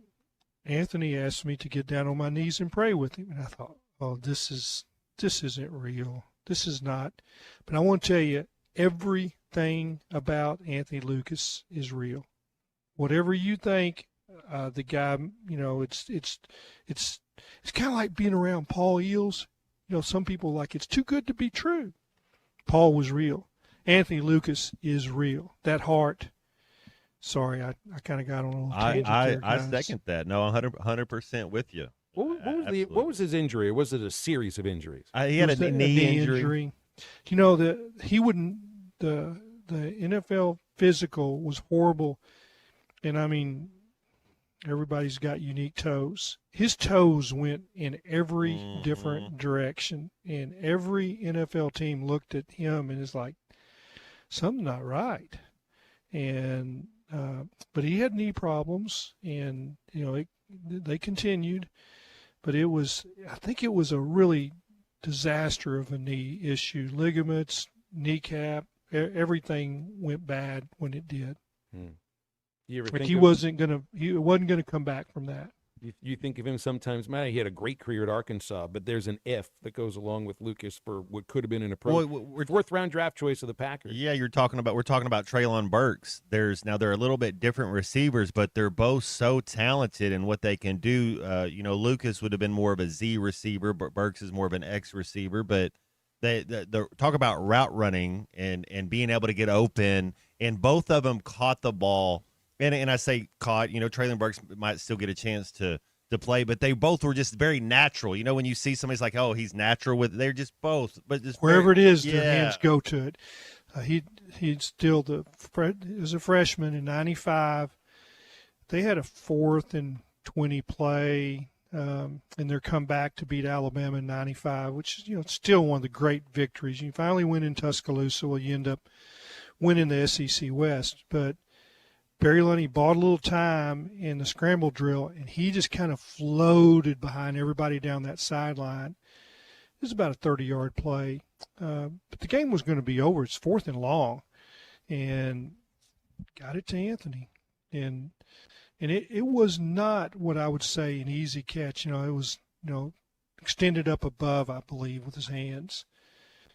Anthony asked me to get down on my knees and pray with him. And I thought, oh, this isn't real. This is not. But I want to tell you, everything about Anthony Lucas is real. Whatever you think, the guy, it's kind of like being around Paul Eels. Some people like it's too good to be true. Paul was real. Anthony Lucas is real. That heart. Sorry, I kind of got on a little tangent there, I guys. second that. No, 100% with you. What was his injury? Or was it a series of injuries? He had a knee injury. The NFL physical was horrible, and I mean, everybody's got unique toes. His toes went in every different direction, and every NFL team looked at him and is like, something not right. And but he had knee problems, and they continued. But I think it was a really disaster of a knee issue. Ligaments, kneecap, everything went bad when it did. You ever Like think he wasn't gonna come back from that. You think of him sometimes, man, he had a great career at Arkansas, but there's an if that goes along with Lucas for what could have been an approach. Fourth round draft choice of the Packers. Yeah, we're talking about Treylon Burks. They're a little bit different receivers, but they're both so talented in what they can do. Lucas would have been more of a Z receiver, but Burks is more of an X receiver. But they talk about route running and being able to get open, and both of them caught the ball. And I say caught, Treylon Burks might still get a chance to play, but they both were just very natural. When you see somebody's like, oh, he's natural with, they're just both, but just wherever it is, their hands go to it. He's still as a freshman in '95. They had a 4th and 20 play. in their comeback to beat Alabama in 95, which is, still one of the great victories. You finally win in Tuscaloosa, well, you end up winning the SEC West. But Barry Lunney bought a little time in the scramble drill, and he just kind of floated behind everybody down that sideline. It was about a 30-yard play. But the game was going to be over. It's 4th and long, and got it to Anthony. And it was not what I would say an easy catch. It was, extended up above, I believe, with his hands.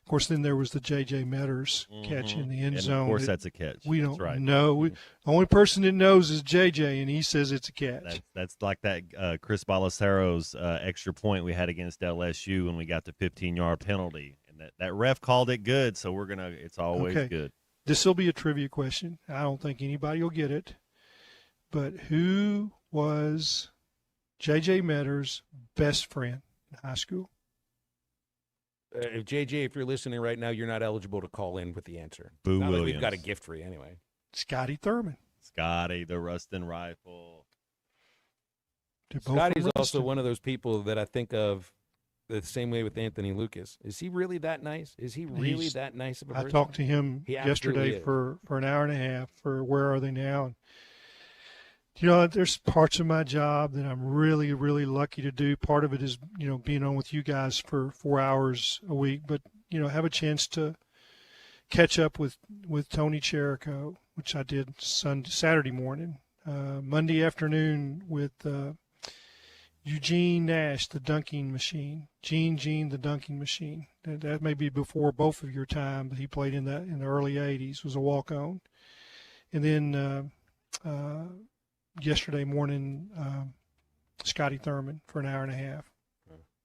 Of course, then there was the J.J. Metters catch in the end zone. Of course, that's a catch. We don't right. know. The only person that knows is J.J., and he says it's a catch. That's like that Chris Balacero's extra point we had against LSU when we got the 15-yard penalty. And that ref called it good, so it's always good. This will be a trivia question. I don't think anybody will get it. But who was J.J. Metters' best friend in high school? JJ, if you're listening right now, you're not eligible to call in with the answer. Boo Not Williams. Like we've got a gift for you anyway. Scotty Thurman. Scotty, the Ruston Rifle. Scotty's also one of those people that I think of the same way with Anthony Lucas. Is he really that nice? Is he really that nice of a person? I talked to him He yesterday absolutely is. for an hour and a half for Where Are They Now? And, there's parts of my job that I'm really, really lucky to do. Part of it is, being on with you guys for 4 hours a week, but, have a chance to catch up with Tony Cherico, which I did Saturday morning, Monday afternoon with Eugene Nash, the dunking machine, Gene, the dunking machine. That may be before both of your time, but he played in the early 80s, was a walk-on. And then yesterday morning, Scotty Thurman for an hour and a half.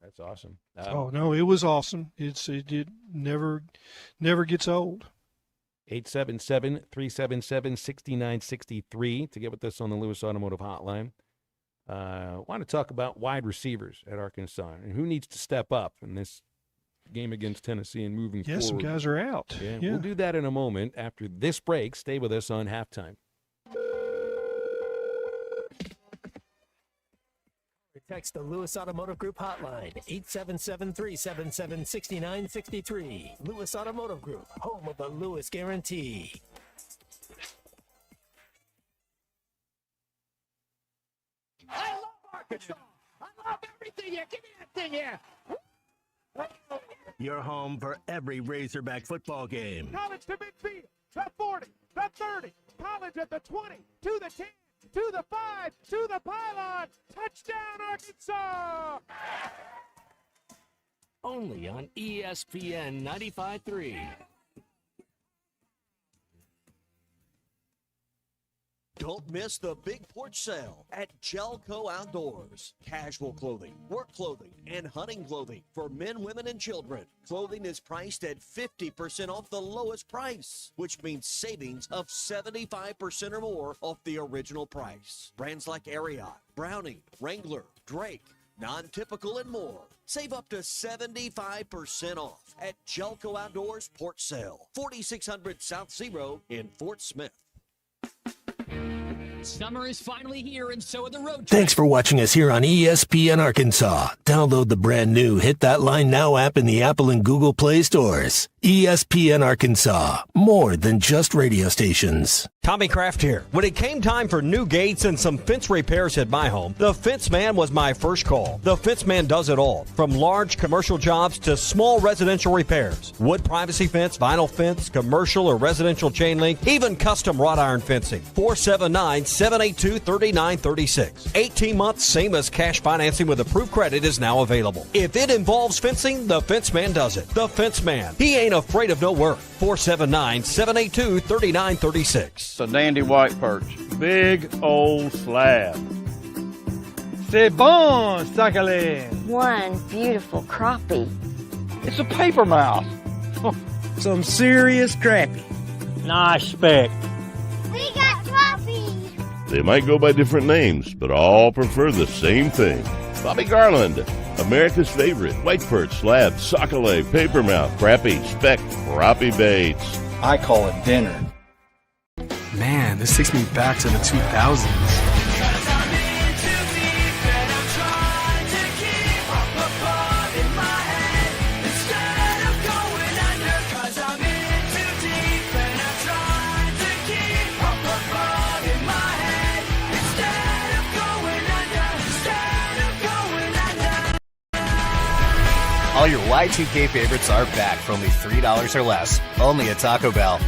That's awesome. No, it was awesome. It never gets old. 877-377-6963 to get with us on the Lewis Automotive Hotline. I want to talk about wide receivers at Arkansas and who needs to step up in this game against Tennessee and moving forward. Some guys are out. Yeah, we'll do that in a moment after this break. Stay with us on Halftime. Text the Lewis Automotive Group hotline, 877-377-6963. Lewis Automotive Group, home of the Lewis Guarantee. I love Arkansas. I love everything here. Give me that thing here. Your home for every Razorback football game. College to midfield, the 40, the 30, college at the 20, to the 10, to the 5, to the pylon. Touchdown, Arkansas! Only on ESPN 95.3. Don't miss the big porch sale at Gelco Outdoors. Casual clothing, work clothing, and hunting clothing for men, women, and children. Clothing is priced at 50% off the lowest price, which means savings of 75% or more off the original price. Brands like Ariat, Browning, Wrangler, Drake, Non-Typical, and more. Save up to 75% off at Gelco Outdoors Porch Sale, 4600 South Zero in Fort Smith. Summer is finally here, and so are the road trips. Thanks for watching us here on ESPN Arkansas. Download the brand new Hit That Line Now app in the Apple and Google Play stores. ESPN Arkansas, more than just radio stations. Tommy Kraft here. When it came time for new gates and some fence repairs at my home, the Fence Man was my first call. The Fence Man does it all, from large commercial jobs to small residential repairs. Wood privacy fence, vinyl fence, commercial or residential chain link, even custom wrought iron fencing. 479-782-3936. 18 months, same as cash financing with approved credit is now available. If it involves fencing, the Fence Man does it. The Fence Man. He ain't afraid of no work. 479-782-3936. It's a dandy white perch. Big old slab. C'est bon, sacalé. One beautiful crappie. It's a paper mouth. Some serious crappie. Nice speck. We got crappies. They might go by different names, but all prefer the same thing. Bobby Garland, America's favorite white perch, slab, sockeye, papermouth, crappie, speck, crappie baits. I call it dinner. Man, this takes me back to the 2000s. All your Y2K favorites are back for only $3 or less. Only at Taco Bell.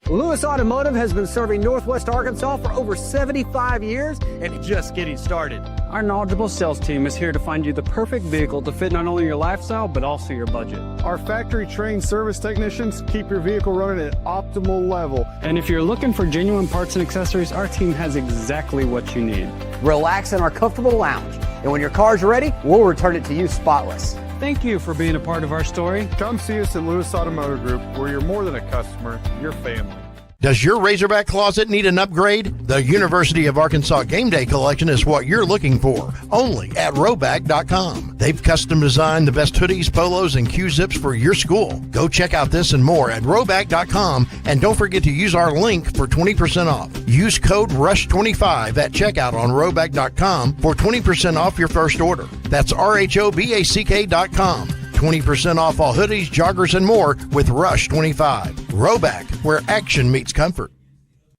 Lewis Automotive has been serving Northwest Arkansas for over 75 years and it's just getting started. Our knowledgeable sales team is here to find you the perfect vehicle to fit not only your lifestyle, but also your budget. Our factory-trained service technicians keep your vehicle running at optimal level. And if you're looking for genuine parts and accessories, our team has exactly what you need. Relax in our comfortable lounge. And when your car's ready, we'll return it to you spotless. Thank you for being a part of our story. Come see us at Lewis Automotive Group, where you're more than a customer, you're family. Does your Razorback closet need an upgrade? The University of Arkansas Game Day Collection is what you're looking for, only at Roback.com. They've custom designed the best hoodies, polos, and Q-zips for your school. Go check out this and more at Roback.com, and don't forget to use our link for 20% off. Use code RUSH25 at checkout on Roback.com for 20% off your first order. That's RHOBACK.com. 20% off all hoodies, joggers, and more with Rush 25. Roback, where action meets comfort.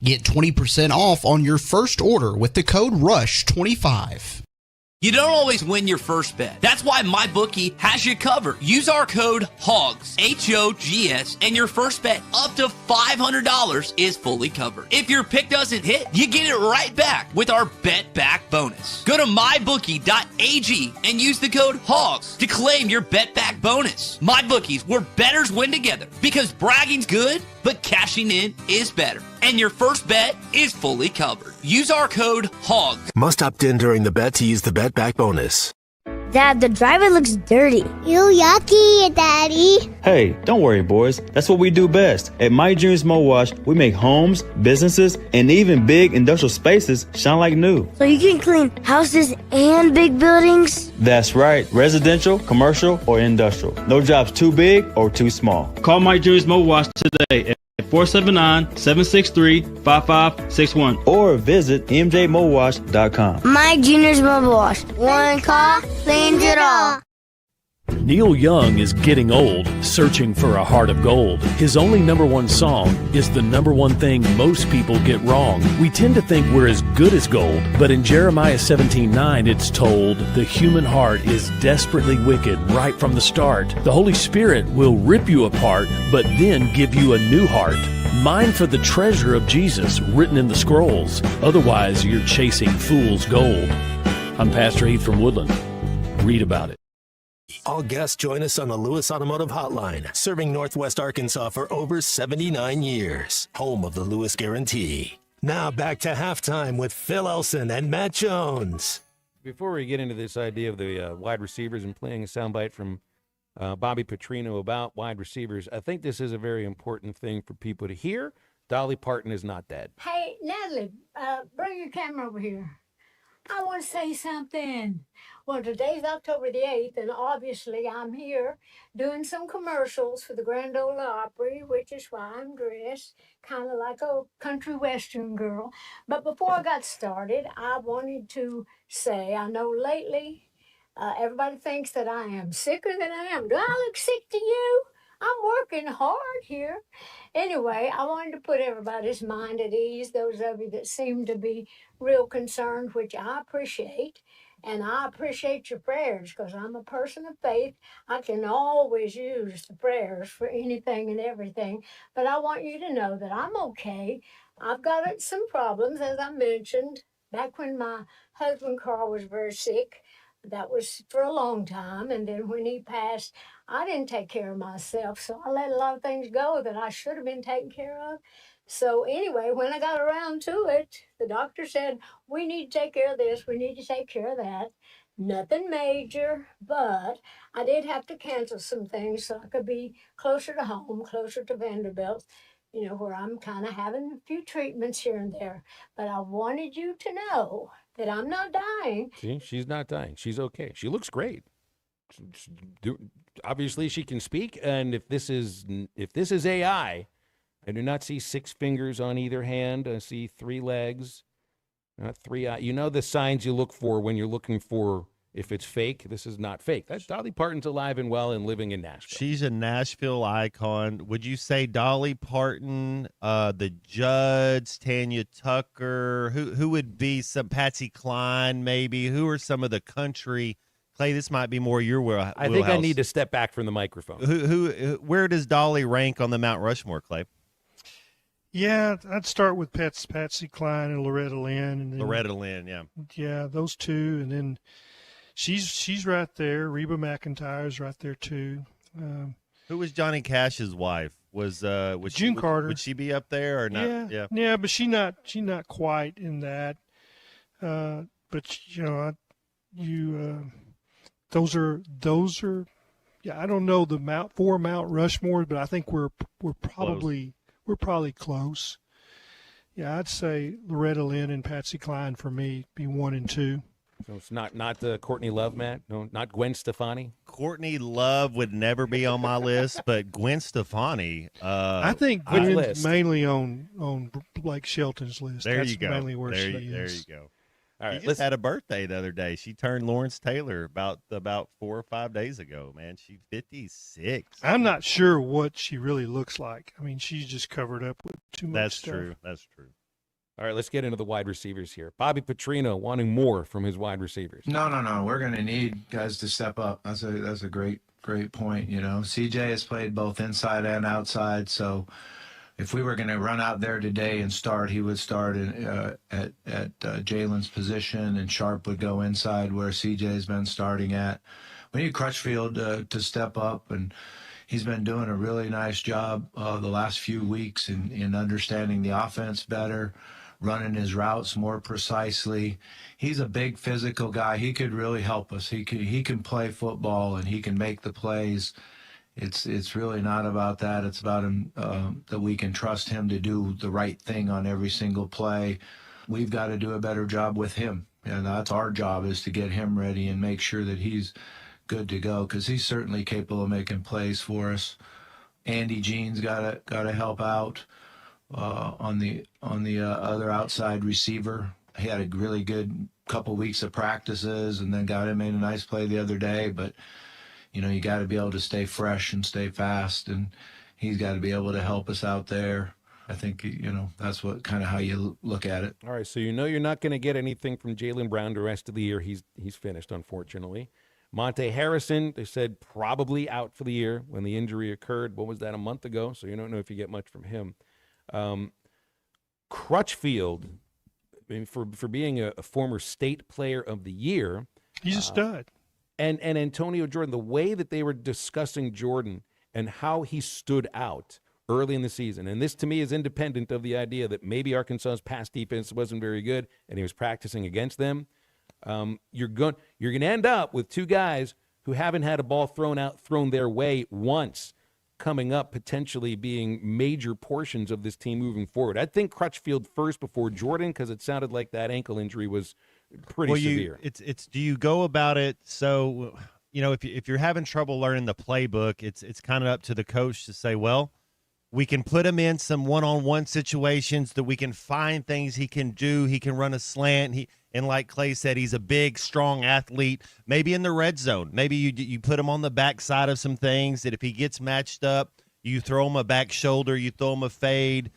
Get 20% off on your first order with the code RUSH25. You don't always win your first bet. That's why MyBookie has you covered. Use our code HOGS, H-O-G-S, and your first bet up to $500 is fully covered. If your pick doesn't hit, you get it right back with our Bet Back bonus. Go to MyBookie.ag and use the code HOGS to claim your Bet Back bonus. MyBookie's, where bettors win together, because bragging's good, but cashing in is better. And your first bet is fully covered. Use our code HOGS. Must opt in during the bet to use the Bet Back bonus. Dad, the driver looks dirty. Ew, yucky, Daddy. Hey, don't worry, boys. That's what we do best. At My Dreams Mo Wash, we make homes, businesses, and even big industrial spaces shine like new. So you can clean houses and big buildings? That's right. Residential, commercial, or industrial. No job's too big or too small. Call My Dreams Mo Wash today at 479-763-5561 or visit mjmowash.com. My Junior's Mobile Wash. One call cleans it all. Neil Young is getting old, searching for a heart of gold. His only number one song is the number one thing most people get wrong. We tend to think we're as good as gold, but in Jeremiah 17:9 it's told, the human heart is desperately wicked right from the start. The Holy Spirit will rip you apart, but then give you a new heart. Mine for the treasure of Jesus written in the scrolls. Otherwise, you're chasing fool's gold. I'm Pastor Heath from Woodland. Read about it. All guests join us on the Lewis Automotive Hotline, serving Northwest Arkansas for over 79 years. Home of the Lewis Guarantee. Now back to halftime with Phil Elson and Matt Jones. Before we get into this idea of the wide receivers and playing a soundbite from Bobby Petrino about wide receivers, I think this is a very important thing for people to hear. Dolly Parton is not dead. Hey, Natalie, bring your camera over here. I want to say something. Well, today's October the 8th, and obviously I'm here doing some commercials for the Grand Ole Opry, which is why I'm dressed kind of like a country western girl. But before I got started, I wanted to say, I know lately everybody thinks that I am sicker than I am. Do I look sick to you? I'm working hard here. Anyway, I wanted to put everybody's mind at ease, those of you that seem to be real concerned, which I appreciate. And I appreciate your prayers because I'm a person of faith. I can always use the prayers for anything and everything. But I want you to know that I'm okay. I've got some problems, as I mentioned, back when my husband Carl was very sick. That was for a long time. And then when he passed, I didn't take care of myself. So I let a lot of things go that I should have been taken care of. So anyway, when I got around to it, the doctor said, we need to take care of this. We need to take care of that. Nothing major, but I did have to cancel some things so I could be closer to home, closer to Vanderbilt, you know, where I'm kind of having a few treatments here and there. But I wanted you to know that I'm not dying. See, she's not dying. She's okay. She looks great. Obviously, she can speak. And if this is AI, I do not see 6 fingers on either hand. I see 3 legs, not 3 eyes. You know the signs you look for when you're looking for if it's fake. This is not fake. That's Dolly Parton's alive and well and living in Nashville. She's a Nashville icon. Would you say Dolly Parton, the Judds, Tanya Tucker, who would be some Patsy Cline maybe? Who are some of the country Clay, this might be more your wheelhouse. I think I need to step back from the microphone. Where does Dolly rank on the Mount Rushmore, Clay? Yeah, I'd start with Patsy Cline and Loretta Lynn. And then, Loretta Lynn, yeah. Yeah, those two. And then she's right there. Reba McEntire's right there, too. Who was Johnny Cash's wife? Was June Carter. Would she be up there or not? Yeah, but she not quite in that. But those are. Yeah, I don't know the Mount Rushmore, but I think we're probably close. Yeah, I'd say Loretta Lynn and Patsy Cline for me be 1 and 2. So it's not Courtney Love, Matt? No, not Gwen Stefani? Courtney Love would never be on my list, but Gwen Stefani. I think Gwen's mainly on Blake Shelton's list. That's you go. Mainly where she is. There you go. All right, she just had a birthday the other day. She turned Lawrence Taylor about 4 or 5 days ago, man. She's 56. I'm not sure what she really looks like. I mean, she's just covered up with too much stuff. That's true. All right, let's get into the wide receivers here. Bobby Petrino wanting more from his wide receivers. No. We're going to need guys to step up. That's a great point. CJ has played both inside and outside, so if we were going to run out there today and start, he would start at Jalen's position, and Sharp would go inside where CJ's been starting at. We need Crutchfield to step up, and he's been doing a really nice job the last few weeks in understanding the offense better, running his routes more precisely. He's a big physical guy. He could really help us. He can play football, and he can make the plays. It's really not about that. It's about him that we can trust him to do the right thing on every single play. We've got to do a better job with him, and that's our job, is to get him ready and make sure that he's good to go, because he's certainly capable of making plays for us. Andy Jean's got to help out on the other outside receiver. He had a really good couple weeks of practices, and then made a nice play the other day, but you got to be able to stay fresh and stay fast, and he's got to be able to help us out there. I think, that's what kind of how you look at it. All right, so you're not going to get anything from Jaylen Brown the rest of the year. He's finished, unfortunately. Monte Harrison, they said probably out for the year when the injury occurred. What was that, a month ago? So you don't know if you get much from him. Crutchfield, I mean, for being a former state player of the year. He's a stud. And Antonio Jordan, the way that they were discussing Jordan and how he stood out early in the season, and this to me is independent of the idea that maybe Arkansas's pass defense wasn't very good and he was practicing against them. You're going to end up with two guys who haven't had a ball thrown their way once, coming up potentially being major portions of this team moving forward. I think Crutchfield first before Jordan, because it sounded like that ankle injury was pretty severe. It's do you go about it so if you're having trouble learning the playbook, it's kind of up to the coach to say, well, we can put him in some one-on-one situations that we can find things he can do. He can run a slant. And like Clay said, he's a big, strong athlete. Maybe in the red zone, maybe you put him on the backside of some things that if he gets matched up, you throw him a back shoulder, you throw him a fade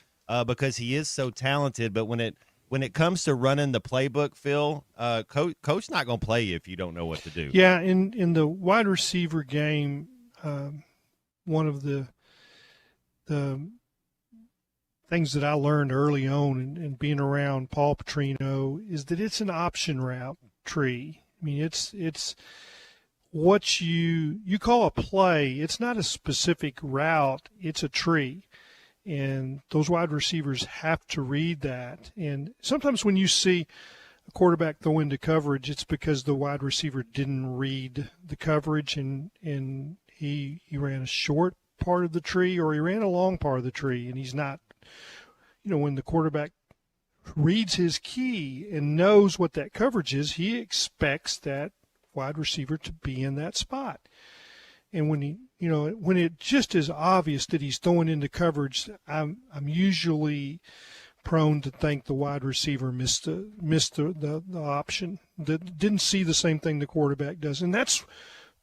because he is so talented. But when it comes to running the playbook, Phil, coach not going to play you if you don't know what to do. Yeah, in the wide receiver game, one of the things that I learned early on and being around Paul Petrino is that it's an option route tree. I mean, it's what you call a play. It's not a specific route. It's a tree. And those wide receivers have to read that. And sometimes when you see a quarterback throw into coverage, it's because the wide receiver didn't read the coverage and he ran a short part of the tree or he ran a long part of the tree, and he's not, when the quarterback reads his key and knows what that coverage is, he expects that wide receiver to be in that spot. And when when it just is obvious that he's throwing into coverage, I'm usually prone to think the wide receiver missed the option, that didn't see the same thing the quarterback does. And that's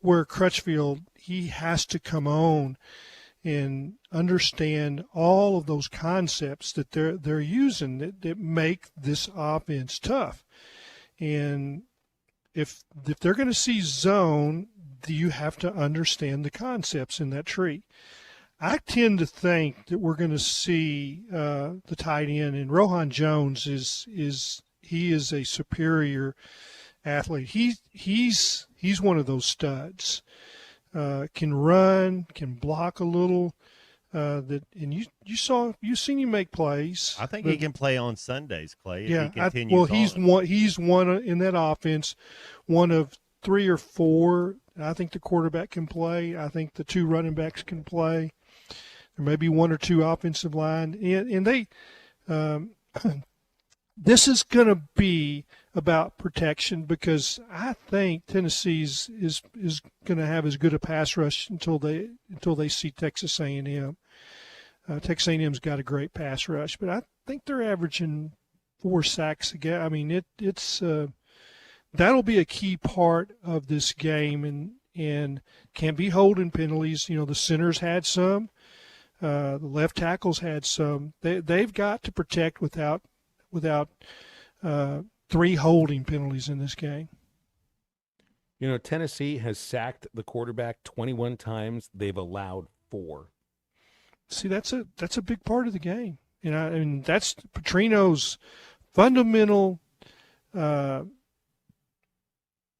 where Crutchfield, he has to come on and understand all of those concepts that they're using that make this offense tough. And if they're going to see zone, you have to understand the concepts in that tree. I tend to think that we're going to see the tight end, and Rohan Jones is a superior athlete. He's one of those studs. Can run, can block a little. You've seen him make plays. I think he can play on Sundays, Clay. If Yeah, he continues he's one in that offense, one of 3 or 4. I think the quarterback can play. I think the 2 running backs can play. There may be 1 or 2 offensive line, and they. This is going to be about protection because I think Tennessee's is going to have as good a pass rush until they see Texas A&M. Texas A&M's got a great pass rush, but I think they're averaging 4 sacks a game. I mean, it's that'll be a key part of this game, and can be holding penalties. You know, the centers had some, the left tackles had some. They've got to protect without 3 holding penalties in this game. You know, Tennessee has sacked the quarterback 21 times. They've allowed 4. See, that's a big part of the game. You know, and that's Petrino's fundamental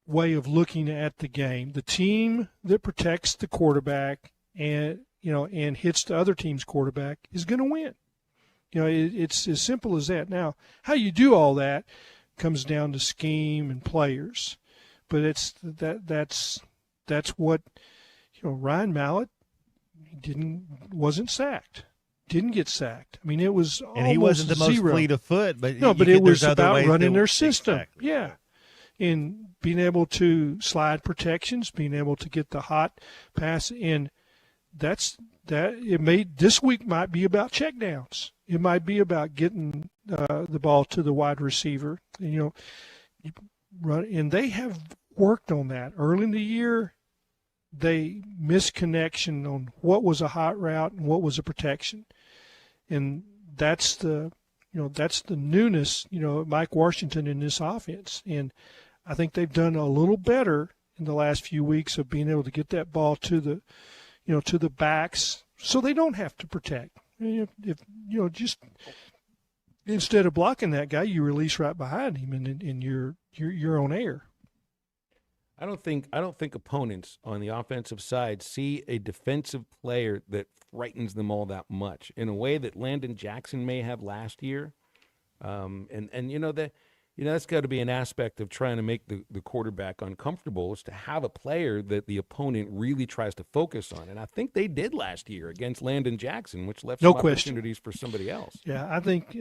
way of looking at the game. The team that protects the quarterback and hits the other team's quarterback is going to win. You know, it's as simple as that. Now, how you do all that comes down to scheme and players, but that's what, you know, Ryan Mallett wasn't sacked, didn't get sacked. I mean, it was and he wasn't the most fleet of foot, but it was about running their system. system. Exactly. Yeah, and being able to slide protections, being able to get the hot pass, and this week might be about checkdowns. It might be about getting the ball to the wide receiver. And, you know, and they have worked on that early in the year. They missed connection on what was a hot route and what was a protection, and that's the newness. You know, Mike Washington in this offense, and I think they've done a little better in the last few weeks of being able to get that ball to the backs, so they don't have to protect. Just instead of blocking that guy, you release right behind him, and you're on air. I don't think opponents on the offensive side see a defensive player that frightens them all that much in a way that Landon Jackson may have last year. That's got to be an aspect of trying to make the quarterback uncomfortable, is to have a player that the opponent really tries to focus on. And I think they did last year against Landon Jackson, which left some opportunities for somebody else. Yeah, I think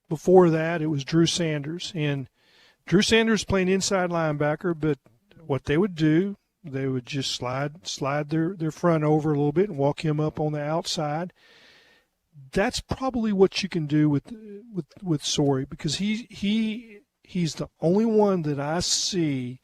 before that it was Drew Sanders. And Drew Sanders playing inside linebacker, but what they would do, they would just slide their front over a little bit and walk him up on the outside. That's probably what you can do with Sorey, because he's the only one that I see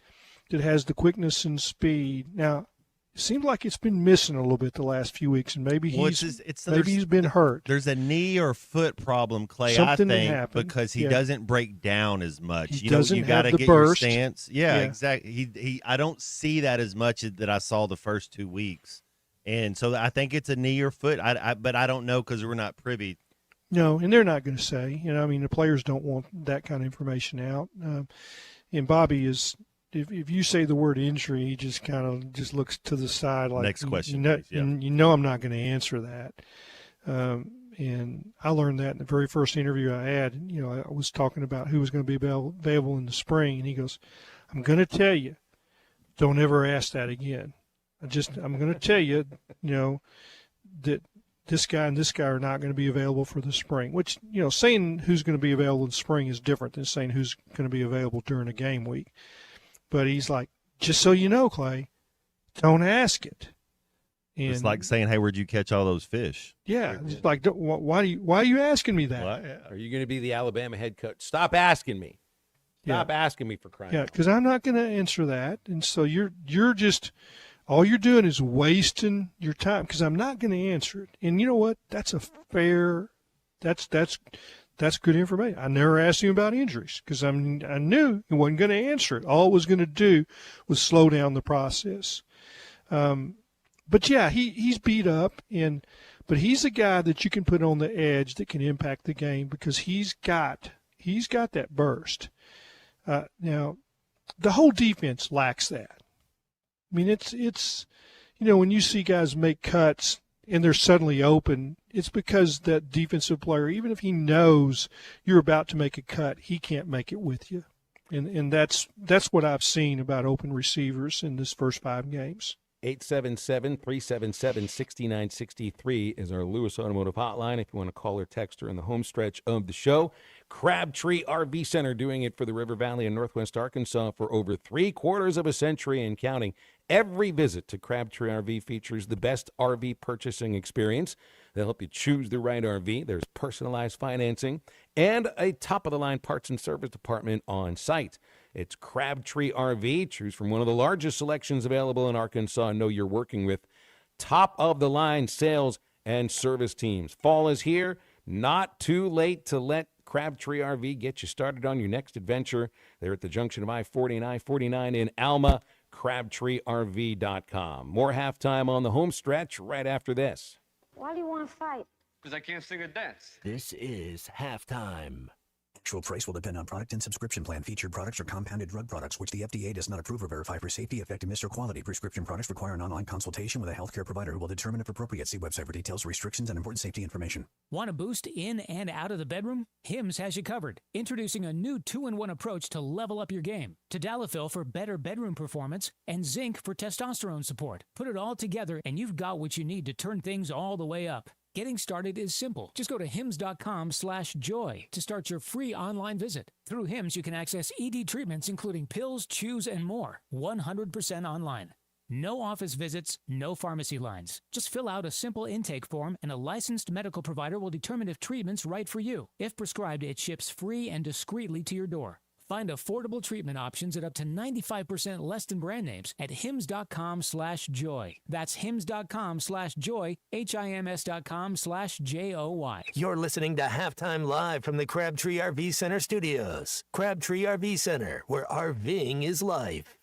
that has the quickness and speed. Now, it seems like it's been missing a little bit the last few weeks, and maybe he's been hurt. There's a knee or foot problem, Clay. Something I think happened. because he doesn't break down as much. He doesn't you got to have the get burst. your stance. Yeah, exactly. I don't see that as much that I saw the first 2 weeks. And so I think it's a knee or foot, but I don't know because we're not privy. No, and they're not going to say. You know, I mean, the players don't want that kind of information out. And Bobby is, if you say the word injury, he just kind of looks to the side like, next question. You know I'm not going to answer that. And I learned that in the very first interview I had. You know, I was talking about who was going to be available in the spring, and he goes, "I'm going to tell you, don't ever ask that again. I'm going to tell you, that this guy and this guy are not going to be available for the spring," which, saying who's going to be available in the spring is different than saying who's going to be available during a game week. But he's like, just so you know, Clay, don't ask it. And it's like saying, "Hey, where'd you catch all those fish?" Yeah, it's like, why are you asking me that? Well, are you going to be the Alabama head coach? Stop asking me. Stop asking me for crying. Yeah, because I'm not going to answer that, and so you're just. All you're doing is wasting your time, because I'm not going to answer it. And you know what? That's That's good information. I never asked him about injuries because I knew he wasn't going to answer it. All it was going to do was slow down the process. But yeah, he's beat up, but he's a guy that you can put on the edge that can impact the game because he's got that burst. Now, the whole defense lacks that. I mean, it's when you see guys make cuts and they're suddenly open, it's because that defensive player, even if he knows you're about to make a cut, he can't make it with you. And that's what I've seen about open receivers in this first 5 games. 877-377-6963 is our Lewis Automotive hotline if you want to call or text her in the home stretch of the show. Crabtree RV Center, doing it for the River Valley in Northwest Arkansas for over 3/4 of a century and counting. Every visit to Crabtree RV features the best RV purchasing experience. They'll help you choose the right RV. There's personalized financing and a top-of-the-line parts and service department on site. It's Crabtree RV. Choose from one of the largest selections available in Arkansas and know you're working with top-of-the-line sales and service teams. Fall is here. Not too late to let Crabtree RV get you started on your next adventure. They're at the junction of I-40 and I-49 in Alma. CrabtreeRV.com. More halftime on the home stretch right after this. Why do you want to fight? Because I can't sing or dance. This is halftime. Actual price will depend on product and subscription plan. Featured products are compounded drug products, which the FDA does not approve or verify for safety, effectiveness, or quality. Prescription products require an online consultation with a healthcare provider who will determine if appropriate. See website for details, restrictions, and important safety information. Want a boost in and out of the bedroom? Hims has you covered. Introducing a new 2-in-1 approach to level up your game. Tadalafil for better bedroom performance and zinc for testosterone support. Put it all together and you've got what you need to turn things all the way up. Getting started is simple. Just go to hims.com/joy to start your free online visit. Through Hims, you can access ED treatments including pills, chews, and more. 100% online. No office visits, no pharmacy lines. Just fill out a simple intake form and a licensed medical provider will determine if treatment's right for you. If prescribed, it ships free and discreetly to your door. Find affordable treatment options at up to 95% less than brand names at hims.com/joy. That's hims.com/joy, HIMS.com/JOY. You're listening to Halftime Live from the Crabtree RV Center studios. Crabtree RV Center, where RVing is life.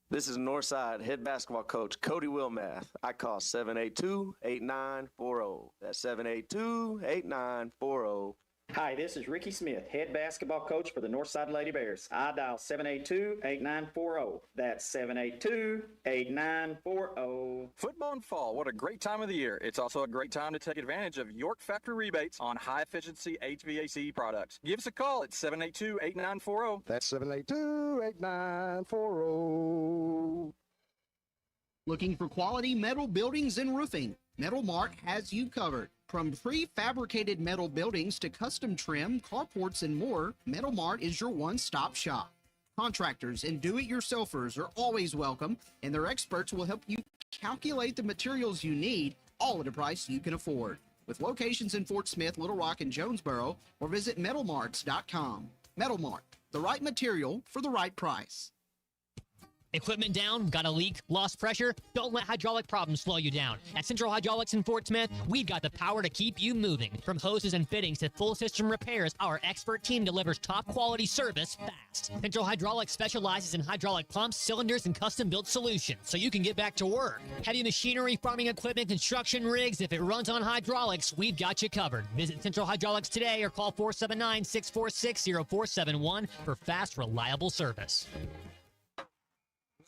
This is Northside head basketball coach Cody Wilmath. I call 782-8940. That's 782-8940. Hi, this is Ricky Smith, head basketball coach for the Northside Lady Bears. I dial 782-8940. That's 782-8940. Football and fall, what a great time of the year. It's also a great time to take advantage of York Factory rebates on high-efficiency HVAC products. Give us a call at 782-8940. That's 782-8940. Looking for quality metal buildings and roofing? Metal Mart has you covered. From prefabricated metal buildings to custom trim, carports, and more, Metal Mart is your one-stop shop. Contractors and do-it-yourselfers are always welcome, and their experts will help you calculate the materials you need, all at a price you can afford. With locations in Fort Smith, Little Rock, and Jonesboro, or visit metalmarts.com. Metal Mart, the right material for the right price. Equipment down? Got a leak? Lost pressure? Don't let hydraulic problems slow you down. At Central Hydraulics in Fort Smith, we've got the power to keep you moving. From hoses and fittings to full system repairs, our expert team delivers top quality service fast. Central Hydraulics specializes in hydraulic pumps, cylinders, and custom-built solutions, so you can get back to work. Heavy machinery, farming equipment, construction rigs, if it runs on hydraulics, we've got you covered. Visit Central Hydraulics today or call 479-646-0471 for fast, reliable service.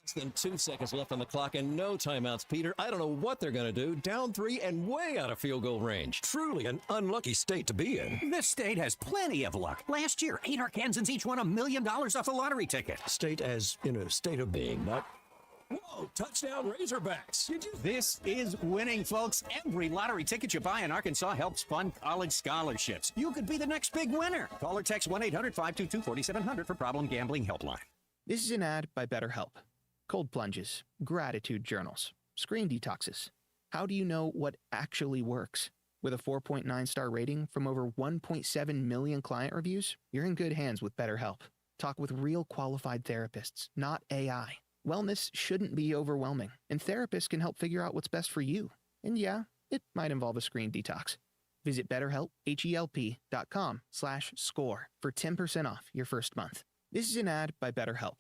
Less than 2 seconds left on the clock and no timeouts, Peter. I don't know what they're going to do. Down 3 and way out of field goal range. Truly an unlucky state to be in. This state has plenty of luck. Last year, 8 Arkansans each won $1 million off a lottery ticket. State as in a state of being, not... Whoa, touchdown Razorbacks. This is winning, folks. Every lottery ticket you buy in Arkansas helps fund college scholarships. You could be the next big winner. Call or text 1-800-522-4700 for Problem Gambling Helpline. This is an ad by BetterHelp. Cold plunges, gratitude journals, screen detoxes. How do you know what actually works? With a 4.9-star rating from over 1.7 million client reviews, you're in good hands with BetterHelp. Talk with real qualified therapists, not AI. Wellness shouldn't be overwhelming, and therapists can help figure out what's best for you. And yeah, it might involve a screen detox. Visit BetterHelp, HELP.com/score for 10% off your first month. This is an ad by BetterHelp.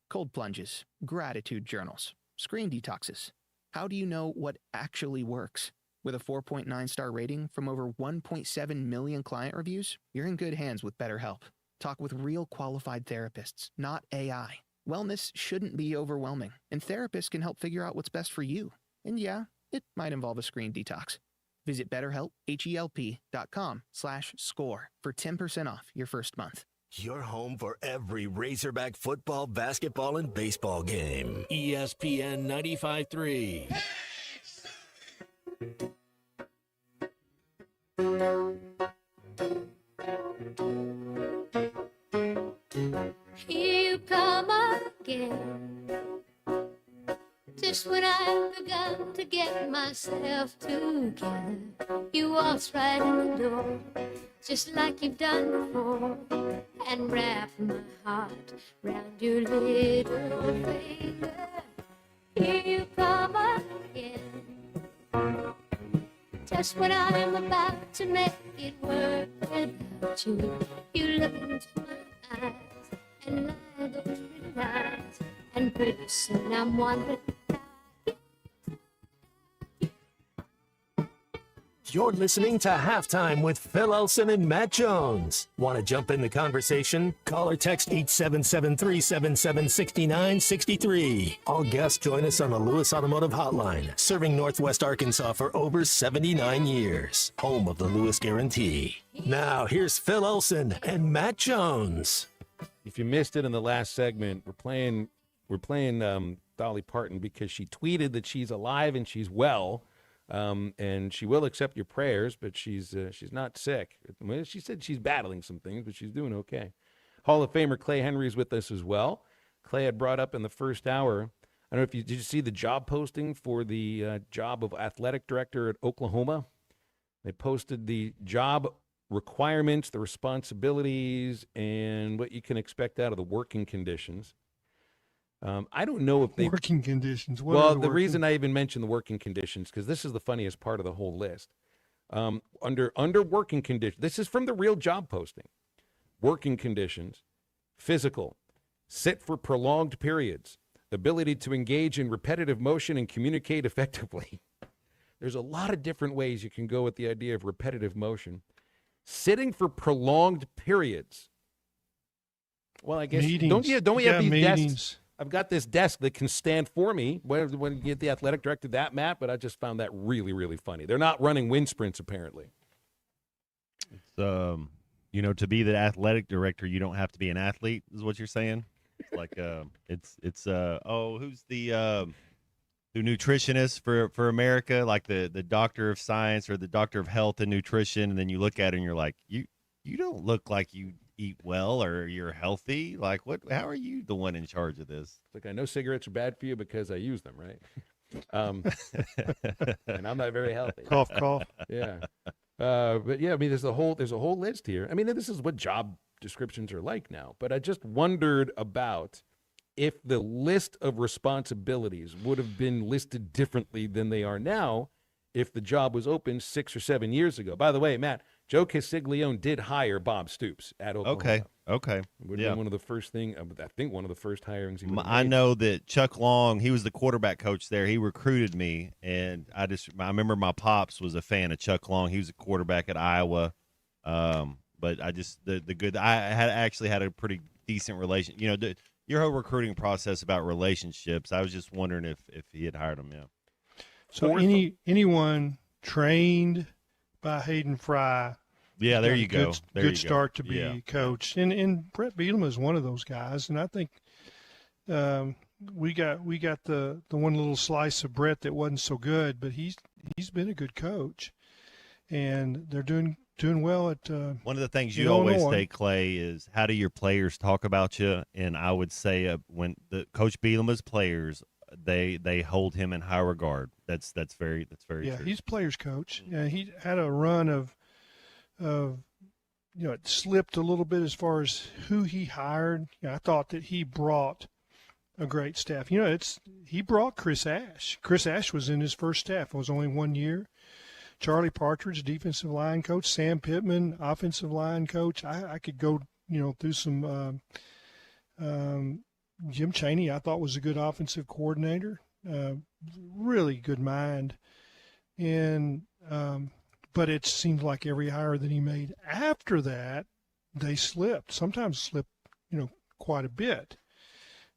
Cold plunges, gratitude journals, screen detoxes. How do you know what actually works? With a 4.9-star rating from over 1.7 million client reviews, you're in good hands with BetterHelp. Talk with real qualified therapists, not AI. Wellness shouldn't be overwhelming, and therapists can help figure out what's best for you. And yeah, it might involve a screen detox. Visit BetterHelp, HELP.com/score for 10% off your first month. Your home for every Razorback football, basketball, and baseball game. ESPN 95.3. Here you come again. Just when I've begun to get myself together, you waltz right in the door, just like you've done before, and wrap my heart round your little finger. Here you come again. Just when I'm about to make it work without you, you look into my eyes and lie those pretty lies, and pretty soon I'm wondering. You're listening to Halftime with Phil Elson and Matt Jones. Want to jump in the conversation? Call or text 877-377-6963. All guests join us on the Lewis Automotive Hotline, serving Northwest Arkansas for over 79 years. Home of the Lewis Guarantee. Now, here's Phil Elson and Matt Jones. If you missed it in the last segment, we're playing Dolly Parton because she tweeted that she's alive and she's well. And she will accept your prayers, but she's not sick. She said she's battling some things, but she's doing okay. Hall of Famer Clay Henry is with us as well. Clay had brought up in the first hour, I don't know if did you see the job posting for the job of athletic director at Oklahoma? They posted the job requirements, the responsibilities, and what you can expect out of the working conditions. I don't know if they working conditions. The reason I even mentioned the working conditions because this is the funniest part of the whole list. Under working conditions, this is from the real job posting. Working conditions, physical, sit for prolonged periods, ability to engage in repetitive motion and communicate effectively. There's a lot of different ways you can go with the idea of repetitive motion. Sitting for prolonged periods. Well, I guess don't we have these desks? I've got this desk that can stand for me when you get the athletic director that, Matt, but I just found that really, really funny. They're not running wind sprints, apparently. It's, to be the athletic director, you don't have to be an athlete, is what you're saying? It's like, who's the nutritionist for America, like the doctor of science or the doctor of health and nutrition, and then you look at it and you're like, you don't look like you eat well or you're healthy. Like, how are you the one in charge of this? Like, I know cigarettes are bad for you because I use them, right? And I'm not very healthy. Cough, cough. Yeah. But yeah, I mean, there's a whole list here. I mean, this is what job descriptions are like now, but I just wondered about if the list of responsibilities would have been listed differently than they are now if the job was open 6 or 7 years ago. By the way, Matt, Joe Castiglione did hire Bob Stoops at Oklahoma. Okay. Would have been one of the first one of the first hirings he would have I made. know that Chuck Long, he was the quarterback coach there. He recruited me, and I remember my pops was a fan of Chuck Long. He was a quarterback at Iowa. But I actually had a pretty decent relation. Your whole recruiting process about relationships, I was just wondering if he had hired him, yeah. So anyone trained by Hayden Fry. Yeah, there you go. Good start to be coached. And Brett Bielema is one of those guys. And I think we got the one little slice of Brett that wasn't so good, but he's been a good coach. And they're doing well at one of the things you always say, Clay, is how do your players talk about you? And I would say when the Coach Bielema's players, they hold him in high regard. That's very true. Yeah, he's players coach. Yeah, he had a run of it slipped a little bit as far as who he hired. I thought that he brought a great staff. He brought Chris Ash. Chris Ash was in his first staff. It was only 1 year. Charlie Partridge, defensive line coach, Sam Pittman, offensive line coach. I could go, through some Jim Chaney, I thought was a good offensive coordinator, really good mind. And but it seems like every hire that he made after that, they slipped. Sometimes slipped, quite a bit.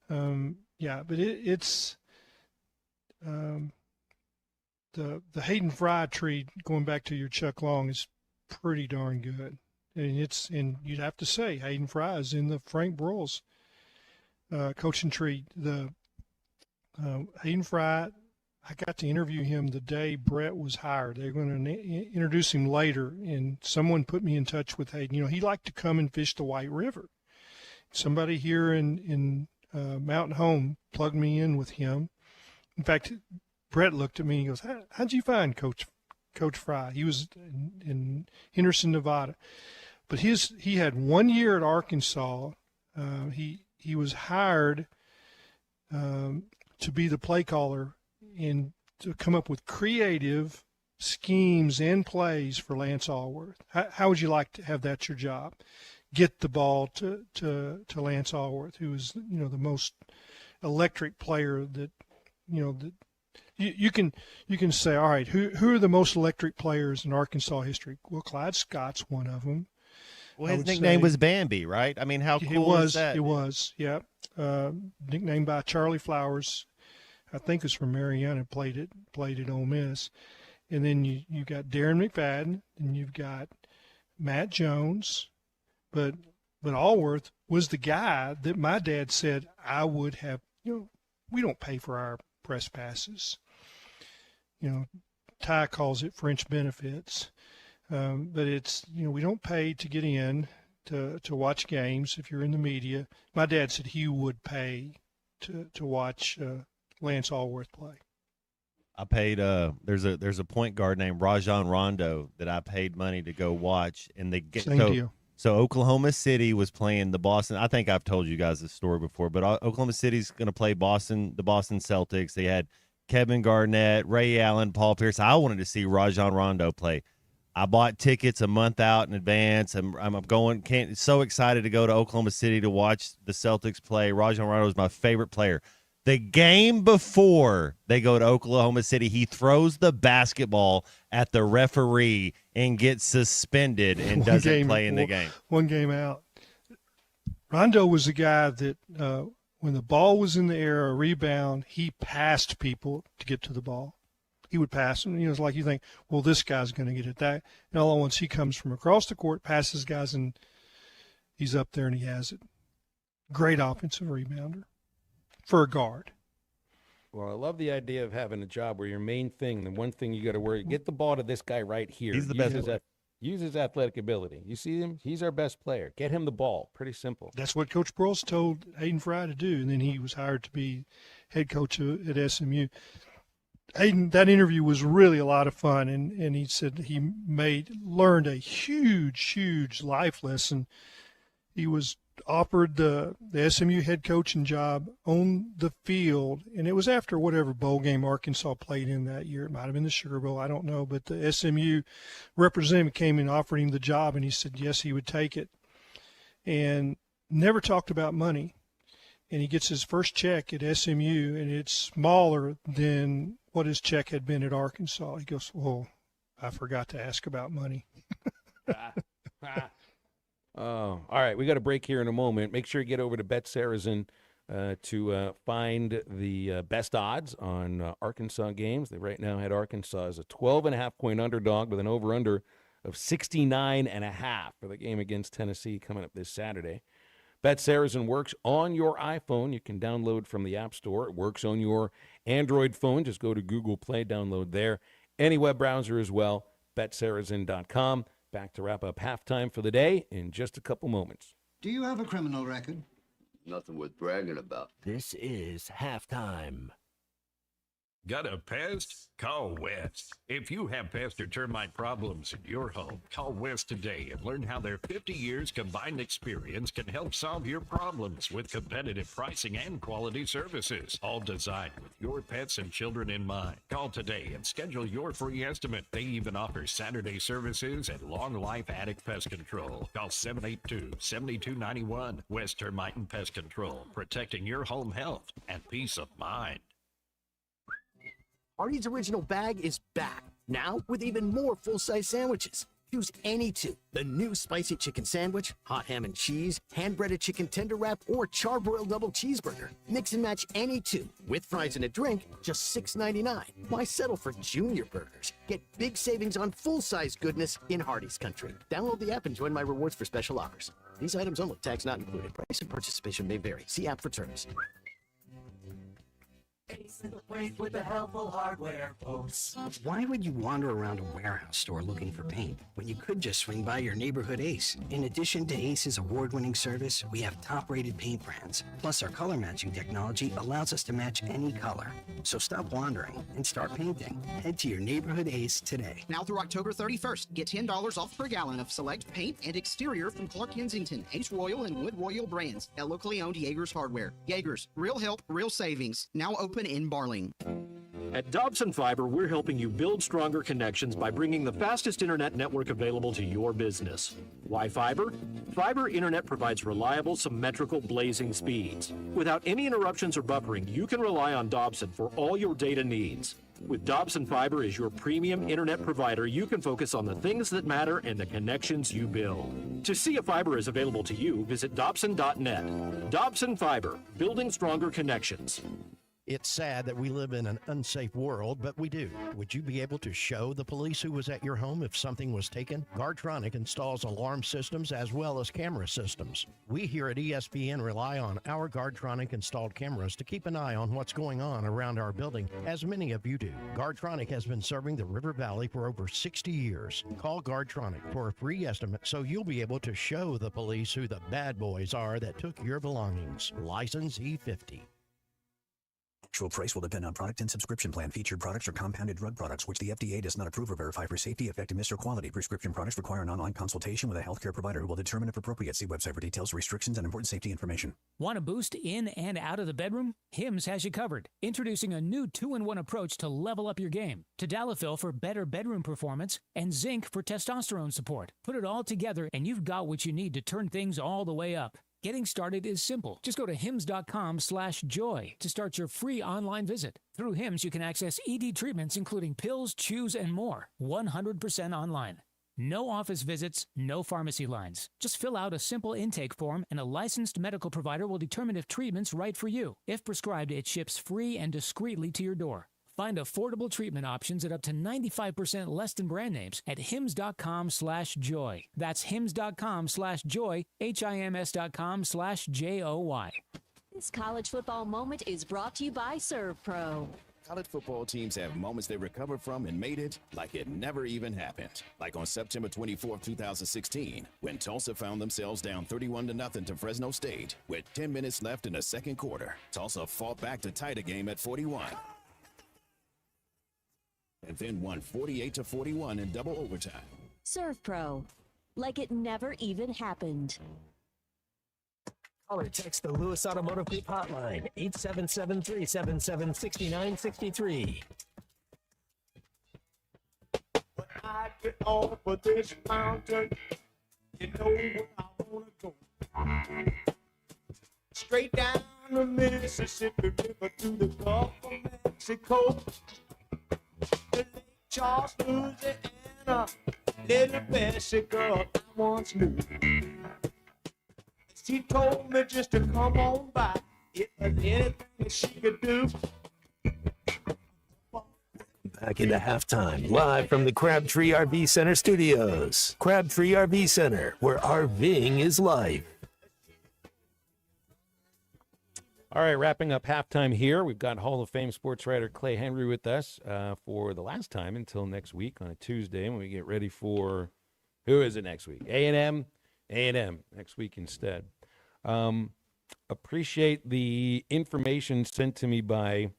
But it's the Hayden Fry tree, going back to your Chuck Long, is pretty darn good. And you'd have to say Hayden Fry is in the Frank Broyles coaching tree. The Hayden Fry, I got to interview him the day Brett was hired. They're going to introduce him later, and someone put me in touch with Hayden. He liked to come and fish the White River. Somebody here in Mountain Home plugged me in with him. In fact, Brett looked at me and he goes, how'd you find Coach Fry? He was in Henderson, Nevada. But he had 1 year at Arkansas. He was hired to be the play caller and to come up with creative schemes and plays for Lance Allworth. How would you like to have that your job? Get the ball to Lance Allworth, who is the most electric player that that you can say, all right, who are the most electric players in Arkansas history? Well, Clyde Scott's one of them. Well, his nickname was Bambi, right? I mean, how cool is that? It was, yeah. Nicknamed by Charlie Flowers, I think it's from Mariana, played at Ole Miss. And then you got Darren McFadden, and you've got Matt Jones, but Allworth was the guy that my dad said I would have. We don't pay for our press passes. Ty calls it French benefits. But it's, we don't pay to get in to watch games if you're in the media. My dad said he would pay to watch Lance Allworth play. I paid there's a point guard named Rajon Rondo that I paid money to go watch, and they get Same deal. So Oklahoma City was playing the Boston. I think I've told you guys this story before, but Oklahoma City's going to play the Boston Celtics. They had Kevin Garnett, Ray Allen, Paul Pierce. I wanted to see Rajon Rondo play. I bought tickets a month out in advance. I'm so excited to go to Oklahoma City to watch the Celtics play. Rajon Rondo is my favorite player. The game before they go to Oklahoma City, he throws the basketball at the referee and gets suspended and doesn't play in the game. One game out. Rondo was the guy that when the ball was in the air, a rebound, he passed people to get to the ball. He would pass them. It's like you think, well, this guy's going to get it. That, and all at once he comes from across the court, passes guys, and he's up there and he has it. Great offensive rebounder for a guard. Well, I love the idea of having a job where your main thing, the one thing you got to worry, get the ball to this guy right here. He's the best player. Use his athletic ability. You see him? He's our best player. Get him the ball. Pretty simple. That's what Coach Broyles told Hayden Fry to do, and then he was hired to be head coach at SMU. Hayden, that interview was really a lot of fun, and he said he learned a huge life lesson. He was offered the SMU head coaching job on the field, and it was after whatever bowl game Arkansas played in that year. It might have been the Sugar Bowl, I don't know, but the SMU representative came and offered him the job, and he said yes, he would take it, and never talked about money. And he gets his first check at SMU, and it's smaller than what his check had been at Arkansas. He goes, "Oh, I forgot to ask about money." Oh, all right. We got a break here in a moment. Make sure you get over to Bet Saracen to find the best odds on Arkansas games. They right now had Arkansas as a 12.5-point underdog with an over-under of 69.5 for the game against Tennessee coming up this Saturday. Bet Saracen works on your iPhone. You can download from the App Store. It works on your Android phone. Just go to Google Play, download there. Any web browser as well, betsaracen.com. Back to wrap up halftime for the day in just a couple moments. Do you have a criminal record? Nothing worth bragging about. This is halftime. Got a pest? Call West. If you have pest or termite problems in your home, call West today and learn how their 50 years combined experience can help solve your problems with competitive pricing and quality services, all designed with your pets and children in mind. Call today and schedule your free estimate. They even offer Saturday services and long life attic pest control. Call 782-7291. West Termite and Pest Control, protecting your home health and peace of mind. Artie's Original Bag is back, now with even more full-size sandwiches. Choose any two. The new spicy chicken sandwich, hot ham and cheese, hand-breaded chicken tender wrap, or charbroiled double cheeseburger. Mix and match any two, with fries and a drink, just $6.99. Why settle for junior burgers? Get big savings on full-size goodness in Hardee's country. Download the app and join my rewards for special offers. These items only, tax not included. Price and participation may vary. See app for terms. Ace in the place with the helpful hardware, folks. Why would you wander around a warehouse store looking for paint when you could just swing by your neighborhood Ace? In addition to Ace's award-winning service, we have top-rated paint brands. Plus, our color matching technology allows us to match any color. So stop wandering and start painting. Head to your neighborhood Ace today. Now through October 31st, get $10 off per gallon of select paint and exterior from Clark Kensington, Ace Royal, and Wood Royal brands at locally owned Jaegers Hardware. Jaegers, real help, real savings. Now open in Barling. At Dobson Fiber, we're helping you build stronger connections by bringing the fastest internet network available to your business. Why fiber? Fiber internet provides reliable, symmetrical, blazing speeds. Without any interruptions or buffering, you can rely on Dobson for all your data needs. With Dobson Fiber as your premium internet provider, you can focus on the things that matter and the connections you build. To see if fiber is available to you, visit Dobson.net. Dobson Fiber, building stronger connections. It's sad that we live in an unsafe world, but we do. Would you be able to show the police who was at your home if something was taken? Guardtronic installs alarm systems as well as camera systems. We here at ESPN rely on our Guardtronic installed cameras to keep an eye on what's going on around our building, as many of you do. Guardtronic has been serving the River Valley for over 60 years. Call Guardtronic for a free estimate so you'll be able to show the police who the bad boys are that took your belongings. License E50. Actual price will depend on product and subscription plan. Featured products are compounded drug products, which the FDA does not approve or verify for safety, effectiveness, or quality. Prescription products require an online consultation with a healthcare provider who will determine if appropriate. See website for details, restrictions, and important safety information. Want a boost in and out of the bedroom? Hims has you covered. Introducing a new 2-in-1 approach to level up your game. Tadalafil for better bedroom performance and Zinc for testosterone support. Put it all together and you've got what you need to turn things all the way up. Getting started is simple. Just go to hims.com/joy to start your free online visit. Through Hims, you can access ED treatments including pills, chews, and more. 100% online. No office visits, no pharmacy lines. Just fill out a simple intake form and a licensed medical provider will determine if treatment's right for you. If prescribed, it ships free and discreetly to your door. Find affordable treatment options at up to 95% less than brand names at hims.com/joy. That's hims.com/joy, hims.com/joy. This college football moment is brought to you by ServPro. College football teams have moments they recover from and made it like it never even happened. Like on September 24, 2016, when Tulsa found themselves down 31-0 to Fresno State with 10 minutes left in the second quarter. Tulsa fought back to tie the game at 41. And then won 48-41 in double overtime. ServPro, like it never even happened. Call or text the Lewis Automotive Group hotline, 877-377-6963. When I get off of this mountain, you know where I wanna go. Straight down the Mississippi River to the Gulf of Mexico. To Lake Charles, Louisiana, little Bessie girl I once knew. She told me just to come on by, if there's anything that she could do. Back into halftime, live from the Crabtree RV Center studios. Crabtree RV Center, where RVing is life. All right, wrapping up halftime here. We've got Hall of Fame sports writer Clay Henry with us for the last time until next week on a Tuesday when we get ready for, who is it next week? A&M next week instead. Appreciate the information sent to me by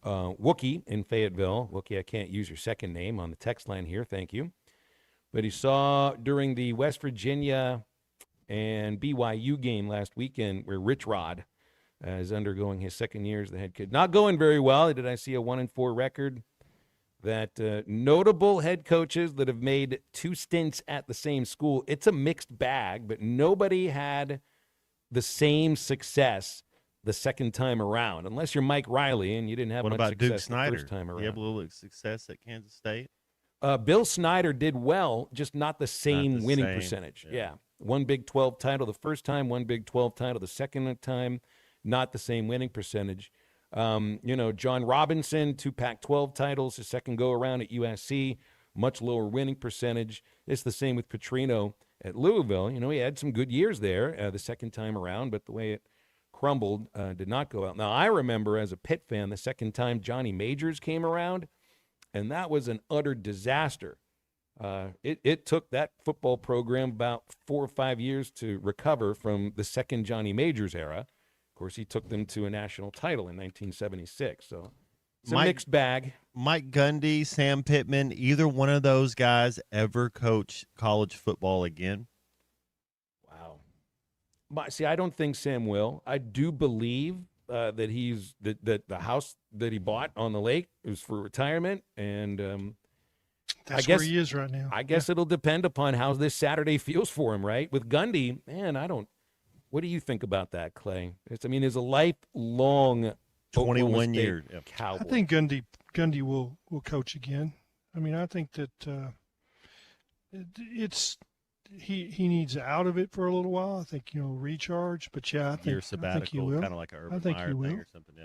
Wookie in Fayetteville. Wookie, I can't use your second name on the text line here. Thank you. But he saw during the West Virginia and BYU game last weekend where Rich Rod is undergoing his second year as the head coach. Not going very well. Did I see a 1-4 record? That notable head coaches that have made 2 stints at the same school, it's a mixed bag, but nobody had the same success the second time around, unless you're Mike Riley and you didn't have What much about success Duke Snyder? the first time around. He had a little success at Kansas State. Bill Snyder did well, just not the same winning same, percentage. Yeah. One Big 12 title the first time, one Big 12 title the second time, not the same winning percentage. John Robinson, 2 Pac-12 titles, his second go-around at USC, much lower winning percentage. It's the same with Petrino at Louisville. He had some good years there the second time around, but the way it crumbled did not go out. Now, I remember as a Pitt fan, the second time Johnny Majors came around, and that was an utter disaster. It took that football program about 4 or 5 years to recover from the second Johnny Majors era. Of course, he took them to a national title in 1976. So it's a mixed bag. Mike Gundy, Sam Pittman, either one of those guys ever coach college football again? Wow. But see, I don't think Sam will. I do believe that that the house that he bought on the lake is for retirement, and That's where he is right now. I guess it'll depend upon how this Saturday feels for him, right? With Gundy, man, what do you think about that, Clay? Is a lifelong 21 years Cowboy. I think Gundy will coach again. I think that he needs out of it for a little while. I think recharge. But yeah, I think year sabbatical, kind of like a Urban Meyer thing or something.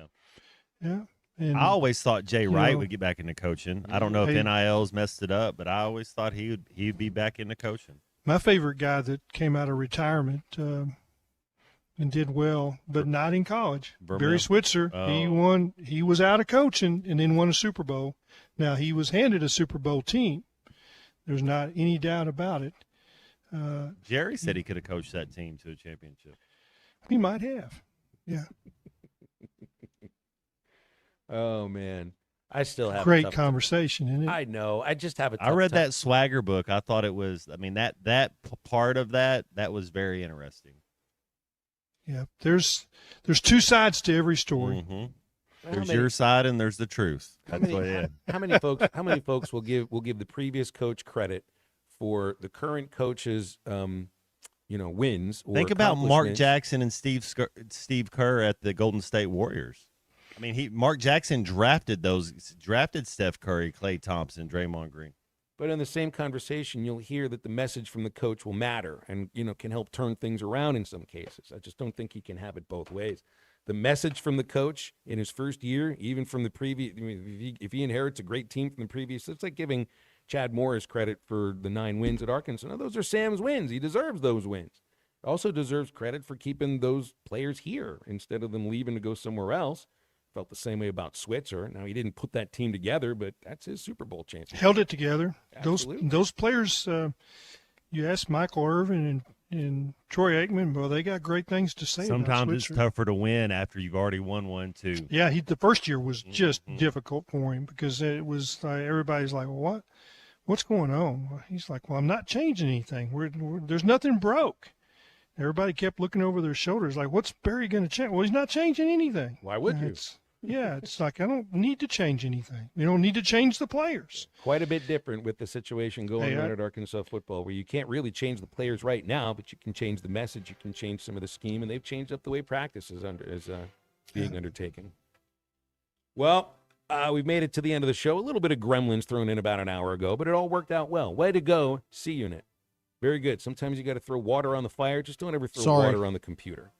Yeah. And, I always thought Jay Wright would get back into coaching. I don't know if NIL's messed it up, but I always thought he'd be back into coaching. My favorite guy that came out of retirement and did well, but not in college. Barry Switzer. Oh. He was out of coaching and then won a Super Bowl. Now, he was handed a Super Bowl team. There's not any doubt about it. Jerry said he could have coached that team to a championship. He might have. Yeah. Oh, man. I still have great conversation, isn't it? I know. I just have a tough I read time. that Swagger book. I thought it was, that part of that was very interesting. Yeah, there's 2 sides to every story. Mm-hmm. There's your side and there's the truth. That's what it is. How many folks will give the previous coach credit for the current coach's wins? Or Think about Mark accomplishments? Jackson and Steve Kerr at the Golden State Warriors. Mark Jackson drafted Steph Curry, Klay Thompson, Draymond Green. But in the same conversation, you'll hear that the message from the coach will matter and, can help turn things around in some cases. I just don't think he can have it both ways. The message from the coach in his first year, even from the previous, if he inherits a great team from the previous, it's like giving Chad Morris credit for the 9 wins at Arkansas. No, those are Sam's wins. He deserves those wins. Also deserves credit for keeping those players here instead of them leaving to go somewhere else. Felt the same way about Switzer. Now, he didn't put that team together, but that's his Super Bowl chance. Held it together. Absolutely. Those players, you ask Michael Irvin and Troy Aikman, well, they got great things to say about Sometimes it's Switzer. tougher to win after you've already won one, too. Yeah, the first year was just difficult for him because it was everybody's like, well, what's going on? Well, he's like, well, I'm not changing anything. There's nothing broke. Everybody kept looking over their shoulders like, what's Barry going to change? Well, he's not changing anything. Why would you? It's like, I don't need to change anything. You don't need to change the players. Quite a bit different with the situation going on at Arkansas football, where you can't really change the players right now, but you can change the message, you can change some of the scheme, and they've changed up the way practice is being undertaken. Well, we've made it to the end of the show. A little bit of gremlins thrown in about an hour ago, but it all worked out well. Way to go, C-Unit. Very good. Sometimes you got to throw water on the fire. Just don't ever throw water on the computer.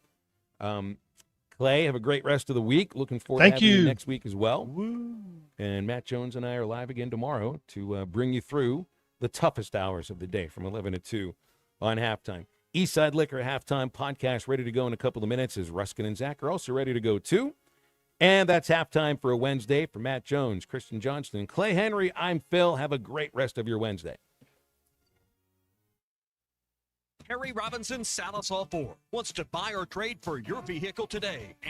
Clay, have a great rest of the week. Looking forward to having you next week as well. Woo. And Matt Jones and I are live again tomorrow to bring you through the toughest hours of the day from 11 to 2 on Halftime. Eastside Liquor Halftime podcast ready to go in a couple of minutes as Ruskin and Zach are also ready to go too. And that's halftime for a Wednesday. For Matt Jones, Kristen Johnston, Clay Henry, I'm Phil. Have a great rest of your Wednesday. Harry Robinson Salisol Ford wants to buy or trade for your vehicle today. And